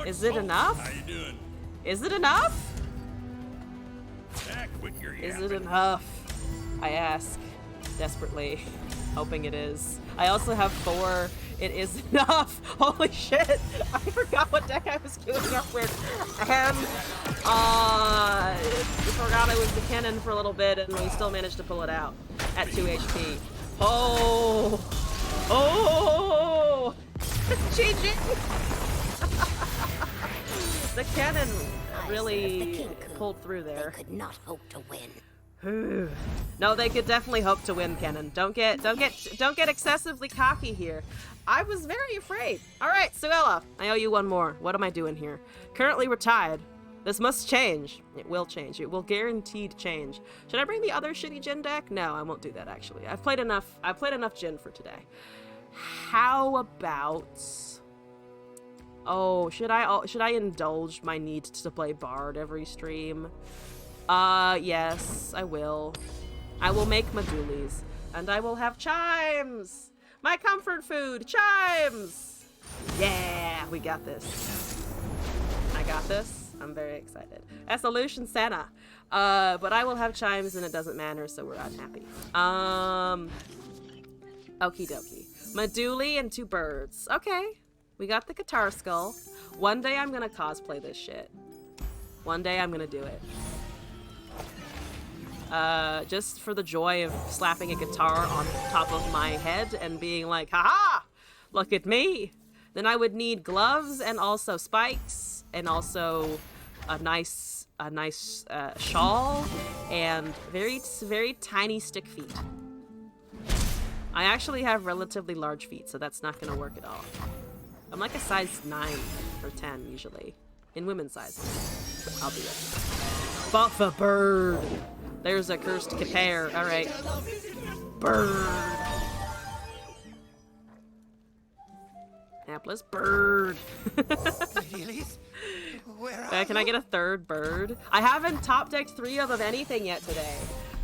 Speaker 1: Is it enough?
Speaker 2: How you doing?
Speaker 1: Is it enough?
Speaker 2: Quit your
Speaker 1: Is it enough? I ask desperately, hoping it is. I also have 4. It is enough. Holy shit! I forgot what deck I was queuing up with. And forgot I was the cannon for a little bit, and we still managed to pull it out at 2 HP. Oh! Oh! GG! The cannon really pulled through there.
Speaker 3: They could not hope to win.
Speaker 1: No, they could definitely hope to win, Kennen. Don't get excessively cocky here. I was very afraid. All right, Suella, I owe you one more. What am I doing here? Currently we're tied. This must change. It will change. It will guaranteed change. Should I bring the other shitty Jin deck? No, I won't do that actually. I've played enough Jin for today. How about... Oh, should I indulge my need to play Bard every stream? Yes, I will. I will make Madulis, and I will have chimes! My comfort food, chimes! Yeah, we got this. I got this. I'm very excited. Solution Santa. But I will have chimes and it doesn't matter, so we're unhappy. Okie dokie. Maduli and 2 birds. Okay. We got the guitar skull. One day I'm gonna cosplay this shit. One day I'm gonna do it. Just for the joy of slapping a guitar on top of my head and being like, haha! Look at me! Then I would need gloves and also spikes and also a nice shawl and very, very tiny stick feet. I actually have relatively large feet, so that's not gonna work at all. I'm like a size 9 or 10 usually. In women's sizes. I'll do it. Buff a bird! There's a cursed compare. Alright. Bird! Appless bird! Can I get a 3rd bird? I haven't top decked 3 of anything yet today.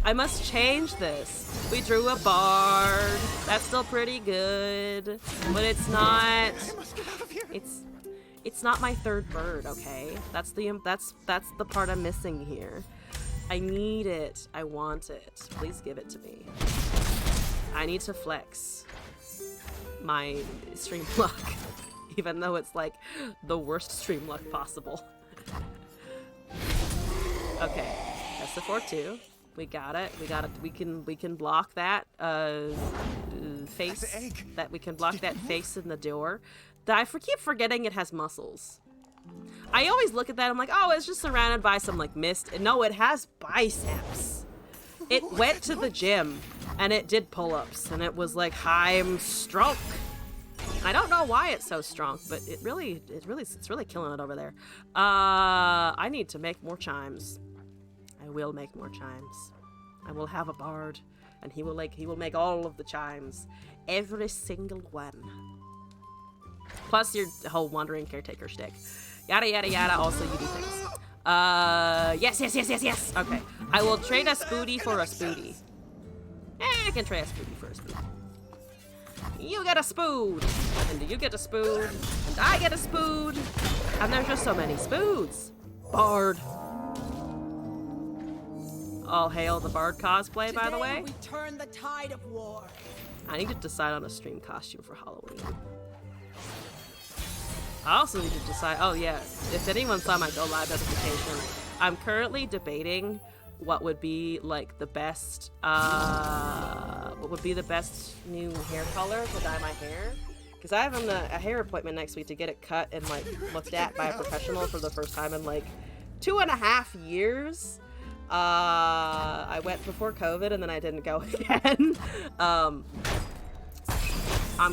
Speaker 1: I must change this. We drew a bard. That's still pretty good, but it's not. It's not my 3rd bird. Okay, that's the part I'm missing here. I need it. I want it. Please give it to me. I need to flex my stream luck, even though it's like the worst stream luck possible. Okay, that's the 4-2. We got it. We got it. We can block that face.
Speaker 2: That's an egg.
Speaker 1: That we can block that face in the door. That I keep forgetting it has muscles. I always look at that. I'm like, oh, it's just surrounded by some like mist. No, it has biceps. It went to the gym and it did pull-ups and it was like, I'm strong. I don't know why it's so strong, but it's really killing it over there. I need to make more chimes. I will make more chimes. I will have a bard, and he will make all of the chimes, every single one. Plus your whole wandering caretaker shtick. Yada yada yada. Also, you do things. Yes. Okay, I will trade a Spoody for a Spoody. I can trade a Spoody for a Spoody. You get a spood, and you get a spood, and I get a spood, and there's just so many spoods. Bard. All hail the Bard cosplay, by the way.
Speaker 7: We turn the tide of war.
Speaker 1: I need to decide on a stream costume for Halloween. I also need to decide, oh yeah, if anyone saw my Go Live notification, I'm currently debating what would be like the best, new hair color to dye my hair. Because I have a hair appointment next week to get it cut and like looked at by a professional for the first time in like 2.5 years. I went before COVID and then I didn't go again. I'm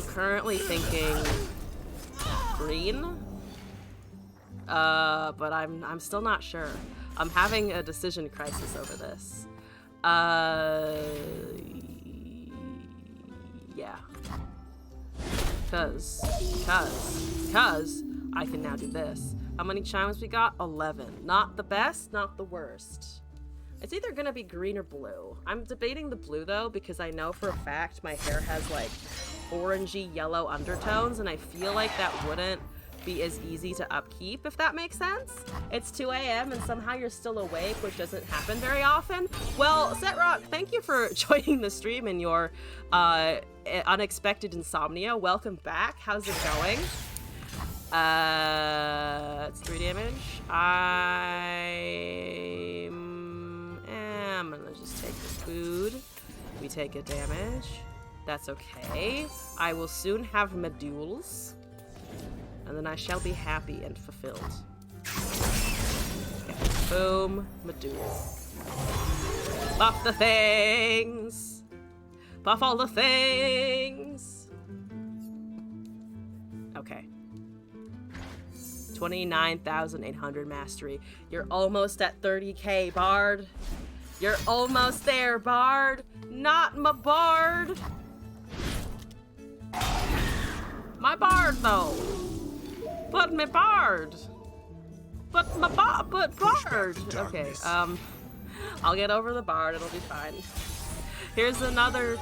Speaker 1: currently thinking green, but I'm still not sure. I'm having a decision crisis over this. Yeah. Cause I can now do this. How many chimes we got? 11. Not the best, not the worst. It's either gonna be green or blue. I'm debating the blue though because I know for a fact my hair has like orangey yellow undertones and I feel like that wouldn't be as easy to upkeep, if that makes sense. It's 2 a.m. and somehow you're still awake, which doesn't happen very often. Well, Setrock, thank you for joining the stream in your unexpected insomnia. Welcome back. How's it going? It's 3 damage. I'm gonna just take this food. We take a damage. That's okay. I will soon have medules. And then I shall be happy and fulfilled. Okay. Boom. Medule. Buff the things! Buff all the things! Okay. 29,800 mastery. You're almost at 30k, Bard. You're almost there, Bard. Not my Bard. My Bard, though. But my Bard. But Bard. Okay, I'll get over the Bard. It'll be fine. Here's another...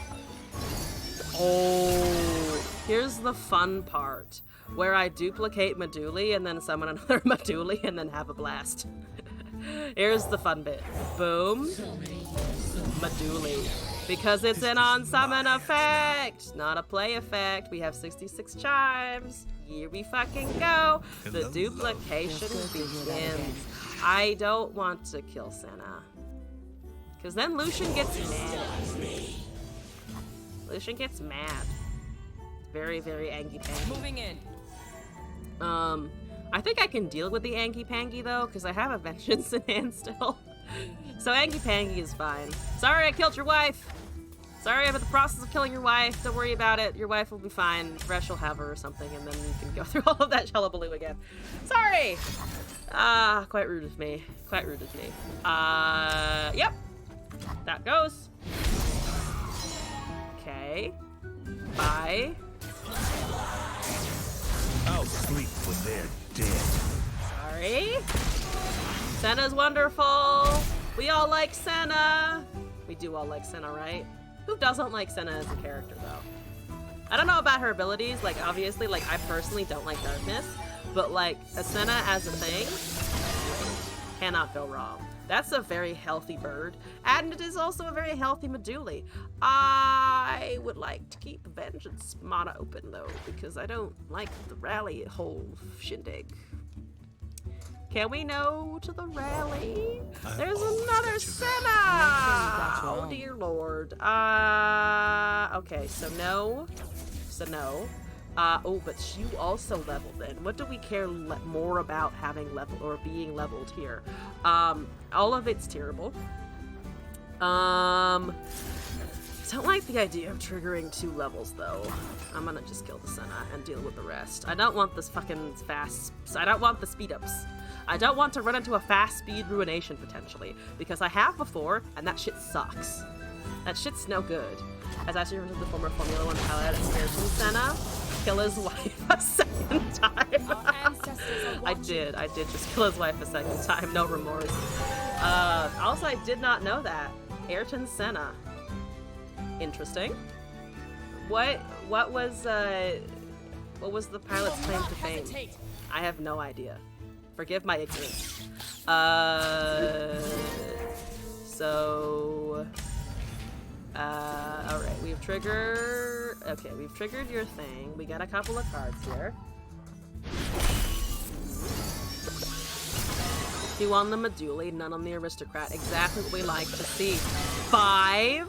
Speaker 1: Oh, here's the fun part. Where I duplicate Meduli and then summon another Meduli and then have a blast. Here's the fun bit. Boom. Meduli. Because it's an on-summon effect, not a play effect. We have 66 chimes. Here we fucking go. The duplication begins. I don't want to kill Senna. Because then Lucian gets mad at me. Lucian gets mad. Very, very angy-pangy.
Speaker 4: Moving in.
Speaker 1: I think I can deal with the angy-pangy though, because I have a vengeance in hand still. So angy-pangy is fine. Sorry I killed your wife! Sorry I'm in the process of killing your wife. Don't worry about it. Your wife will be fine. Fresh will have her or something, and then you can go through all of that hullabaloo again. Sorry! Quite rude of me. Quite rude of me. Yep. That goes. Okay. Bye.
Speaker 2: I'll sleep when they're dead.
Speaker 1: Sorry. Senna's wonderful. We all like Senna. We do all like Senna, right? Who doesn't like Senna as a character, though? I don't know about her abilities. Like, obviously, like, I personally don't like darkness. But, like, a Senna as a thing cannot go wrong. That's a very healthy bird. And it is also a very healthy Meduli. I would like to keep Vengeance Mana open, though, because I don't like the rally whole shindig. Can we go to the rally? There's another Senna! dear lord. Okay, so no. So no. Oh, but you also leveled in. What do we care more about having level or being leveled here? All of it's terrible. Don't like the idea of triggering 2 levels though. I'm gonna just kill the Senna and deal with the rest. I don't want this fucking fast. I don't want the speed ups. I don't want to run into a fast speed ruination potentially because I have before and that shit sucks. That shit's no good. As I remember the former Formula 1 pilot Ayrton Senna kill his wife a second time.
Speaker 3: Our ancestors are
Speaker 1: I
Speaker 3: watching.
Speaker 1: did just kill his wife a second time, no remorse. Also, I did not know that. Ayrton Senna. Interesting. What was the pilot's claim to fame?
Speaker 3: Hesitate.
Speaker 1: I have no idea. Forgive my ignorance. Alright, we've triggered your thing. We got a couple of cards here. 2 on the Meduli, none on the Aristocrat. Exactly what we like to see. 5.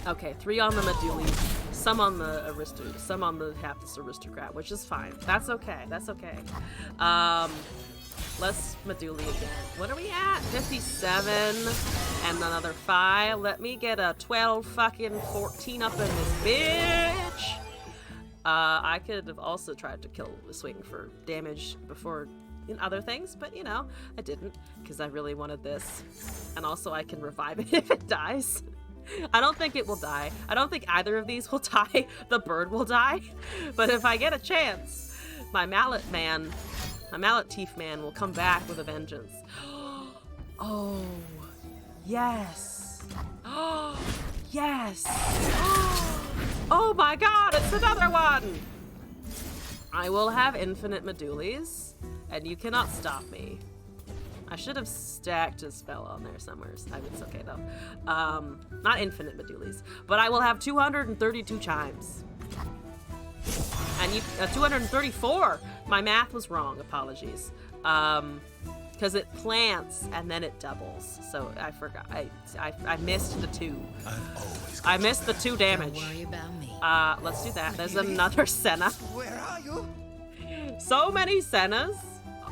Speaker 1: Okay, 3 on the Meduli, some on the Hapless Aristocrat, which is fine. That's okay. That's okay. Let's Meduli again. What are we at? 57 and another 5. Let me get a 12 fucking 14 up in this bitch. I could have also tried to kill the swing for damage before in other things, but you know, I didn't because I really wanted this. And also I can revive it if it dies. I don't think it will die. I don't think either of these will die. The bird will die. But if I get a chance, my mallet teeth man will come back with a vengeance. Oh, yes. Oh, yes. Oh my god, it's another one. I will have infinite Medulis, and you cannot stop me. I should have stacked a spell on there somewhere. It's okay though. Not infinite Medulis, but I will have 232 chimes. And 234. My math was wrong. Apologies. Because it plants and then it doubles. So I forgot. I missed the 2. I missed the 2 damage.
Speaker 3: Don't worry about me.
Speaker 1: Let's do that. There's another Senna.
Speaker 2: Where are you?
Speaker 1: So many Sennas.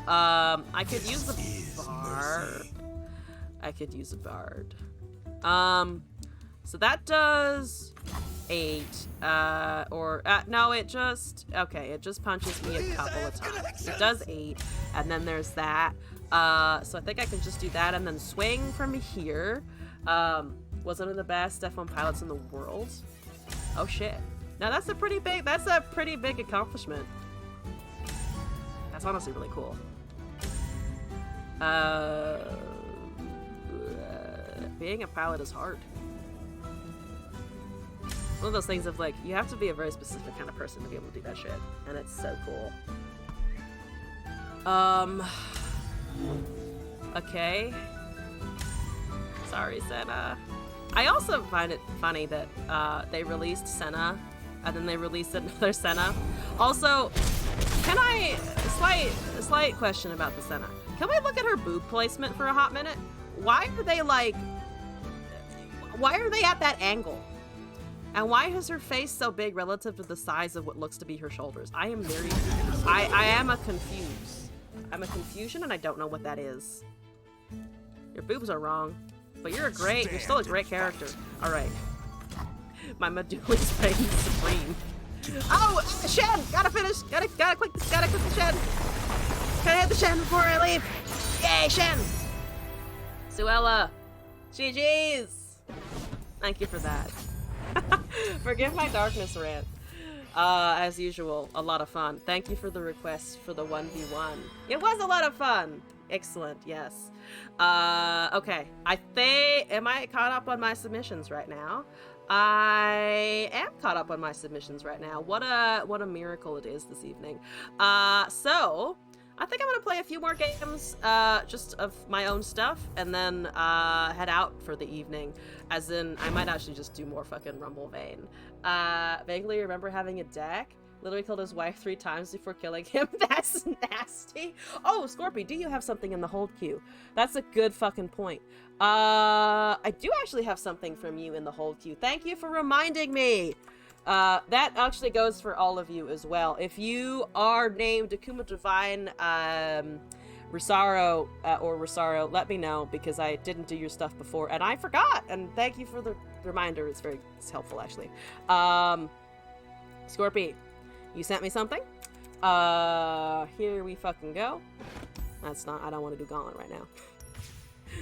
Speaker 1: I could use the bard. I could use a bard. So that does 8. No, it just punches me a couple of times. It does 8, and then there's that. So I think I can just do that and then swing from here. Was one of the best F1 pilots in the world. Oh shit. Now that's a pretty big accomplishment. That's honestly really cool. Being a pilot is hard. One of those things of like, you have to be a very specific kind of person to be able to do that shit. And it's so cool. Okay. Sorry, Senna. I also find it funny that they released Senna and then they released another Senna. Also, can I slight question about the Senna. Can we look at her boob placement for a hot minute? Why are they at that angle? And why is her face so big relative to the size of what looks to be her shoulders? I am very confused. I am a confused. I'm a confusion and I don't know what that is. Your boobs are wrong. But you're still a great character. Alright. My Meduli's reign supreme. Oh, Shen! Gotta click the Shen! Gotta hit the Shen before I leave! Yay, Shen! Suella! GG's! Thank you for that. Forgive my darkness rant. As usual, a lot of fun. Thank you for the request for the 1v1. It was a lot of fun! Excellent, yes. Okay. Am I caught up on my submissions right now? I am caught up on my submissions right now. What a miracle it is this evening. So I think I'm gonna play a few more games, just of my own stuff, and then head out for the evening. As in, I might actually just do more fucking Rumble Vein. Vaguely remember having a deck. Literally killed his wife 3 times before killing him. That's nasty. Oh, Scorpy, do you have something in the hold queue? That's a good fucking point. I do actually have something from you in the hold queue. Thank you for reminding me. That actually goes for all of you as well. If you are named Akuma Divine, Rosaro, or Rosaro, let me know, because I didn't do your stuff before, and I forgot, and thank you for the reminder. It's helpful, actually. Scorpy, you sent me something. Here we fucking go. I don't want to do Gauntlet right now.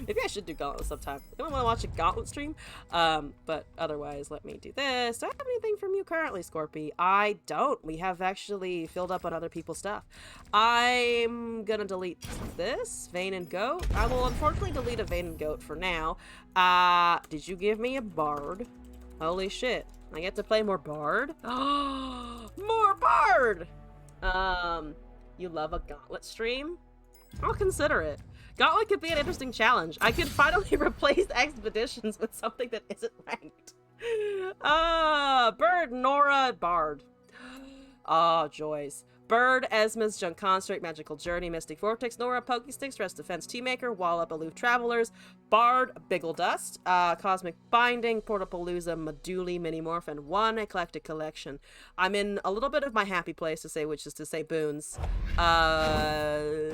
Speaker 1: Maybe I should do Gauntlet sometime. I don't want to watch a Gauntlet stream. But otherwise, let me do this. Do I have anything from you currently, Scorpy? I don't. We have actually filled up on other people's stuff. I'm gonna delete this. Vein and Goat. I will unfortunately delete a Vein and Goat for now. Did you give me a Bard? Holy shit. I get to play more Bard? More Bard! You love a Gauntlet stream? I'll consider it. Gauntlet could be an interesting challenge. I could finally replace expeditions with something that isn't ranked. Bird, Nora, Bard. Oh, joys. Bird, Esma's Junk Construct, Magical Journey, Mystic Vortex, Nora, Pokesticks, Rest Defense, Teamaker, Wallop, Aloof Travelers, Bard, Biggle Dust, Cosmic Binding, Portapalooza, Meduli, Minimorph, and one Eclectic Collection. I'm in a little bit of my happy place to say, which is to say boons. I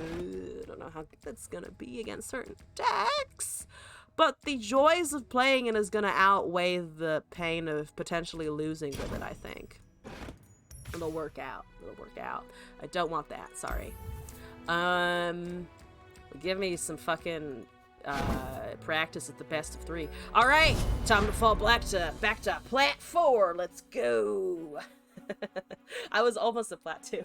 Speaker 1: don't know how good that's gonna be against certain decks, but the joys of playing it is gonna outweigh the pain of potentially losing with it, I think. It'll work out. It'll work out. I don't want that. Sorry. Give me some fucking practice at the best of 3. All right, time to fall back to plat 4. Let's go. I was almost at plat 2.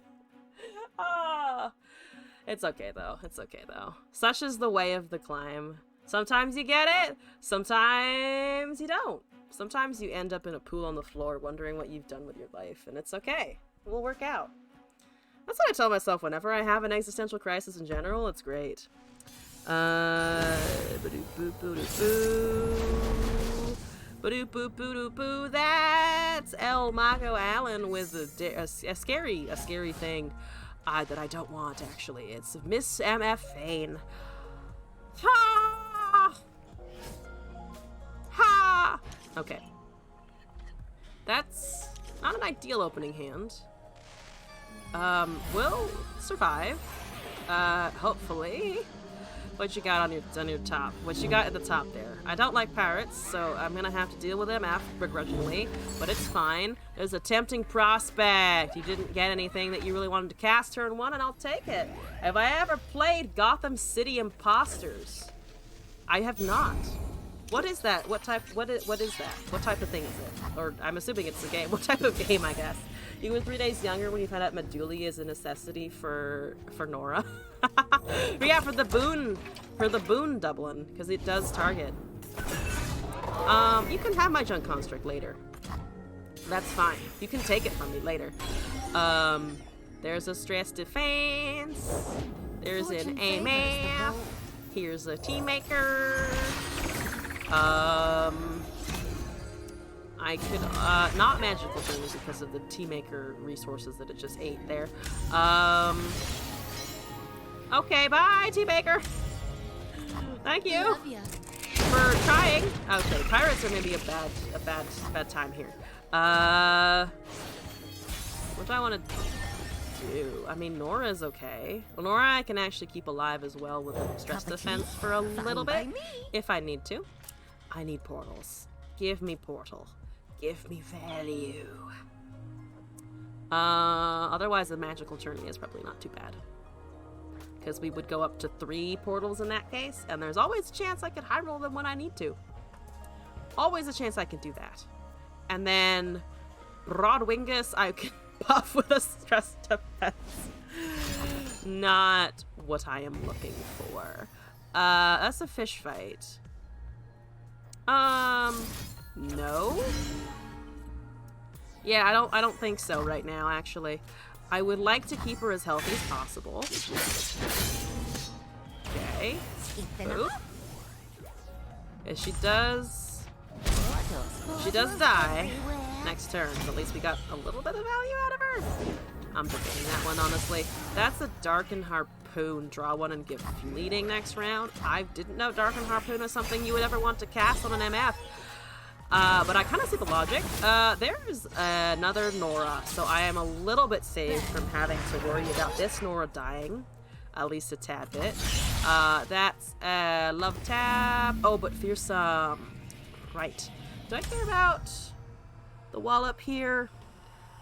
Speaker 1: It's okay though. It's okay though. Such is the way of the climb. Sometimes you get it. Sometimes you don't. Sometimes you end up in a pool on the floor wondering what you've done with your life, and it's okay. It will work out. That's what I tell myself whenever I have an existential crisis in general. It's great. That's El Mago Allen with a scary thing that I don't want, actually. It's Miss MF Fane. Ha! Ha! Okay. That's not an ideal opening hand. We'll survive. Hopefully. What you got on your top? What you got at the top there? I don't like pirates, so I'm gonna have to deal with them begrudgingly, but it's fine. There's a tempting prospect. You didn't get anything that you really wanted to cast turn 1, and I'll take it. Have I ever played Gotham City Imposters? I have not. What is that? What is that? What type of thing is it? Or I'm assuming it's a game. What type of game, I guess? You were 3 days younger when you found out Meduli is a necessity for Nora. But yeah, for the boon Dublin, because it does target. You can have my Junk Construct later. That's fine. You can take it from me later. There's a Stress Defense. There's an AMF. Here's a Teamaker. I could, not Magical Journeys because of the Teamaker resources that it just ate there. Okay, bye, Teamaker! Thank you
Speaker 3: Love ya.
Speaker 1: for trying. Okay, pirates are maybe a bad time here. What do I want to do? I mean, Nora's okay. Well, Nora I can actually keep alive as well with a Stress Defense for a little bit, if I need to. I need portals. Give me portal. Give me value. Otherwise the Magical Journey is probably not too bad. Because we would go up to 3 portals in that case, and there's always a chance I could high roll them when I need to. Always a chance I can do that. And then Broadwingus I can buff with a Stress Defense. Not what I am looking for. That's a fish fight. No? Yeah, I don't think so right now, actually. I would like to keep her as healthy as possible. Okay. Boop. Yeah, she does die next turn, but at least we got a little bit of value out of her. I'm debating that one, honestly. That's a Darkin Harpoon. Draw one and give fleeting next round. I didn't know Darkin Harpoon was something you would ever want to cast on an MF. But I kind of see the logic. There's another Nora, so I am a little bit saved from having to worry about this Nora dying. At least a tad bit. That's Love Tap. Oh, but Fearsome. Right. Do I care about the wallop here?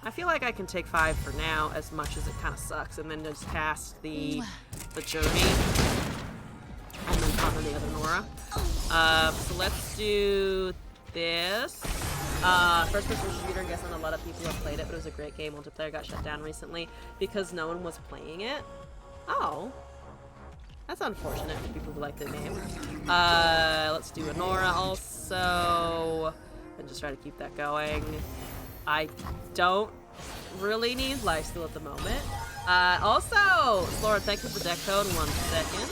Speaker 1: I feel like I can take 5 for now, as much as it kind of sucks, and then just cast the Journey. And then on the other Nora. So let's do this. First person shooter, I guess not a lot of people have played it, but it was a great game. Multiplayer got shut down recently because no one was playing it. Oh. That's unfortunate for people who like the game. Let's do a Nora also. And just try to keep that going. I don't really need lifesteal at the moment. Also, Laura, thank you for deck code. 1 second.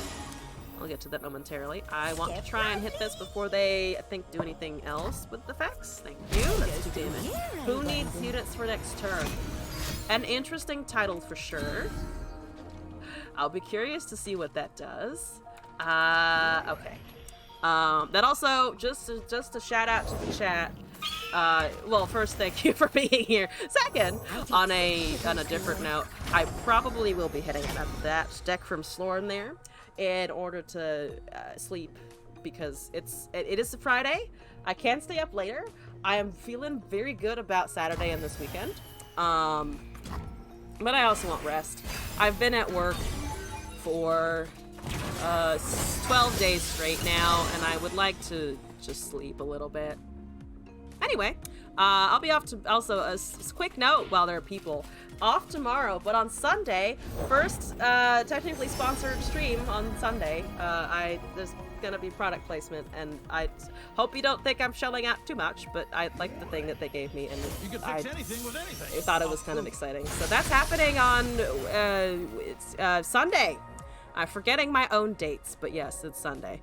Speaker 1: I'll get to that momentarily. I want to try and hit this before they, I think, do anything else with the effects. Thank you. That's 2 damage. Who needs units for next turn? An interesting title for sure. I'll be curious to see what that does. Okay. That also, just a shout out to the chat. Well, first, thank you for being here. Second, on a different note, I probably will be hitting that deck from Slorn there in order to sleep, because it is a Friday. I can stay up later. I am feeling very good about Saturday and this weekend. But I also want rest. I've been at work for 12 days straight now, and I would like to just sleep a little bit. Anyway, I'll be off to, also a quick note while there are people, off tomorrow, but on Sunday, first technically sponsored stream on Sunday. There's gonna be product placement, and I hope you don't think I'm shelling out too much, but I like the thing that they gave me, and
Speaker 2: You can fix anything with anything.
Speaker 1: I thought it was kind of exciting. So that's happening on Sunday. I'm forgetting my own dates, but yes, it's Sunday.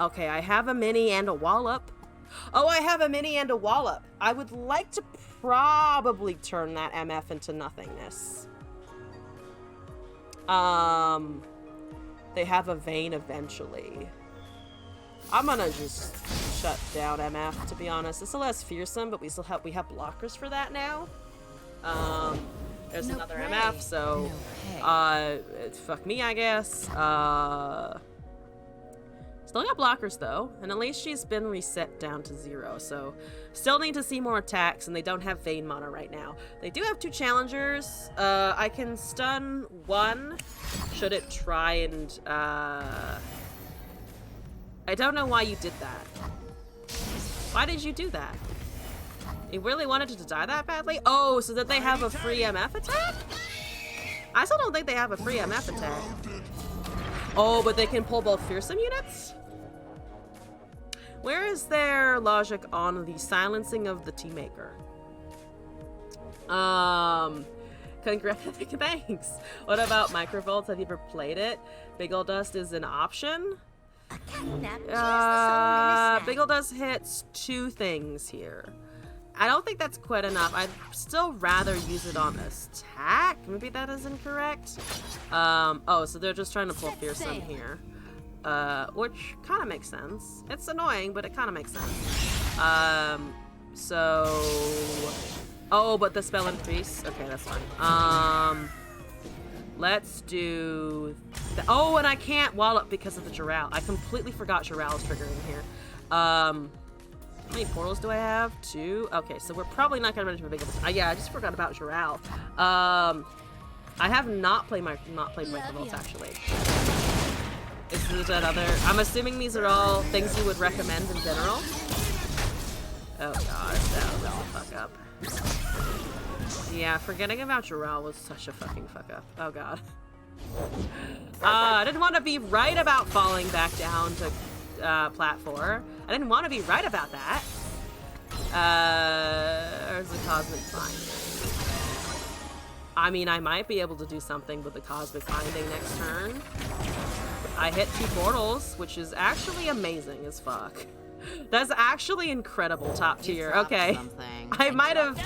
Speaker 1: Okay, I have a mini and a wallop. Oh, I have a mini and a wallop. I would like to probably turn that MF into nothingness. They have a vein eventually. I'm gonna just shut down MF, to be honest. It's still less fearsome, but we have blockers for that now. There's another MF, so fuck me, I guess. Still got blockers though, and at least she's been reset down to 0, so still need to see more attacks, and they don't have Vayne mana right now. They do have 2 challengers. I can stun 1 should it try and I don't know why you did that. Why did you do that? You really wanted it to die that badly? Oh, so that they have a free MF attack? I still don't think they have a free MF attack. Oh, but they can pull both fearsome units? Where is their logic on the silencing of the Teamaker? Thanks. What about Microvolts? Have you ever played it? Big Ol' Dust is an option. Big Ol' Dust hits 2 things here. I don't think that's quite enough. I'd still rather use it on attack. Maybe that is incorrect. Oh, so they're just trying to pull fearsome here. Which kind of makes sense. It's annoying, but it kind of makes sense. Oh, but the spell increase. Okay, that's fine. Let's do... Oh, and I can't wallop because of the Jural. I completely forgot Jural's triggering here. How many portals do I have? 2? Okay, so we're probably not gonna run into a big... yeah, I just forgot about Jural. I have not played Microvolts, actually. Is there another... I'm assuming these are all things you would recommend in general. Oh god, that was a fuck up. Yeah, forgetting about Jural was such a fucking fuck up. Oh god. I didn't want to be right about falling back down to Plat 4. I didn't want to be right about that. There's a Cosmic Binding. I mean, I might be able to do something with the Cosmic Binding next turn. I hit 2 portals, which is actually amazing as fuck. That's actually incredible, top tier.
Speaker 7: dropped
Speaker 1: Okay.
Speaker 7: something.
Speaker 1: I might have...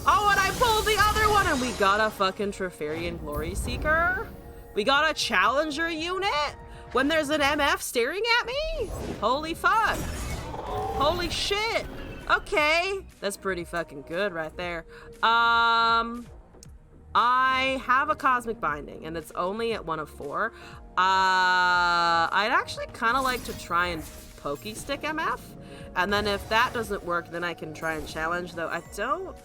Speaker 1: Oh, and I pulled the other one, and we got a fucking Treferian Glory Seeker. We got a Challenger unit when there's an MF staring at me? Holy fuck. Holy shit. Okay. That's pretty fucking good right there. I have a Cosmic Binding, and it's only at 1 of 4. I'd actually kind of like to try and Pokey Stick MF, and then if that doesn't work, then I can try and challenge, though I don't...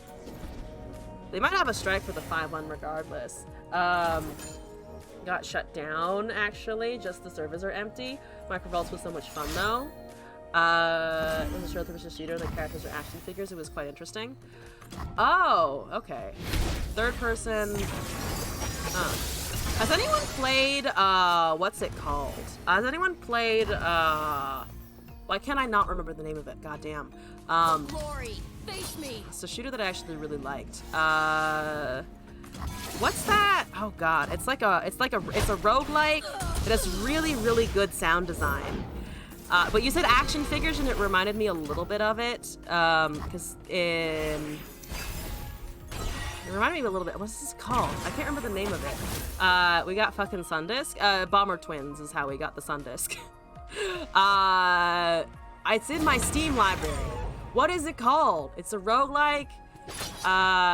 Speaker 1: They might have a strike for the 5-1 regardless. Got shut down, actually. Just the servers are empty. Microvaults was so much fun, though. It was Shooter versus Shooter. The characters are action figures. It was quite interesting. Oh, okay. Third person. Has anyone played, what's it called? Has anyone played, why can't I not remember the name of it? Goddamn.
Speaker 3: Glory, face me.
Speaker 1: It's a shooter that I actually really liked. What's that? Oh god, it's a roguelike. It has really, really good sound design. But you said action figures, and it reminded me a little bit of it. Because it reminded me a little bit. What's this called? I can't remember the name of it. We got fucking Sundisk. Bomber Twins is how we got the Sundisk. It's in my Steam library. What is it called? It's a roguelike.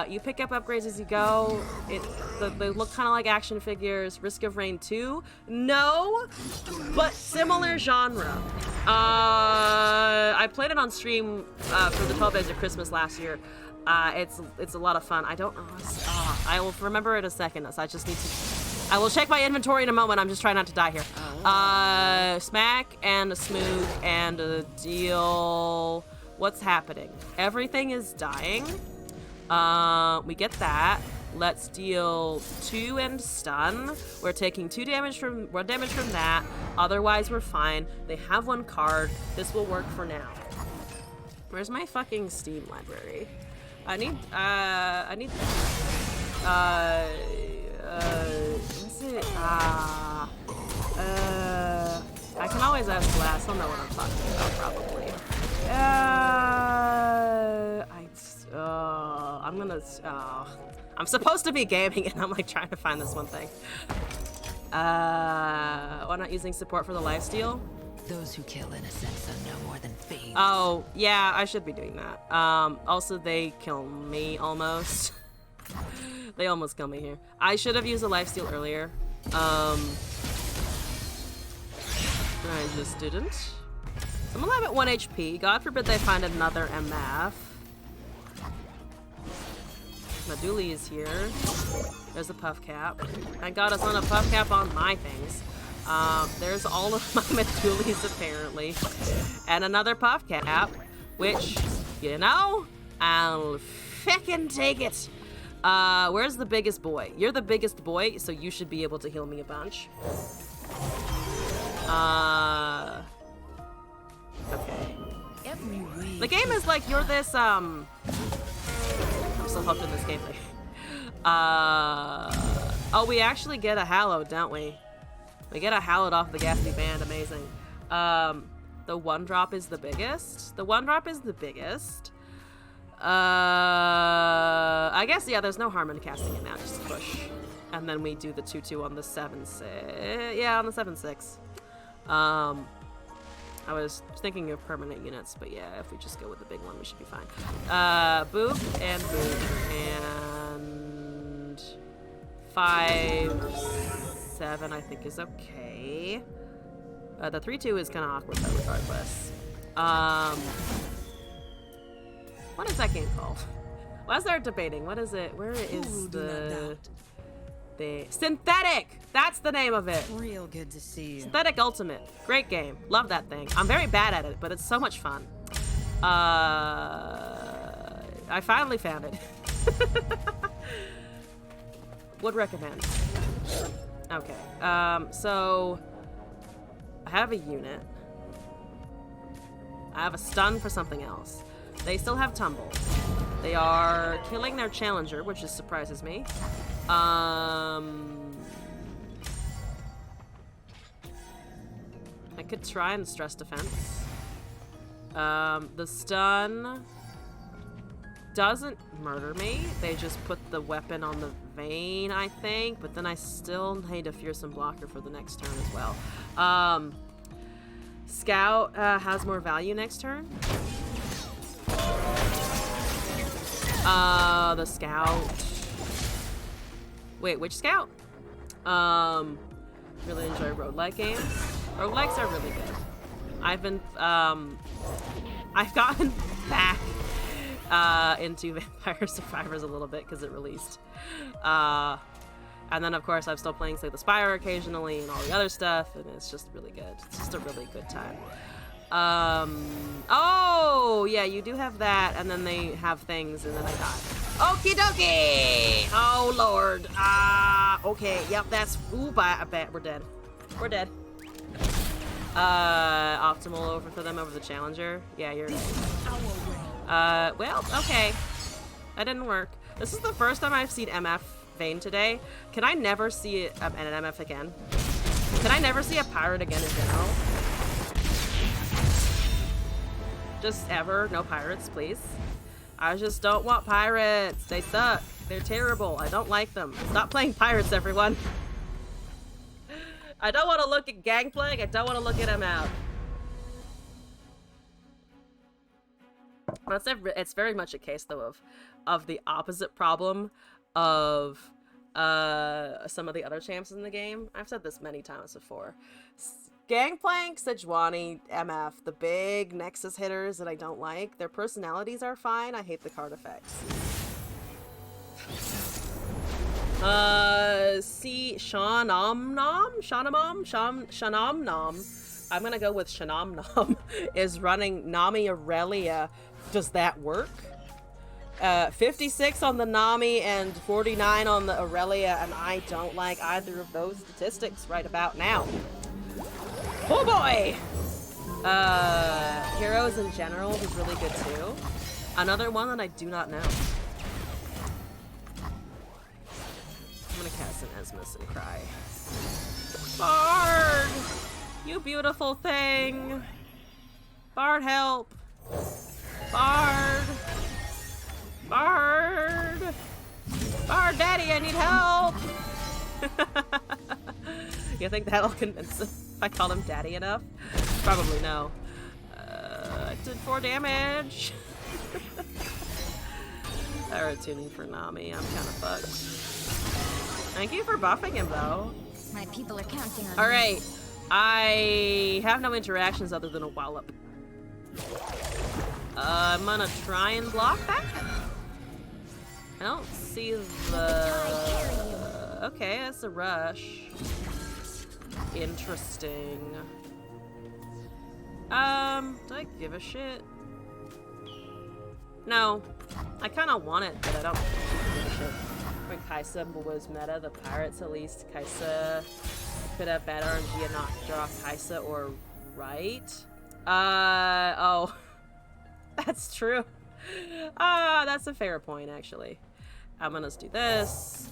Speaker 1: You pick up upgrades as you go. They look kind of like action figures. Risk of Rain 2? No, but similar genre. I played it on stream for the 12 Days of Christmas last year. It's a lot of fun. I don't know. I will remember it in a second. So I just need to. I will check my inventory in a moment. I'm just trying not to die here. Smack and a Smoog and a deal. What's happening? Everything is dying. We get that. Let's deal 2 and stun. We're taking 1 damage from that. Otherwise, we're fine. They have 1 card. This will work for now. Where's my fucking Steam library? I need what's it? I can always ask Glass. He'll know what I'm talking about, probably. I'm supposed to be gaming, and I'm like trying to find this one thing. Why not using support for the lifesteal?
Speaker 4: Those who kill innocents are no more than fiends.
Speaker 1: Oh, yeah, I should be doing that. Also, they kill me almost. They almost kill me here. I should have used a lifesteal earlier. I just didn't. So I'm alive at 1 HP. God forbid they find another MF. Maduli is here. There's a puff cap. Thank God it's not a puff cap on my things. There's all of my Madulis apparently. And another puff cap, which, you know, I'll feckin' take it. Where's the biggest boy? You're the biggest boy, so you should be able to heal me a bunch. Okay. The game is like you're this, I'm still hooked in this gameplay. Oh, we actually get a hallowed, don't we? We get a hallowed off the Gatsby Band, amazing. The 1-drop is the biggest. The 1-drop is the biggest. I guess, yeah, there's no harm in casting it now, just push. And then we do the 2-2 on the 7-6. Yeah, on the 7-6. I was thinking of permanent units, but yeah, if we just go with the big one, we should be fine. Boop and boop and 5-7 I think is okay. The 3-2 is kind of awkward though, regardless. What is that game called? Why is there debating? What is it? Where is the Synthetic? That's the name of it.
Speaker 7: Real good to see you.
Speaker 1: Synthetic Ultimate. Great game. Love that thing. I'm very bad at it, but it's so much fun. I finally found it. Would recommend. Okay. So I have a unit. I have a stun for something else. They still have tumble. They are killing their challenger, which just surprises me. I could try and stress defense. The stun doesn't murder me. They just put the weapon on the vein, I think, but then I still need a fearsome blocker for the next turn as well. Scout has more value next turn. The scout. Wait, which scout? Really enjoy roguelike games. Roguelikes are really good. I've been, I've gotten back, into Vampire Survivors a little bit because it released. And then, of course, I'm still playing Slay the Spire occasionally and all the other stuff, and it's just really good. It's just a really good time. Oh, yeah, you do have that, and then they have things, and then I die. Okie dokie! Oh, Lord. Okay, yep, that's... Ooh, I bet we're dead. We're dead. Optimal over for them over the Challenger. Yeah, you're right. Well, okay. That didn't work. This is the first time I've seen MF Vayne today. Can I never see an MF again? Can I never see a pirate again in general? Just ever? No pirates, please. I just don't want pirates. They suck. They're terrible. I don't like them. Stop playing pirates, everyone. I don't want to look at Gangplank. I don't want to look at MF. It's very much a case, though, of the opposite problem of some of the other champs in the game. I've said this many times before. Gangplank, Sejuani, MF, the big Nexus hitters that I don't like, their personalities are fine. I hate the card effects. See, Shanamnom. I'm gonna go with Shanamnom is running Nami Aurelia. Does that work? 56 on the Nami and 49 on the Aurelia, and I don't like either of those statistics right about now. Oh boy! Heroes in general is really good too. Another one that I do not know. I'm gonna cast an Esmus and cry. Bard! You beautiful thing! Bard, help! Bard! Bard! Bard, daddy, I need help! You think that'll convince him if I call him daddy enough? Probably no. I did 4 damage. Arrow tuning for Nami. I'm kind of fucked. Thank you for buffing him, though.
Speaker 3: My people are counting on
Speaker 1: Alright. I have no interactions other than a wallop. I'm gonna try and block that. I don't see the... Okay, that's a rush. Interesting. Do I give a shit? No. I kind of want it, but I don't give a shit. When Kaisa was meta, the pirates at least, Kaisa could have bad RNG and not draw Kaisa or right? Oh. That's true. That's a fair point, actually. I'm gonna do this.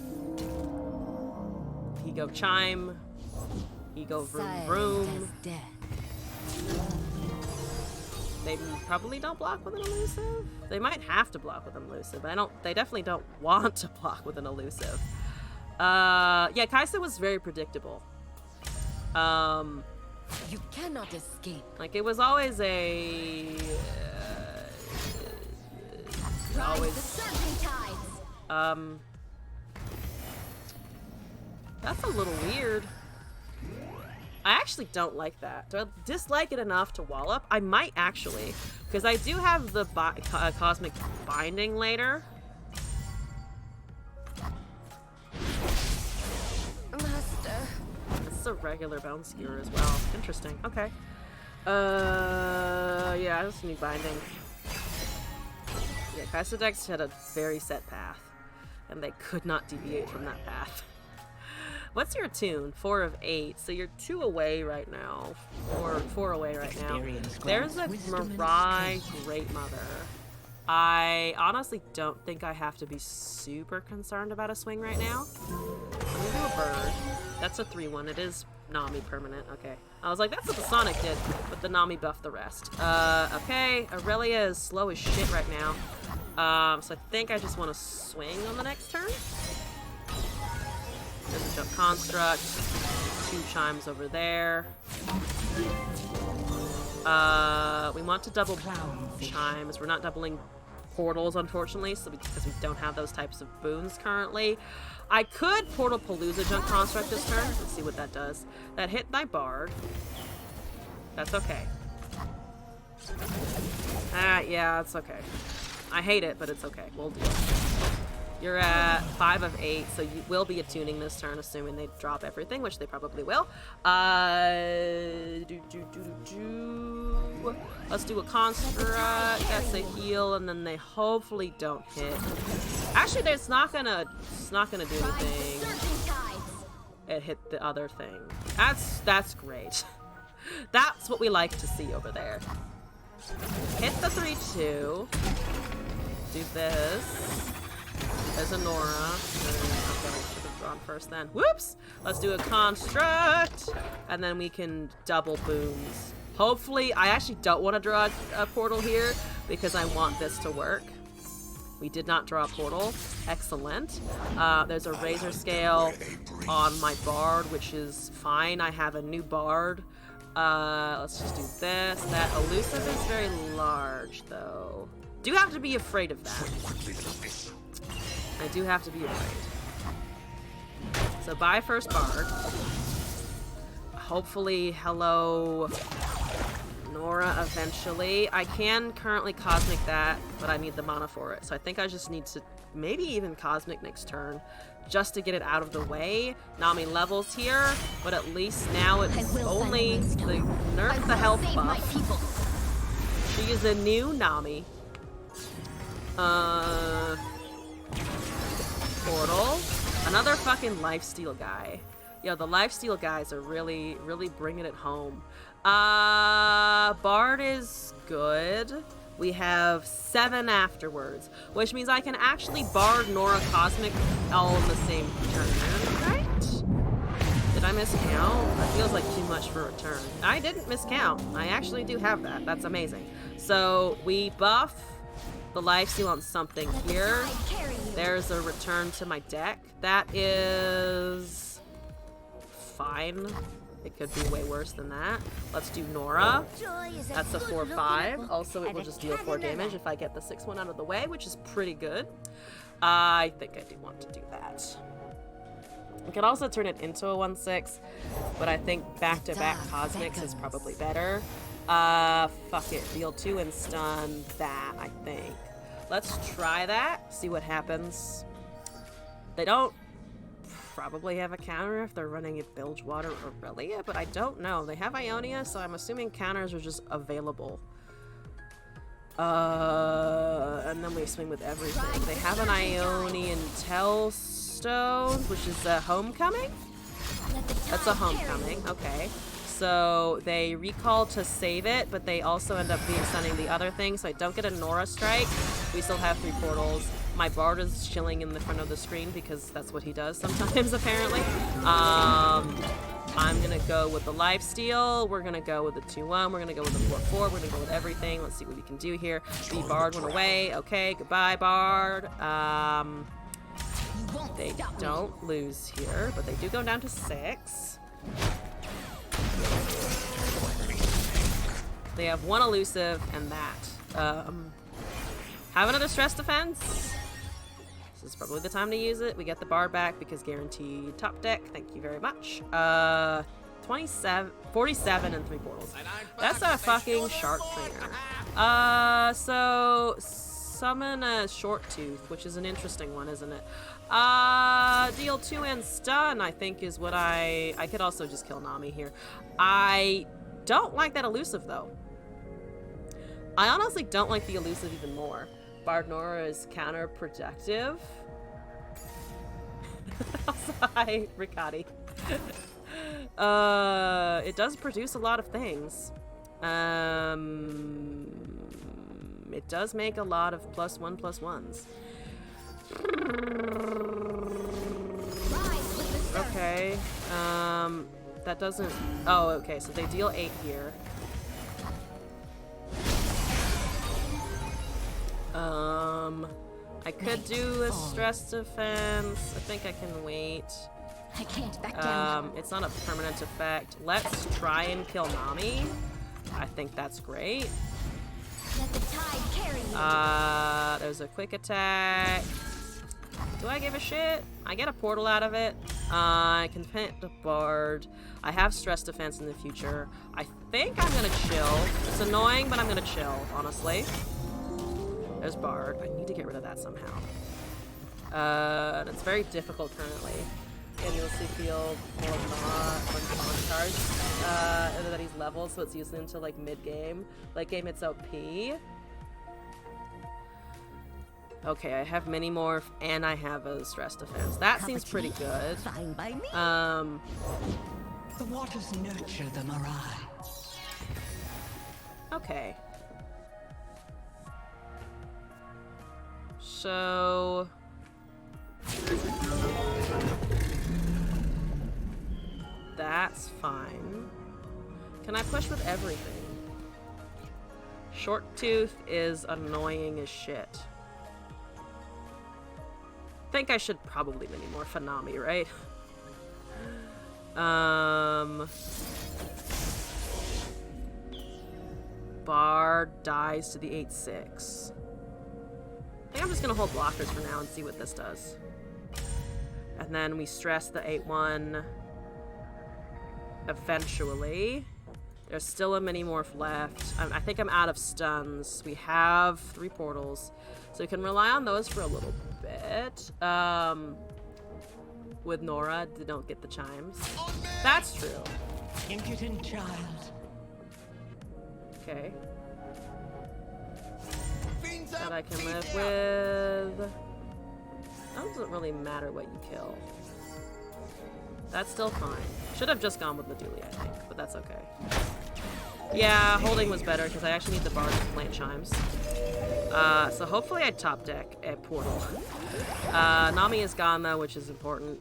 Speaker 1: He go chime. He go vroom vroom. They probably don't block with an elusive. They might have to block with an elusive, but they definitely don't want to block with an elusive. Yeah, Kaisa was very predictable.
Speaker 4: You cannot escape.
Speaker 1: Like, it was always a... That's a little weird. I actually don't like that. Do I dislike it enough to wallop? I might actually, because I do have the cosmic binding later.
Speaker 3: Master.
Speaker 1: It's a regular bone skewer as well. Interesting. Okay. Yeah, I just need binding. Yeah, Kaisa Dex had a very set path, and they could not deviate from that path. What's your tune? 4 of 8, so you're 2 away right now. Or 4 away right now. There's a Mirai Great Mother. I honestly don't think I have to be super concerned about a swing right now. I'm gonna do a bird. That's a 3-1. It is Nami permanent. Okay. I was like, that's what the Sonic did, but the Nami buffed the rest. Okay. Aurelia is slow as shit right now. So I think I just want to swing on the next turn. There's a jump construct. 2 chimes over there. We want to double chimes. We're not doubling portals, unfortunately, so because we don't have those types of boons currently. I could Portal Palooza jump construct this turn. Let's see what that does. That hit my bard. That's okay. Yeah, it's okay. I hate it, but it's okay. We'll do it. You're at 5 of 8, so you will be attuning this turn, assuming they drop everything, which they probably will. Let's do a construct. That's a heal, and then they hopefully don't hit. Actually, it's not gonna do anything. It hit the other thing. That's great. That's what we like to see over there. Hit the 3-2. Do this. There's a Nora. Okay, should have drawn first then. Whoops! Let's do a construct, and then we can double boons. Hopefully, I actually don't want to draw a portal here because I want this to work. We did not draw a portal. Excellent. There's a razor scale on my bard, which is fine. I have a new bard. Let's just do this. That elusive is very large, though. Do have to be afraid of that. I do have to be afraid. So buy first bard. Hopefully, hello Nora eventually. I can currently Cosmic that, but I need the mana for it. So I think I just need to maybe even Cosmic next turn just to get it out of the way. Nami levels here, but at least now it's only the nerf the health buff. She is a new Nami. Portal. Another fucking lifesteal guy. Yo, the lifesteal guys are really bringing it home. Bard is good. We have 7 afterwards, which means I can actually Bard Nora Cosmic all in the same turn, right? Did I miscount? That feels like too much for a turn. I didn't miscount. I actually do have that. That's amazing. So we buff the lifesteal on something here. There's a return to my deck. That is fine. It could be way worse than that. Let's do Nora. That's a 4/5. Also, it will just deal 4 damage if I get the 6-1 out of the way, which is pretty good. I think I do want to do that. We could also turn it into a 1/6, but I think back-to-back Cosmics is probably better. Fuck it. Deal 2 and stun that, I think. Let's try that. See what happens. They don't probably have a counter if they're running a Bilgewater or Aurelia, but I don't know. They have Ionia, so I'm assuming counters are just available. And then we swing with everything. They have an Ionian Tellstone, which is a Homecoming? That's a Homecoming, okay. So they recall to save it, but they also end up being stunning the other thing, so I don't get a Nora strike. We still have 3 portals. My bard is chilling in the front of the screen because that's what he does sometimes, apparently. I'm gonna go with the lifesteal. We're gonna go with the 2-1. We're gonna go with the 4/4. We're gonna go with everything. Let's see what we can do here. The bard went away. Okay, goodbye, bard. They don't lose here, but they do go down to 6. They have 1 elusive and that. Have another stress defense. This is probably the time to use it. We get the bar back because guaranteed top deck. Thank you very much. 47 and 3 portals. That's a fucking shark trainer. So summon a short tooth, which is an interesting one, isn't it? Deal 2 and stun, I think, is what I could also just kill Nami here. I don't like that elusive, though. I honestly don't like the elusive even more. Bard Nora is counterproductive. Hi, Riccati. It does produce a lot of things. It does make a lot of +1/+1s. Okay. that doesn't... Oh, okay, so they deal 8 here. I could do a stress defense. I think I can wait.
Speaker 3: I can't back down.
Speaker 1: It's not a permanent effect. Let's try and kill Nami. I think that's great.
Speaker 3: Let the tide carry you.
Speaker 1: There's a quick attack. Do I give a shit? I get a portal out of it. I can plant the bard. I have stress defense in the future. I think I'm gonna chill. It's annoying, but I'm gonna chill, honestly. There's bard. I need to get rid of that somehow. And it's very difficult currently. Endlessly field more on charge. And then he's leveled, so it's usually until like mid-game. Late game, it's OP. Okay, I have mini morph and I have a stress defense. That seems pretty good.
Speaker 3: Fine by me.
Speaker 8: The waters nurture the mirage.
Speaker 1: Okay. So... That's fine. Can I push with everything? Short Tooth is annoying as shit. Think I should probably mini morph Nami, right? Bard dies to the 8/6. I think I'm just gonna hold blockers for now and see what this does. And then we stress the 8/1 eventually. There's still a mini morph left. I think I'm out of stuns. We have 3 portals, so we can rely on those for a little bit. With Nora, don't get the chimes. That's true.
Speaker 8: Impudent child.
Speaker 1: Okay. That I can live with. That doesn't really matter what you kill. That's still fine. Should have just gone with Laduli, I think, but that's okay. Yeah, holding was better because I actually need the bard to plant chimes. So hopefully I top deck a portal. Nami is gone though, which is important.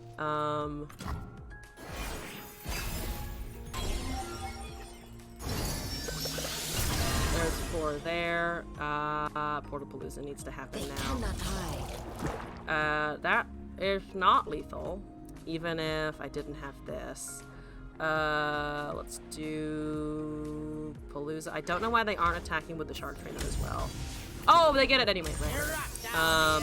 Speaker 1: There's 4 there. Portapalooza needs to happen now. That is not lethal, even if I didn't have this. Let's do Palooza. I don't know why they aren't attacking with the shark trainer as well. Oh, they get it anyway, right? I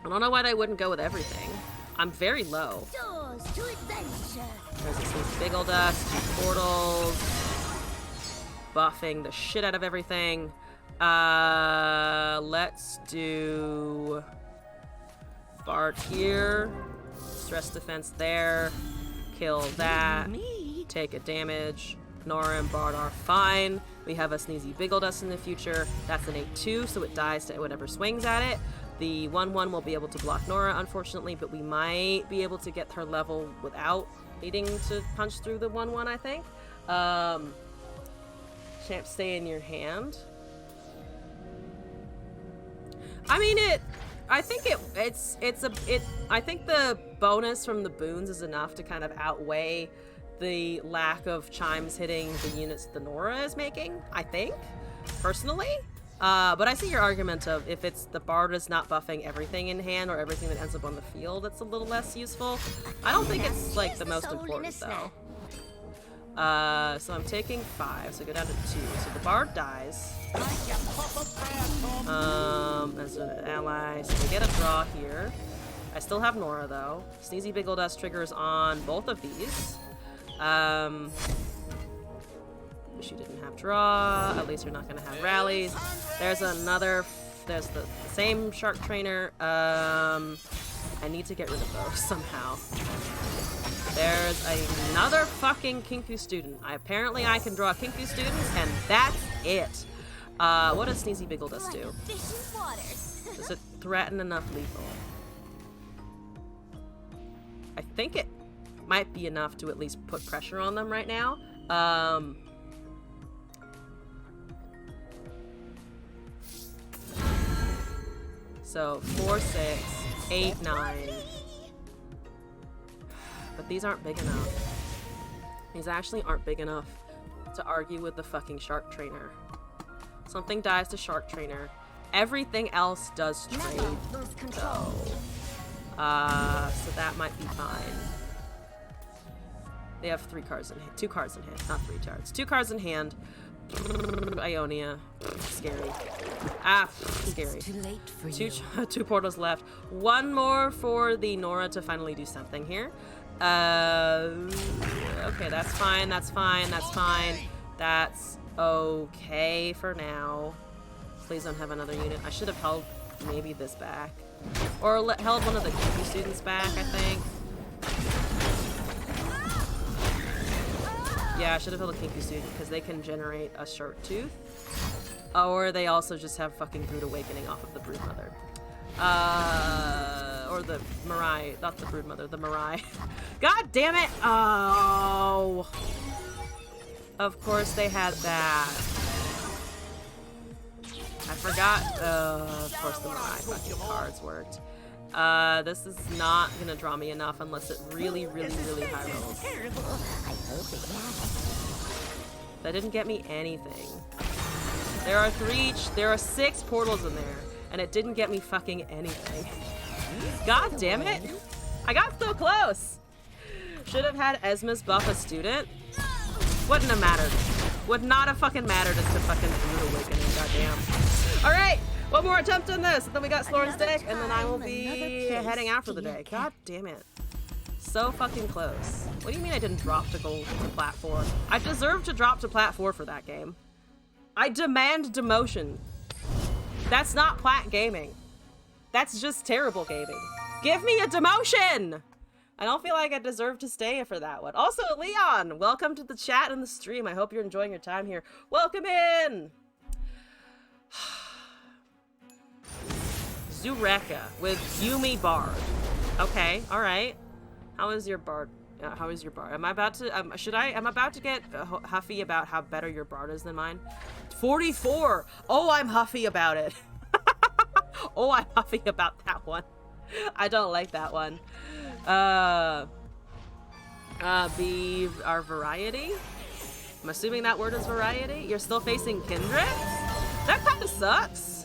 Speaker 1: don't know why they wouldn't go with everything. I'm very low.
Speaker 3: Doors to adventure.
Speaker 1: There's this big ol' dust, 2 portals, buffing the shit out of everything. Let's do Bard here, stress defense there, kill that, take a damage. Nora and Bard are fine. We have a Sneezy Biggledust in the future. That's an 8/2, so it dies to whatever swings at it. The 1/1 will be able to block Nora, unfortunately, but we might be able to get her level without needing to punch through the 1/1, I think. Champ, stay in your hand. I mean, I think I think the bonus from the boons is enough to kind of outweigh the lack of chimes hitting the units the Nora is making, I think, personally. But I see your argument of if it's the Bard is not buffing everything in hand or everything that ends up on the field, it's a little less useful. I don't think it's like the most important though. So I'm taking 5, so go down to 2. So the Bard dies. As an ally, so we get a draw here. I still have Nora though. Sneezy Biggledust triggers on both of these. Wish you didn't have draw. At least you're not gonna have rallies. There's another. There's the same shark trainer. I need to get rid of those somehow. There's another fucking Kinku student. Apparently I can draw Kinku students, and that's it. What does Sneezy Biggledust do? Does it threaten enough lethal? I think it might be enough to at least put pressure on them right now. So 4, 6, 8, 9. But these aren't big enough. These actually aren't big enough to argue with the fucking shark trainer. Something dies to shark trainer. Everything else does trade, though. So that might be fine. They have 3 cards in hand. 2 cards in hand, not 3 cards. 2 cards in hand. Ionia. Scary. Ah, scary.
Speaker 4: Too late for you.
Speaker 1: 2 portals left. 1 more for the Nora to finally do something here. Okay, that's fine, that's fine, that's fine. That's okay for now. Please don't have another unit. I should have held maybe this back. Or held one of the Kinky students back, I think. Yeah, I should have held a Kinky student because they can generate a short tooth. Or they also just have fucking Brood Awakening off of the Broodmother. Or the Mirai, not the Broodmother, the Mirai. God damn it! Oh! Of course they had that. I forgot. Of course the Mirai fucking cards worked. This is not gonna draw me enough unless it really, really, really high rolls. That didn't get me anything. There are 6 portals in there, and it didn't get me fucking anything. God damn it! I got so close! Should have had Esma's buff a student. Wouldn't have mattered. Would not have fucking mattered as to fucking Brood Awakening, goddamn. Alright! One more attempt on this, and then we got Sloran's deck, and then I will be heading out for the day. God damn it. So fucking close. What do you mean I didn't drop to gold to plat 4? I deserve to drop to plat 4 for that game. I demand demotion. That's not plat gaming. That's just terrible gaming. Give me a demotion! I don't feel like I deserve to stay for that one. Also, Leon, welcome to the chat and the stream. I hope you're enjoying your time here. Welcome in! Zureka with Yumi Bard. Okay, alright. How is your Bard? How is your Bard? Am I about to, am I about to get huffy about how better your Bard is than mine? 44! Oh, I'm huffy about it. Oh, I'm huffy about that one. I don't like that one. Be our variety? I'm assuming that word is variety? You're still facing Kindred? That kind of sucks.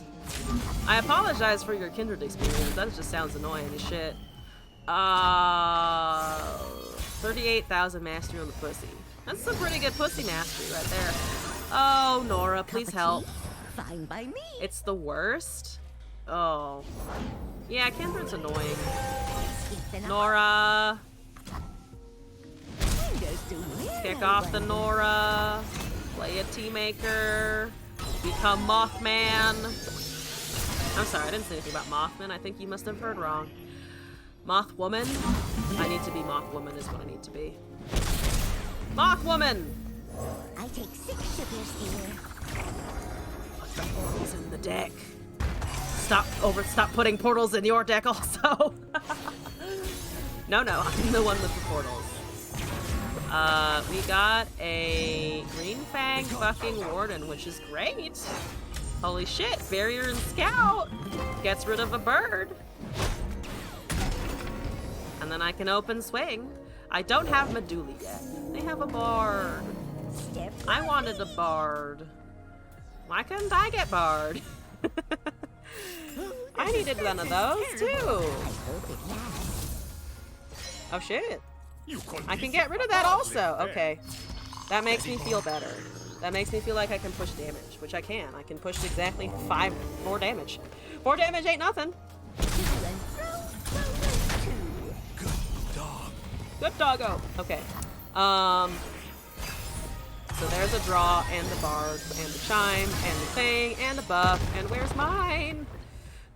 Speaker 1: I apologize for your Kindred experience. That just sounds annoying as shit. 38,000 mastery on the pussy. That's some pretty good pussy mastery right there. Oh, Nora, please help.
Speaker 4: Fine by me.
Speaker 1: It's the worst? Oh. Yeah, Kindred's annoying. Nora. Kick off the Nora. Play a Teamaker. Become Mothman. I'm sorry, I didn't say anything about Mothman. I think you must have heard wrong. Mothwoman? I need to be Mothwoman is what I need to be. Mothwoman!
Speaker 4: I take 6 sugars here.
Speaker 1: Put the portals in the deck. Stop putting portals in your deck also. No, I'm the one with the portals. We got a Green Fang fucking Warden, which is great. Holy shit, Barrier and Scout gets rid of a bird. And then I can open Swing. I don't have Meduli yet. They have a Bard. I wanted a Bard. Why couldn't I get Bard? I needed one of those too. Oh shit. I can get rid of that also. Okay. That makes me feel better. That makes me feel like I can push damage, which I can. I can push exactly 4 damage. 4 damage ain't nothing. Good doggo. Okay. So there's a draw and the bard and the chime and the thing and the buff. And where's mine?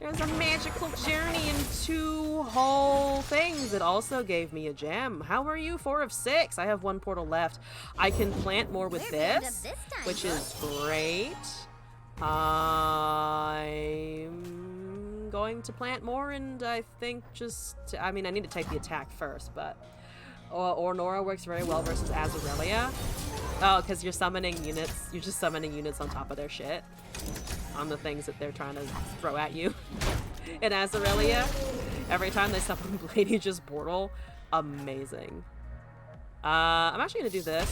Speaker 1: There's a magical journey and 2 whole things. It also gave me a gem. How are you? 4 of 6. I have 1 portal left. I can plant more with this, which is great. I'm going to plant more, and I think I mean, I need to take the attack first, but or Nora works very well versus Azarelia. Oh, because you're summoning units. You're just summoning units on top of their shit. On the things that they're trying to throw at you. In Azarelia, every time they summon Blade Aegis Portal, amazing. I'm actually gonna do this.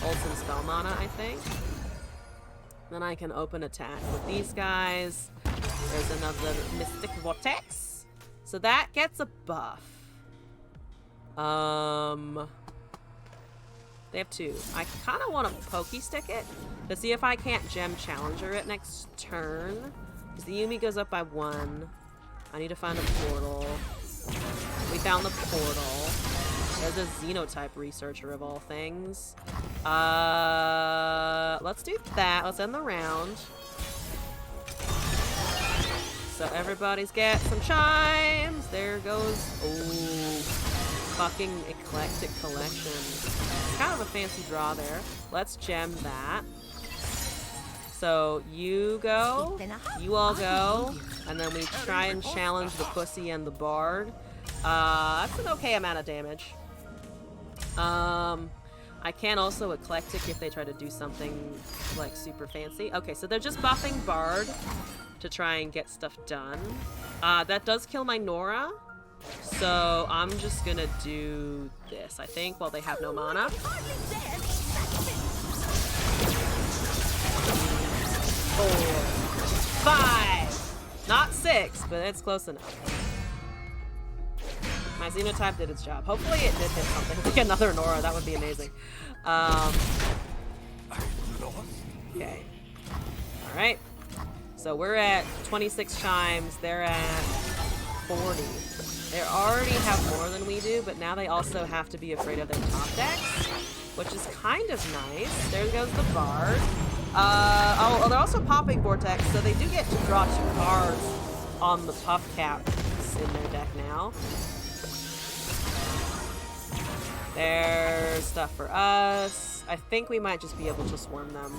Speaker 1: Ult some spell mana, I think. Then I can open attack with these guys. There's another Mystic Vortex. So that gets a buff. They have 2. I kind of want to pokey stick it to see if I can't gem challenger it next turn. Because the Yumi goes up by 1. I need to find a portal. We found the portal. There's a Xenotype researcher of all things. Let's do that. Let's end the round. So everybody's get some chimes. There goes. Oh, fucking eclectic collection. It's kind of a fancy draw there. Let's gem that. So you go, you all go, and then we try and challenge the pussy and the bard. That's an okay amount of damage. I can also eclectic if they try to do something like super fancy. Okay, so they're just buffing bard to try and get stuff done. That does kill my Nora, so I'm just gonna do this, I think, while they have no mana. 4, 5, not 6, but it's close enough. My Xenotype did its job. Hopefully it did hit something. Like another Nora, that would be amazing. Okay. Alright. So we're at 26 chimes, they're at 40. They already have more than we do, but now they also have to be afraid of their top decks, which is kind of nice. There goes the Bard. Oh, they're also popping Vortex, so they do get to draw 2 cards on the Puff Caps in their deck now. There's stuff for us. I think we might just be able to swarm them.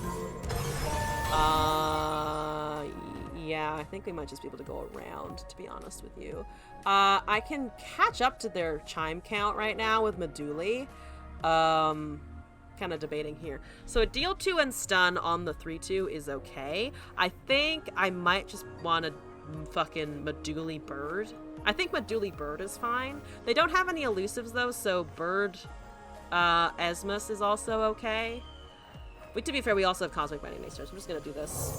Speaker 1: Yeah, I think we might just be able to go around, to be honest with you. I can catch up to their chime count right now with Meduli. Kind of debating here. So a deal 2 and stun on the 3/2 is okay. I think I might just want to fucking Meduli Bird. I think Meduli Bird is fine. They don't have any elusives though, so Bird Esmus is also okay. But to be fair, we also have Cosmic Binding next turn, so I'm just gonna do this.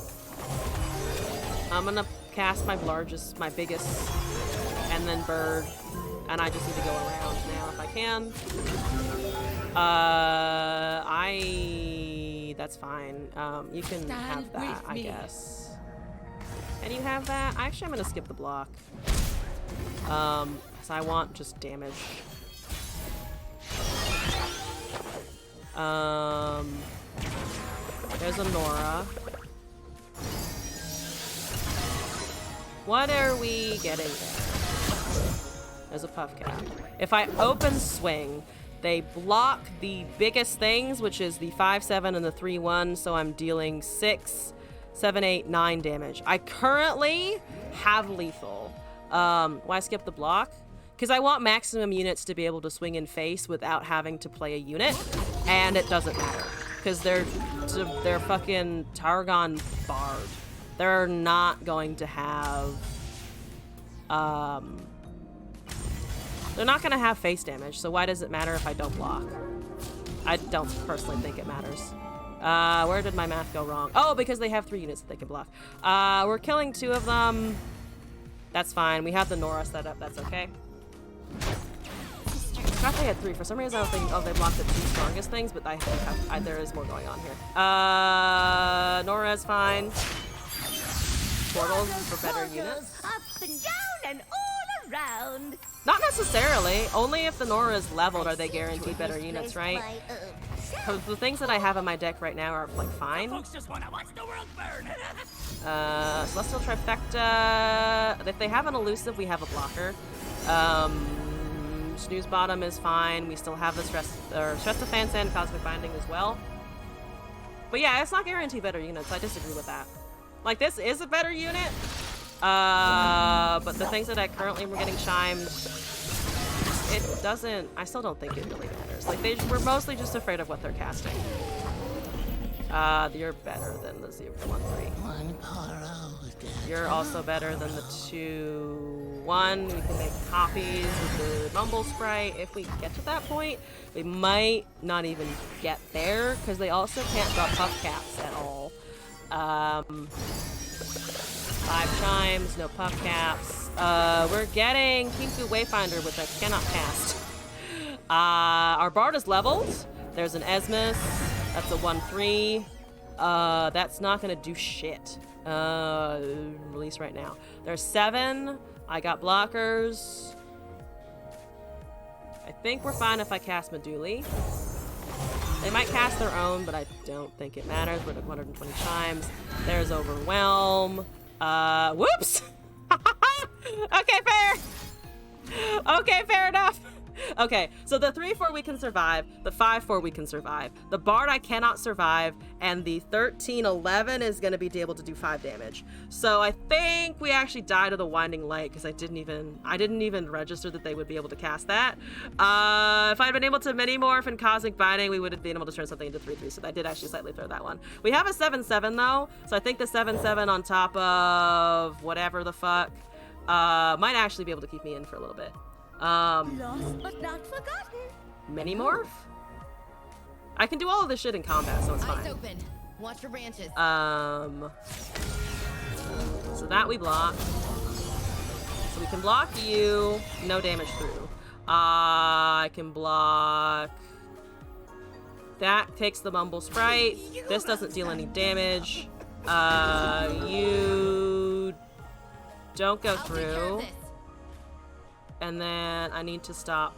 Speaker 1: I'm gonna cast my biggest, and then Bird, and I just need to go around now if I can. That's fine. You can have that, I guess. Can you have that? Actually, I'm gonna skip the block. So I want just damage. There's a Nora. What are we getting there? There's a Puff Cap. If I open swing, they block the biggest things, which is the 5/7 and the 3/1, so I'm dealing 6, 7, 8, 9 damage. I currently have lethal. Why skip the block? Because I want maximum units to be able to swing in face without having to play a unit, and it doesn't matter. Because they're fucking Targon Bard. They're not going to have... they're not going to have face damage, so why does it matter if I don't block? I don't personally think it matters. Where did my math go wrong? Oh, because they have 3 units that they can block. We're killing 2 of them. That's fine. We have the Nora set up. That's okay. I thought they had 3. For some reason, I was thinking, oh, they blocked the 2 strongest things, but there is more going on here. Nora is fine. Portals for better units.
Speaker 4: Up and down and all around.
Speaker 1: Not necessarily. Only if the Nora is leveled are they guaranteed better units, right? Because the things that I have in my deck right now are, like, fine.
Speaker 2: Folks just want to watch the world burn.
Speaker 1: Celestial Trifecta. If they have an elusive, we have a blocker. Snooze Bottom is fine. We still have the Stress Defense and Cosmic Binding as well. But yeah, it's not guaranteed better units. I disagree with that. Like, this is a better unit. But the things that I currently were getting chimed, it doesn't... I still don't think it really matters. Like, we're mostly just afraid of what they're casting. You're better than the 0.13. You're also better than the 2-1. We can make copies with the Mumble Sprite. If we get to that point, we might not even get there because they also can't drop puff caps at all. 5 chimes, no puff caps. We're getting Kinku Wayfinder, which I cannot cast. Our Bard is leveled. There's an Esmus. That's a 1-3. That's not gonna do shit. Release right now. There's 7. I got blockers. I think we're fine if I cast Meduli. They might cast their own, but I don't think it matters. We're at 120 chimes. There's Overwhelm. Whoops! Okay, fair! Okay, fair enough. Okay, so the 3-4 we can survive, the 5-4 we can survive, the Bard I cannot survive, and the 13-11 is going to be able to do 5 damage. So I think we actually die to the Winding Light because I didn't even register that they would be able to cast that. If I'd been able to Mini-Morph and Cosmic Binding, we would have been able to turn something into 3-3, so I did actually slightly throw that one. We have a 7-7 though, so I think the 7-7 on top of whatever the fuck might actually be able to keep me in for a little bit.
Speaker 4: Lost but not forgotten.
Speaker 1: Mini-Morph? I can do all of this shit in combat, so it's fine.
Speaker 3: Eyes open. Watch for branches.
Speaker 1: So that we block. So we can block you, no damage through. I can block. That takes the Mumble Sprite. This doesn't deal any damage. You don't go through. And then I need to stop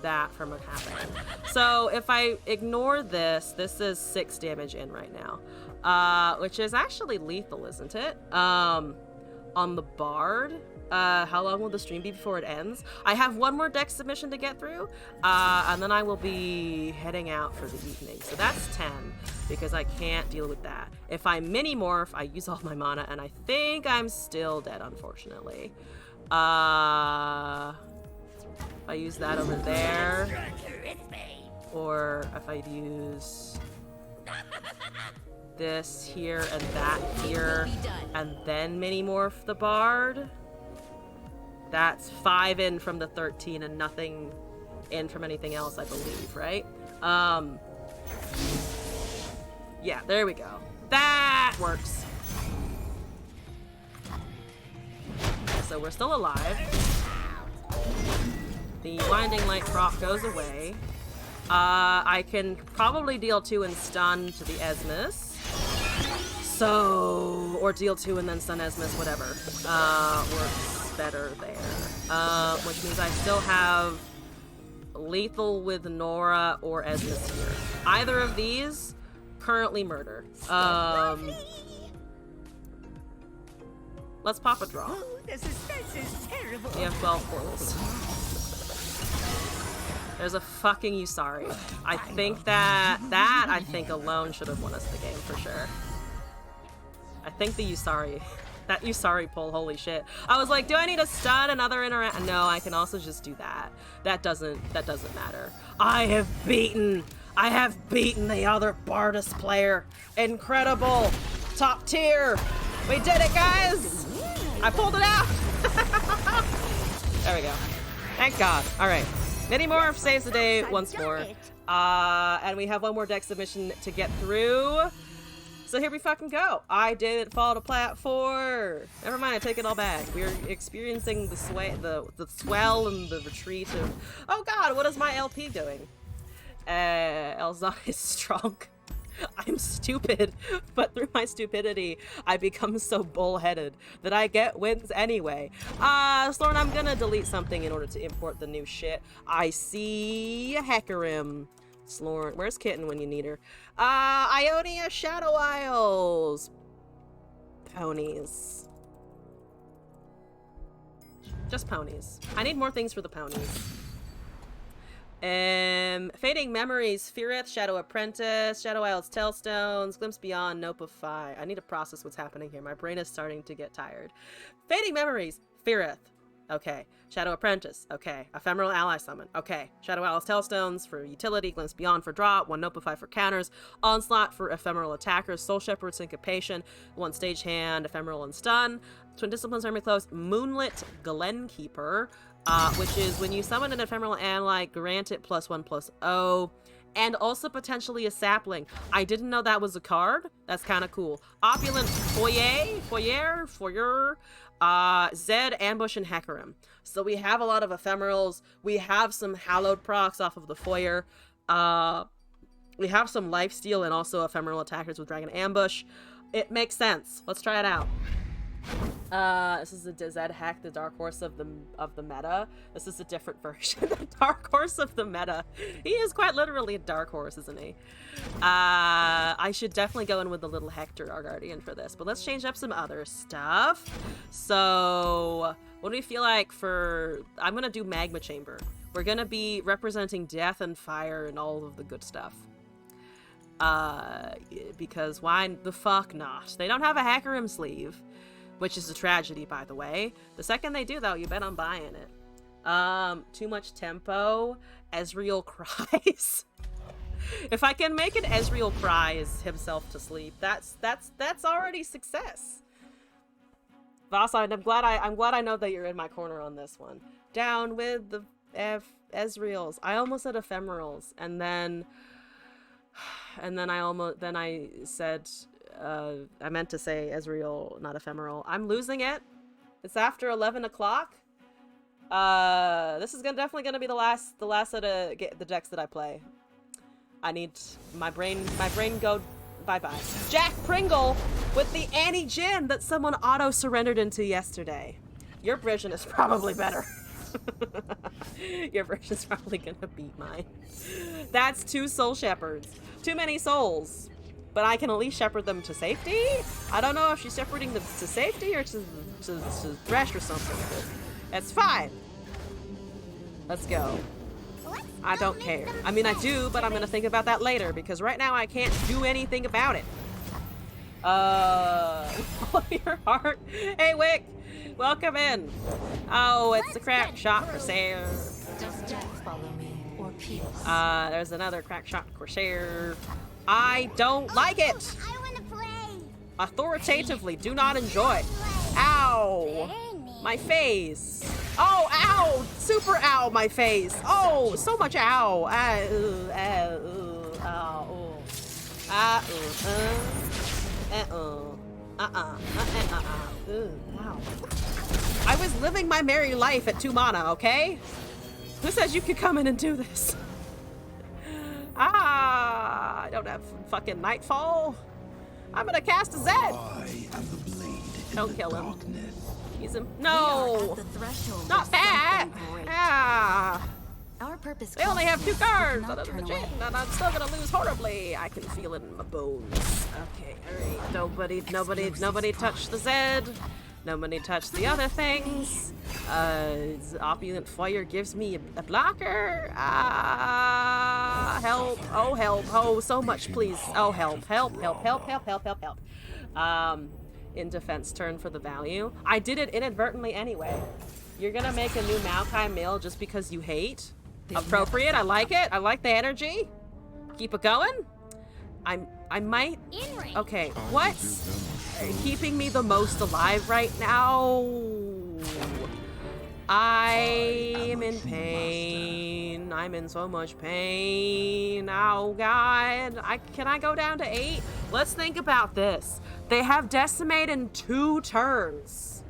Speaker 1: that from happening. So if I ignore this, this is 6 damage in right now, which is actually lethal, isn't it? On the Bard, how long will the stream be before it ends? I have one more deck submission to get through, and then I will be heading out for the evening. So that's 10, because I can't deal with that. If I Mini-Morph, I use all my mana, and I think I'm still dead, unfortunately. If I use that over there, or if I use this here and that here, and then Mini-Morph the Bard, that's 5 in from the 13 and nothing in from anything else, I believe, right? Yeah, there we go. That works. So we're still alive. The Winding Light prop goes away. I can probably deal 2 and stun to the Esmus. So, or deal 2 and then stun Esmus, whatever. Works better there. Which means I still have lethal with Nora or Esmus here. Either of these, currently murder. Let's pop a draw.
Speaker 4: The suspense is terrible.
Speaker 1: We have 12 portals. There's a fucking Usari. I think that I think alone should have won us the game for sure. I think the Usari, that Usari pull, holy shit. I was like, do I need to stun another interact? No, I can also just do that. That doesn't matter. I have beaten the other Bardus player. Incredible. Top tier. We did it, guys. I pulled it out. There we go. Thank God. All right. Mini-Morph saves the day once more. And we have one more deck submission to get through. So here we fucking go. I didn't fall to plat 4. Never mind, I take it all back. We're experiencing the swell and the retreat of... Oh God, what is my LP doing? Elzon is strong. I'm stupid, but through my stupidity, I become so bullheaded that I get wins anyway. Sloan, I'm gonna delete something in order to import the new shit. I see Hecarim. Sloan, where's Kitten when you need her? Ionia Shadow Isles. Ponies. Just ponies. I need more things for the ponies. Fading Memories, Fireth, Shadow Apprentice, Shadow Isles Tellstones, Glimpse Beyond, Nopify. I need to process what's happening here. My brain is starting to get tired. Fading Memories, Fireth, Okay. Shadow Apprentice. Okay. Ephemeral Ally Summon. Okay. Shadow Alice Tailstones for utility. Glimpse Beyond for drop. 1 Notify for counters. Onslaught for ephemeral attackers. Soul Shepherd Syncopation. 1 Stagehand. Ephemeral and Stun. Twin Disciplines Army Close. Moonlit Glenkeeper. Which is when you summon an ephemeral ally, grant it +1/+0. And also potentially a sapling. I didn't know that was a card. That's kind of cool. Opulent Foyer, Zed, Ambush, and Hecarim. So we have a lot of ephemerals. We have some hallowed procs off of the Foyer. We have some lifesteal and also ephemeral attackers with Dragon Ambush. It makes sense. Let's try it out. This is a Zed hack, the Dark Horse of the meta. This is a different version of the Dark Horse of the meta. He is quite literally a Dark Horse, isn't he? I should definitely go in with the little Hector, our Guardian, for this. But let's change up some other stuff. So, what do we feel like for... I'm going to do Magma Chamber. We're going to be representing death and fire and all of the good stuff. Because why the fuck not? They don't have a Hecarim sleeve. Which is a tragedy, by the way. The second they do, though, you bet I'm buying it. Too much tempo. Ezreal cries. If I can make an Ezreal cries himself to sleep, that's already success. Vasa, I'm glad I know that you're in my corner on this one. Down with the Ezreals. I almost said ephemerals, and then I said. I meant to say Ezreal, not ephemeral. I'm losing it. It's after 11 o'clock. This is definitely gonna be the last of the decks that I play. I need my brain go bye-bye. Jack Pringle with the Annie Jin that someone auto-surrendered into yesterday. Your version is probably better. Your version's probably gonna beat mine. That's 2 Soul Shepherds. Too many souls. But I can at least shepherd them to safety? I don't know if she's shepherding them to safety or to Thresh or something. That's fine. Let's go. I don't care. I mean, I do, but I'm gonna think about that later because right now I can't do anything about it. Follow your heart. Hey, Wick! Welcome in. Oh, it's a crack shot Corsair.
Speaker 3: Does death follow me or peace?
Speaker 1: There's another crack shot Corsair. I don't like it!
Speaker 3: I want to play!
Speaker 1: Authoritatively, do not enjoy. Ow! My face. Oh, ow! Super ow, my face. Oh, so much ow. Ow. I was living my merry life at 2 mana, okay? Who says you could come in and do this? I don't have fucking Nightfall. I'm gonna cast a Zed.
Speaker 5: I am the blade.
Speaker 1: Don't kill him.
Speaker 5: Darkness.
Speaker 1: He's him. No, not that.
Speaker 3: Our purpose.
Speaker 1: They only have 2 cards out of the gym, and I'm still gonna lose horribly. I can feel it in my bones. Okay, alright. Nobody touch the Zed. Nobody touch the other things. Opulent Fire gives me a blocker. Help. Oh, help. Oh, so much, please. Oh, help. Help. In defense turn for the value. I did it inadvertently anyway. You're gonna make a new Maokai Mail just because you hate? Appropriate. I like it. I like the energy. Keep it going. I might... Okay, what's keeping me the most alive right now? I am in pain. I'm in so much pain. Oh, God. Can I go down to 8? Let's think about this. They have Decimate in 2 turns.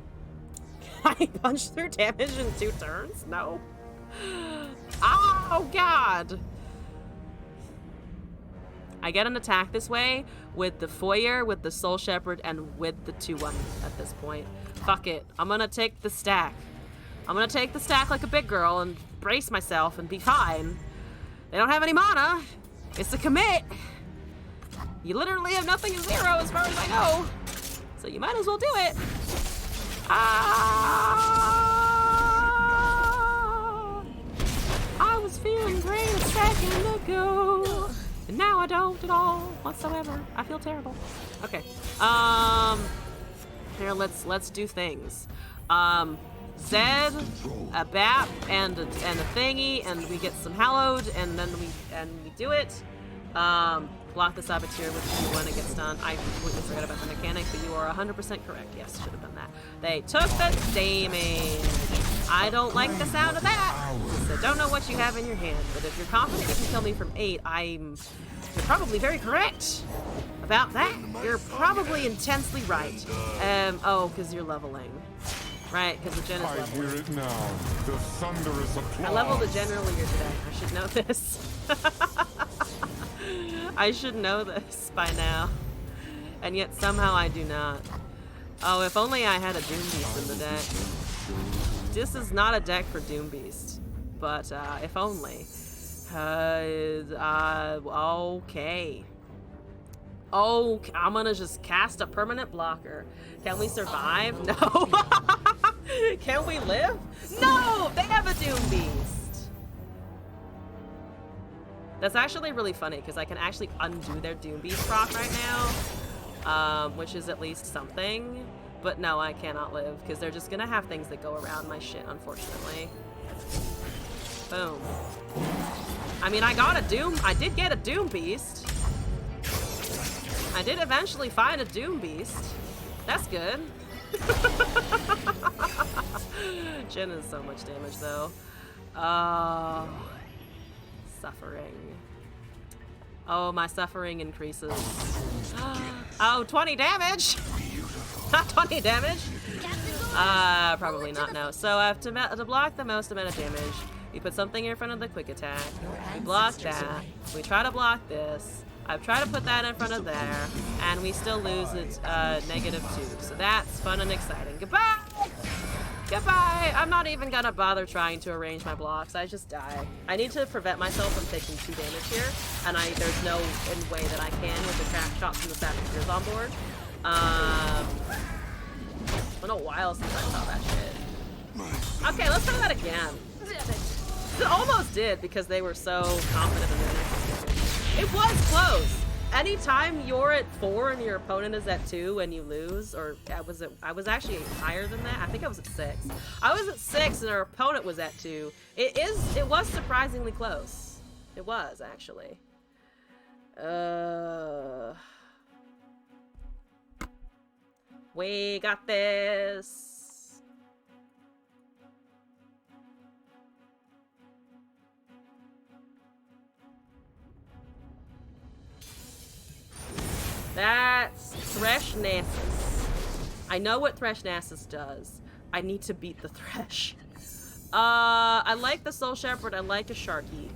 Speaker 1: Can I punch through damage in 2 turns? No. Oh, God. I get an attack this way with the Foyer, with the Soul Shepherd, and with the 2-1 at this point. Fuck it. I'm gonna take the stack. I'm gonna take the stack like a big girl and brace myself and be fine. They don't have any mana. It's a commit. You literally have nothing to 0 as far as I know. So you might as well do it. I was feeling great a second ago. And now I don't at all whatsoever. I feel terrible. Okay. Here, let's do things. Zed, a Bap, and a thingy, and we get some Hallowed, and then we do it. Block the Saboteur with you when it gets done. I completely forgot about the mechanic, but you are 100% correct. Yes, should have done that. They took the damage. I don't like the sound of that. So don't know what you have in your hand, but if you're confident you can kill me from 8, you're probably very correct about that. You're probably intensely right. Oh, because you're leveling. Right, because the gen is leveling.
Speaker 5: I hear it now. The thunderous applause.
Speaker 1: I leveled the gen earlier today. I should know this. I should know this by now. And yet somehow I do not. Oh, if only I had a Doom Beast in the deck. This is not a deck for Doom Beast. But, if only. Okay. Oh, I'm gonna just cast a permanent blocker. Can we survive? No. Can we live? No! They have a Doom Beast. That's actually really funny because I can actually undo their Doom Beast proc right now, which is at least something. But no, I cannot live because they're just gonna have things that go around my shit, unfortunately. Boom. I mean, I did get a Doom Beast. I did eventually find a Doom Beast. That's good. Jin is so much damage, though. Suffering. Oh, my suffering increases. Oh, 20 damage! Not 20 damage! Probably not, no. So I have to block the most amount of damage. We put something in front of the quick attack. We block that. We try to block this. I've tried to put that in front of there, and we still lose it -2. So that's fun and exciting. Goodbye! Goodbye! I'm not even gonna bother trying to arrange my blocks. I just die. I need to prevent myself from taking 2 damage here, and there's no way that I can with the crack shots and the Saboteurs on board. It's been a while since I saw that shit. Okay, let's try that again. It almost did because they were so confident in their next damage. It was close. Anytime you're at 4 and your opponent is at 2 and you lose, or I was actually higher than that. I think I was at 6. I was at 6 and our opponent was at 2. It was surprisingly close. It was actually. We got this. That's Thresh Nasus. I know what Thresh Nasus does. I need to beat the Thresh. I like the Soul Shepherd. I like a Sharky.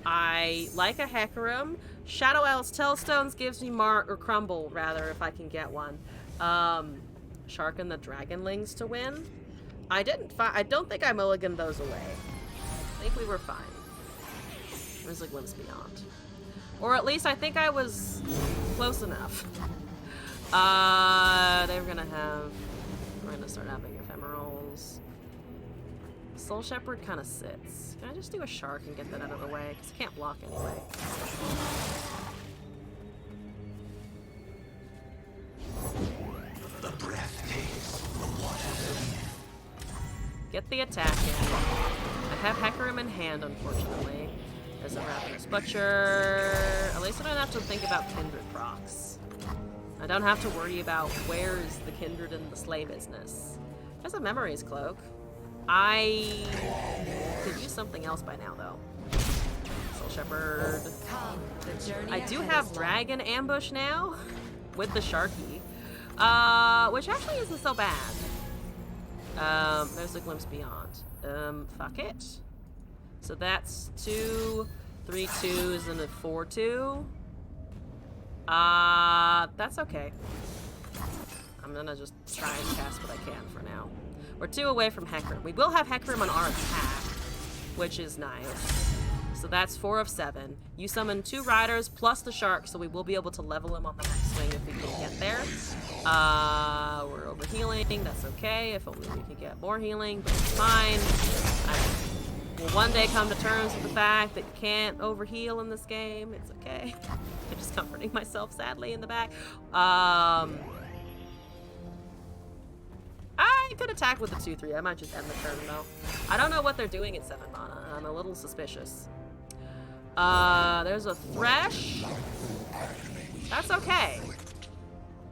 Speaker 1: I like a Hecarim. Shadow Owl's Tailstones gives me Crumble, rather, if I can get one. Shark and the Dragonlings to win. I don't think I mulliganed those away. I think we were fine. There's like Glimpse Beyond. Or at least I think I was close enough. We're gonna start having ephemerals. Soul Shepherd kind of sits. Can I just do a shark and get that out of the way? Because I can't block anyway.
Speaker 2: The breath takes the water.
Speaker 1: Get the attack in. I have Hecarim in hand, unfortunately. There's a Ravenous Butcher. At least I don't have to think about Kindred procs. I don't have to worry about where's the Kindred in the slay business. There's a Memories Cloak. I could use something else by now, though. Soul Shepherd. I do have Dragon Ambush now with the Sharky, which actually isn't so bad. There's a Glimpse Beyond. Fuck it. So that's 2, 3 2s, and a 4-2. That's okay. I'm gonna just try and cast what I can for now. We're 2 away from Hecarim. We will have Hecarim on our attack, which is nice. So that's 4 of 7. You summon 2 riders plus the shark, so we will be able to level him on the next swing if we can get there. We're over healing. That's okay. If only we could get more healing, but it's fine. I will one day come to terms with the fact that you can't overheal in this game. It's okay. I'm just comforting myself sadly in the back. I could attack with the 2/3. I might just end the turn though. I don't know what they're doing at 7 mana. I'm a little suspicious. There's a Thresh. That's okay.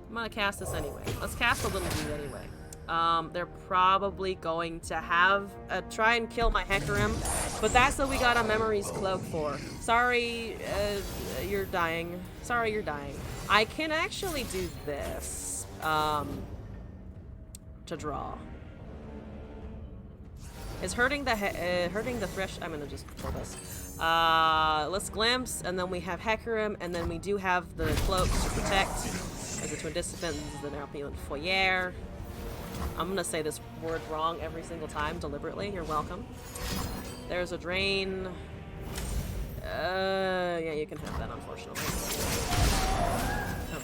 Speaker 1: I'm gonna cast this anyway. Let's cast a little dude anyway. They're probably going to have try and kill my Hecarim, but that's what we got a Memory's Cloak for. Sorry, you're dying. Sorry, you're dying. I can actually do this, to draw. Is hurting the Thresh? I'm gonna just pull this. Let's Glimpse, and then we have Hecarim, and then we do have the Cloaks to protect. As the Twin Disciplines, the Opulent Foyer. I'm gonna say this word wrong every single time, deliberately. You're welcome. There's a Drain. Yeah, you can have that, unfortunately.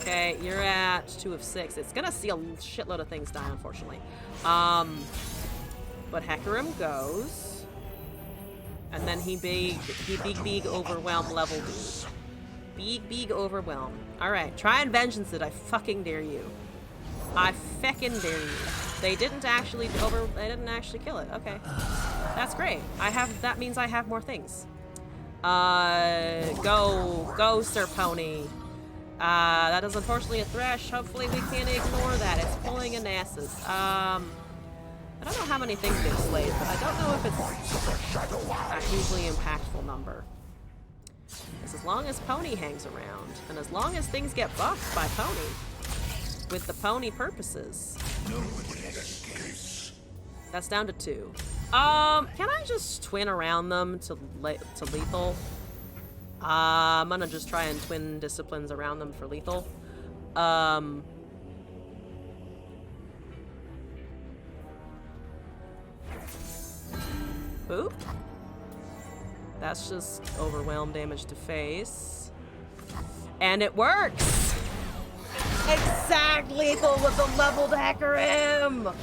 Speaker 1: Okay, you're at 2 of 6. It's gonna see a shitload of things die, unfortunately. But Hecarim goes. And then he big overwhelm level dude. Big overwhelm. Alright, try and vengeance it. I fucking dare you. I feckin' dare you. They didn't actually kill it. Okay. That's great. That means I have more things. Go, Sir Pony. That is unfortunately a Thresh. Hopefully we can ignore that. It's pulling a Nasus. I don't know how many things they've slayed, but I don't know if it's a hugely impactful number. Because as long as Pony hangs around, and as long as things get buffed by Pony, with the Pony purposes, that's down to 2. Can I just twin around them to lethal? I'm gonna just try and twin disciplines around them for lethal. Boop. That's just overwhelm damage to face. And it works! Exact lethal with the leveled Hecarim!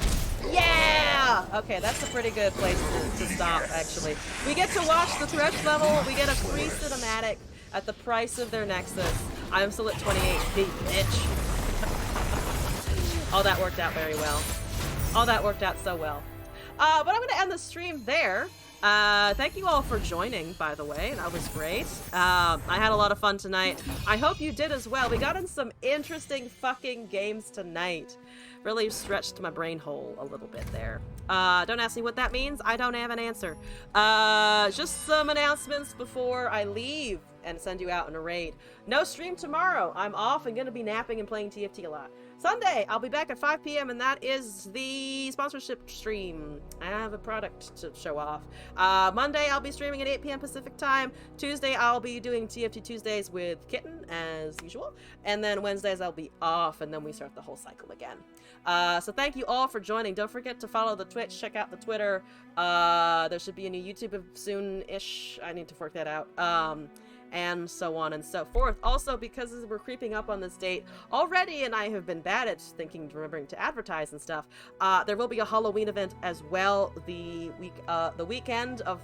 Speaker 1: Yeah! Okay, that's a pretty good place to stop, actually. We get to watch the Thresh level. We get a free cinematic at the price of their Nexus. I'm still at 20 HP, bitch. All that worked out very well. All that worked out so well. But I'm going to end the stream there. Thank you all for joining, by the way. That was great. I had a lot of fun tonight. I hope you did as well. We got in some interesting fucking games tonight. Really stretched my brain hole a little bit there. Don't ask me what that means. I don't have an answer. Just some announcements before I leave and send you out in a raid. No stream tomorrow. I'm off and going to be napping and playing TFT a lot. Sunday, I'll be back at 5 p.m. and that is the sponsorship stream. I have a product to show off. Monday, I'll be streaming at 8 p.m. Pacific time. Tuesday, I'll be doing TFT Tuesdays with Kitten, as usual. And then Wednesdays, I'll be off, and then we start the whole cycle again. So thank you all for joining. Don't forget to follow the Twitch, check out the Twitter. There should be a new YouTube soon-ish. I need to work that out. And so on and so forth. Also, because we're creeping up on this date already, and I have been bad at remembering to advertise and stuff, there will be a Halloween event as well the weekend of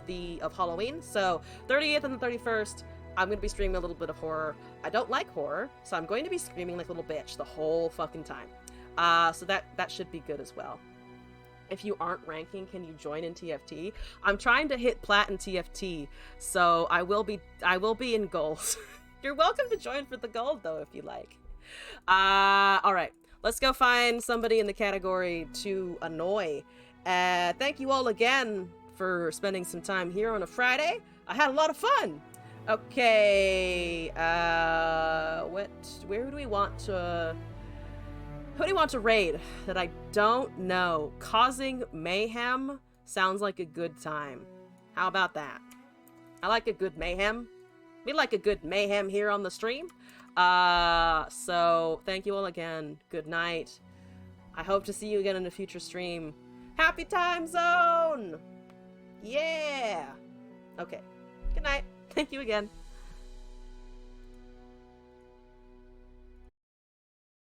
Speaker 1: Halloween. So 30th and the 31st, I'm going to be streaming a little bit of horror. I don't like horror, so I'm going to be screaming like a little bitch the whole fucking time. So that should be good as well. If you aren't ranking, can you join in TFT? I'm trying to hit plat in TFT, so I will be in gold. You're welcome to join for the gold though if you like. All right, let's go find somebody in the category to annoy. Thank you all again for spending some time here on a Friday. I had a lot of fun. Okay, where do we want to? Who do you want to raid that I don't know? Causing mayhem sounds like a good time. How about that? I like a good mayhem. We like a good mayhem here on the stream. So thank you all again. Good night. I hope to see you again in a future stream. Happy time zone! Yeah! Okay. Good night. Thank you again.